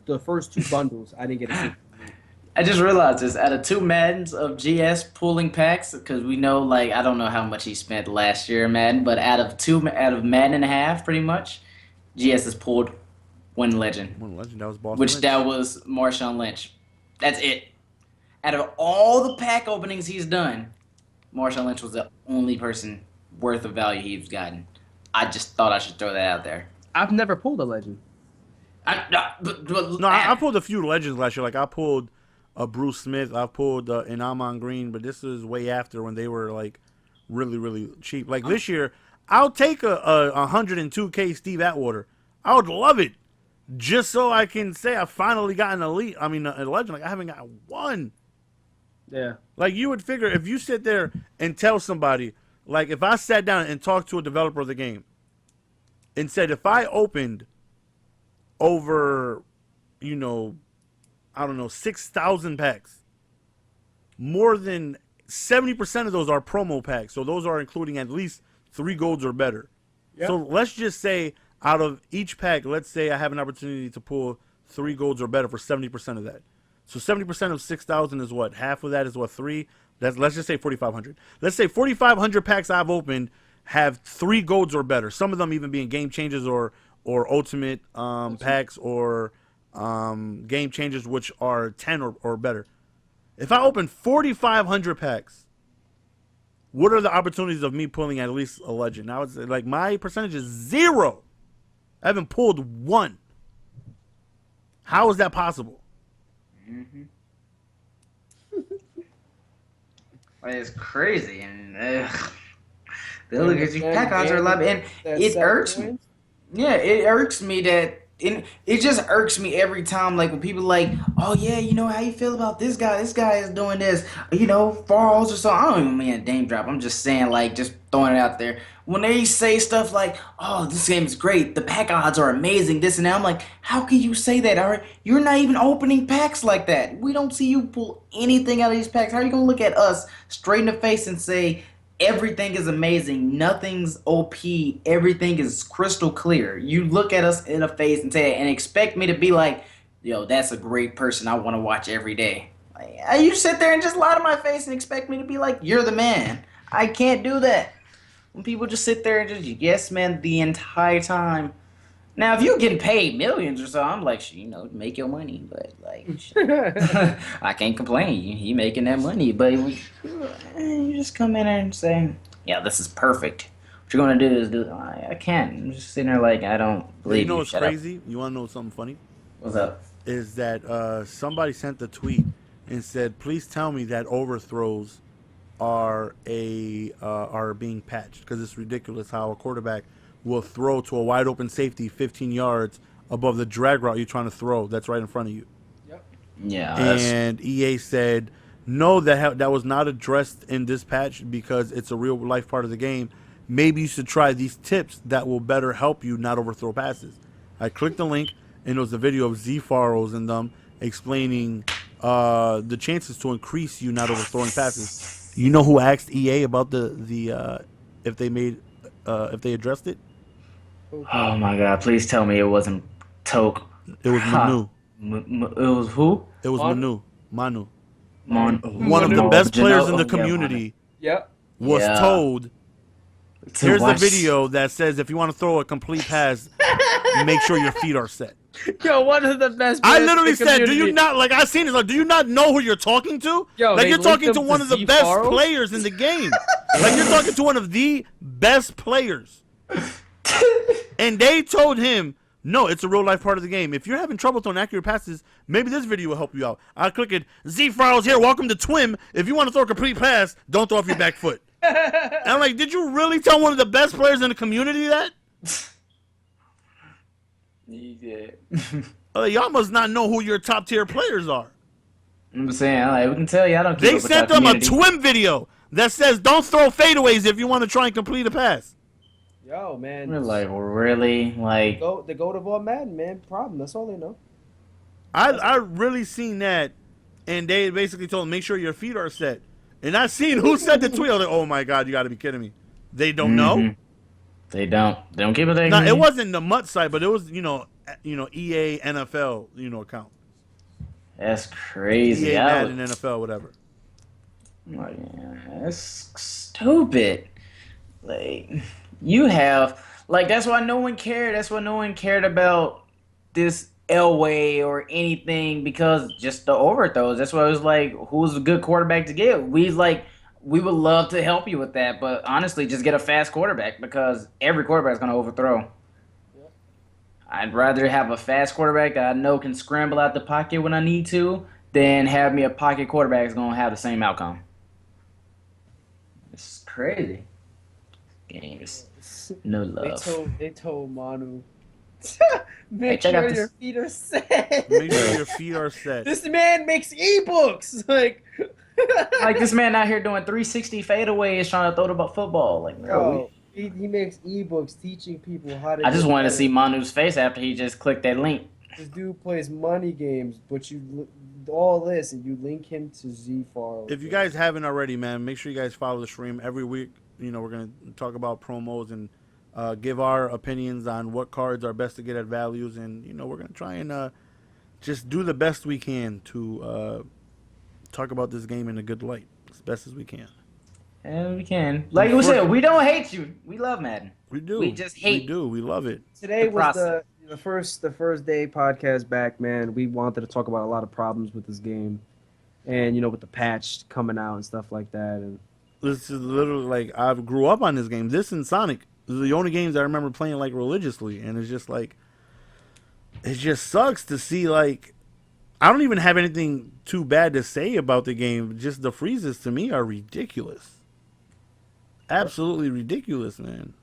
S2: the first 2 bundles, I didn't get a single elite.
S3: I just realized this. Out of 2 Maddens of GS pulling packs, because we know, like, I don't know how much he spent last year in Madden, but out of Madden and a half, pretty much, GS has pulled 1 legend,
S1: One legend, that was Boston
S3: which
S1: Lynch.
S3: that was Marshawn Lynch. That's it. Out of all the pack openings he's done, Marshawn Lynch was the only person worth of value he's gotten. I just thought I should throw that out there.
S2: I've never pulled a legend.
S1: No, I pulled a few legends last year. Like I pulled a Bruce Smith. I pulled an Amon Green, but this is way after when they were like really, really cheap. Like this year, I'll take a 102K Steve Atwater. I would love it, just so I can say I finally got an elite. I mean, a legend. Like I haven't got one.
S2: Yeah.
S1: Like you would figure if you sit there and tell somebody, like if I sat down and talked to a developer of the game and said if I opened over, I don't know, 6,000 packs, more than 70% of those are promo packs. So those are including at least 3 golds or better.
S2: Yep.
S1: So let's just say out of each pack, let's say I have an opportunity to pull 3 golds or better for 70% of that. So 70% of 6,000 is what? Half of that is what? 3? Let's just say 4,500. Let's say 4,500 packs I've opened have 3 golds or better. Some of them even being game changers or ultimate packs or game changers, which are 10 or better. If I open 4,500 packs, what are the opportunities of me pulling at least a legend? Now it's like my percentage is 0. I haven't pulled 1. How is that possible?
S3: Mm-hmm. It's crazy, and the pack odds are a lot, and it irks me. Yeah, it irks me that it just irks me every time. Like when people like, oh yeah, you know how you feel about this guy? This guy is doing this, you know, falls or something. I don't even mean a name drop. I'm just saying, like, just throwing it out there. When they say stuff like, oh, this game is great, the pack odds are amazing, this and that, I'm like, how can you say that? All right, you're not even opening packs like that. We don't see you pull anything out of these packs. How are you gonna look at us straight in the face and say everything is amazing, nothing's OP, everything is crystal clear? You look at us in the face and say, and expect me to be like, yo, that's a great person I want to watch every day. Like, you sit there and just lie to my face and expect me to be like, you're the man. I can't do that. When people just sit there and just yes man the entire time. Now if you're getting paid millions or so, I'm like, you know, make your money, but like I can't complain. You making that money, but you just come in and say, yeah, this is perfect. What you're gonna do is do. I can't. I'm just sitting there like I don't believe you.
S1: You know what's crazy? You want to know something funny?
S3: What's up?
S1: Is that somebody sent the tweet and said, please tell me that overthrows are being patched, because it's ridiculous how a quarterback will throw to a wide open safety 15 yards above the drag route you're trying to throw that's right in front of you.
S2: Yep.
S3: Yeah.
S1: And EA said no, that was not addressed in this patch because it's a real life part of the game. Maybe you should try these tips that will better help you not overthrow passes. I clicked the link and it was a video of Z-Faros and them explaining the chances to increase you not overthrowing passes. You know who asked EA about the if they addressed it?
S3: Oh my God! Please tell me it wasn't Toke.
S1: It was Manu.
S3: It was who?
S1: It was Manu. Manu.
S3: One
S1: of the best players in the community.
S2: Yep.
S1: Was told. Here's the video that says if you want to throw a complete pass, make sure your feet are set.
S2: Yo, one of the best.
S1: I literally said, do you not, like, I seen it, like, do you not know who you're talking to?
S2: Yo,
S1: like, you're talking to one of the best players in the game. Like, you're talking to one of the best players. And they told him, no, it's a real life part of the game. If you're having trouble throwing accurate passes, maybe this video will help you out. I click it. Z-Files here. Welcome to Twim. If you want to throw a complete pass, don't throw off your back foot. And I'm like, did you really tell one of the best players in the community that?
S3: You did.
S1: Y'all must not know who your top tier players are.
S3: I'm saying, like, we can tell you I don't.
S1: They sent them a Twim video that says don't throw fadeaways if you want to try and complete a pass.
S2: Yo, man.
S3: We're like, really? Like,
S2: the goat of all Madden, man. Problem. That's all they know.
S1: I really seen that, and they basically told them, make sure your feet are set. And I seen who said the tweet. I was like, oh my God, you got to be kidding me. They don't know?
S3: They don't keep it.
S1: No, it wasn't the MUT site, but it was, EA NFL, account.
S3: That's crazy.
S1: EA Madden NFL, whatever.
S3: Like, yeah, that's stupid. Like, you have, like, that's why no one cared. That's why no one cared about this Elway or anything, because just the overthrows. That's why it was like, who's a good quarterback to get? We would love to help you with that, but honestly, just get a fast quarterback, because every quarterback is going to overthrow. Yep. I'd rather have a fast quarterback that I know can scramble out the pocket when I need to than have me a pocket quarterback that's going to have the same outcome. It's crazy. Games. No love.
S2: They told Manu,
S3: make
S2: sure your feet are set.
S1: Make sure your feet are set.
S2: This man makes ebooks.
S3: Like this man out here doing 360 fadeaways trying to throw the football. Like,
S2: bro, he makes ebooks teaching people how to.
S3: I just wanted to see Manu's face after he just clicked that link.
S2: This dude plays money games, but you all this and you link him to Z-Far.
S1: If you guys haven't already, man, make sure you guys follow the stream every week. We're gonna talk about promos and give our opinions on what cards are best to get at values, and we're gonna try and just do the best we can to talk about this game in a good light, as best as we can.
S3: And we can. Like we said, we don't hate you. We love Madden.
S1: We do.
S3: We just hate.
S1: We do. We love it.
S2: Today
S3: The
S2: was
S3: process.
S2: the first day podcast back, man. We wanted to talk about a lot of problems with this game, and you know, with the patch coming out and stuff like that. And
S1: This is literally like I grew up on this game. This and Sonic, the only games I remember playing like religiously, and it's just like it just sucks to see like I don't even have anything too bad to say about the game. Just the freezes to me are ridiculous. Absolutely ridiculous, man.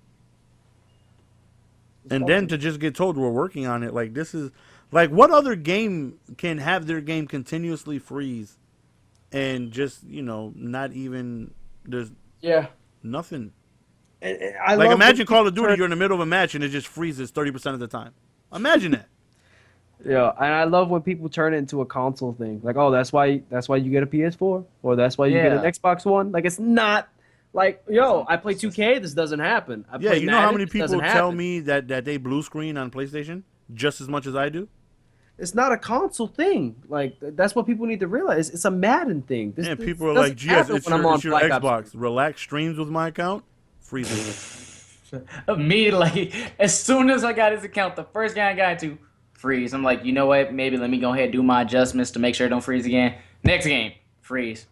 S1: And then to just get told we're working on it, like this is like what other game can have their game continuously freeze and just, you know, not even there's
S2: yeah,
S1: nothing.
S2: I
S1: Like
S2: love
S1: imagine
S2: when
S1: Call of
S2: people
S1: Duty,
S2: turn-
S1: you're in the middle of a match and it just freezes 30% of the time. Imagine that.
S2: Yeah, and I love when people turn it into a console thing. Like, oh, that's why you get a PS4, or that's why you get an
S3: Yeah.
S2: Xbox One. Like, it's not like, yo, I play 2K, this doesn't happen. I
S1: Yeah,
S2: play
S1: you know how
S2: Madden,
S1: many
S2: this
S1: people
S2: doesn't
S1: tell
S2: happen.
S1: me that they blue screen on PlayStation just as much as I do?
S2: It's not a console thing. Like, that's what people need to realize. It's a Madden thing. This,
S1: And
S2: this
S1: people are
S2: doesn't
S1: like, "Geez,
S2: happen
S1: it's
S2: when I'm
S1: your,
S2: on
S1: it's your
S2: Black Ops
S1: Xbox.
S2: 3.
S1: Relax streams with my account, freezes."
S3: Immediately, as soon as I got his account, the first game I got into, freeze. I'm like, you know what? Maybe let me go ahead and do my adjustments to make sure it don't freeze again. Next game, freeze.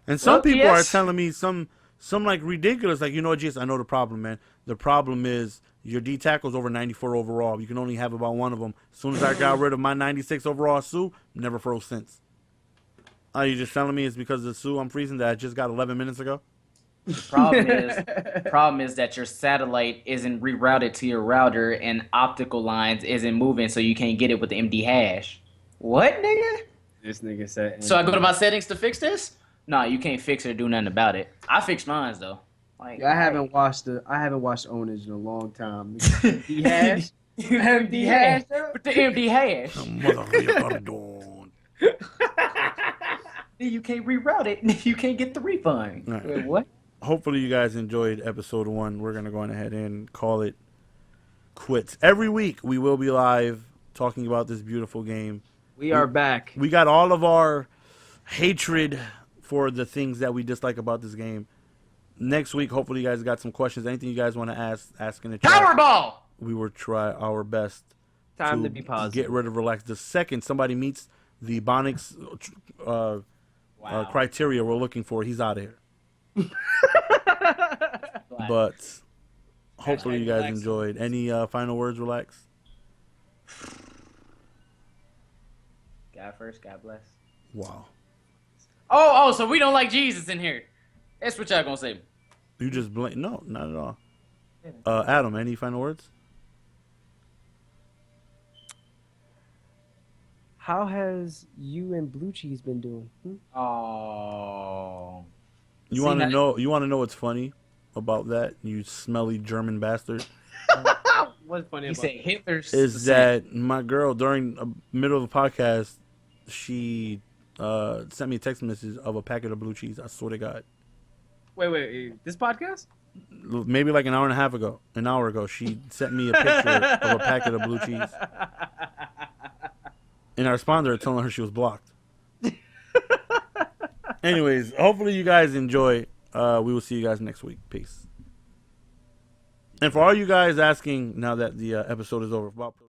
S1: And some
S3: Well,
S1: people
S3: yes.
S1: are telling me some like ridiculous, like, you know what, Jess, I know the problem, man. The problem is your D tackle's over 94 overall. You can only have about one of them. As soon as I got rid of my 96 overall Sue, never froze since. Are you just telling me it's because of the Sue I'm freezing that I just got 11 minutes ago?
S3: Problem is that your satellite isn't rerouted to your router and optical lines isn't moving, so you can't get it with the MD hash. What, nigga?
S2: This nigga said.
S3: So I go to my settings to fix this? Nah, you can't fix it or do nothing about it. I fixed mine though. Like,
S2: Yeah, I haven't watched Ownage in a long time. MD hash. MD hash.
S3: With the MD hash.
S1: Motherfucker.
S3: You can't reroute it. You can't get the refund.
S1: All right.
S3: Wait, what?
S1: Hopefully you guys enjoyed episode 1. We're going to go ahead and call it quits. Every week we will be live talking about this beautiful game.
S2: We are back.
S1: We got all of our hatred for the things that we dislike about this game. Next week, hopefully you guys got some questions. Anything you guys want to ask in the chat.
S3: Powerball!
S1: We will try our best
S2: Time to be positive.
S1: get rid of relax. The second somebody meets the Bonix criteria we're looking for, he's out of here. But hopefully you guys enjoyed. Any final words, Relax?
S3: God first, God bless.
S1: Wow.
S3: Oh, so we don't like Jesus in here. That's what y'all gonna say.
S1: You just blame. No, not at all. Adam, any final words?
S2: How has you and Blue Cheese been doing?
S3: Oh.
S1: You
S3: See,
S1: want to
S3: now-
S1: know? You want to know what's funny about that? You smelly German bastard.
S2: What's funny
S3: He said Hitler's
S1: Is that my girl during the middle of the podcast? She sent me a text message of a packet of blue cheese. I swear to God.
S2: Wait. This podcast?
S1: Maybe like an hour ago, she sent me a picture of a packet of blue cheese. And I responded to her telling her she was blocked. Anyways, hopefully you guys enjoy. We will see you guys next week. Peace. And for all you guys asking now that the episode is over, about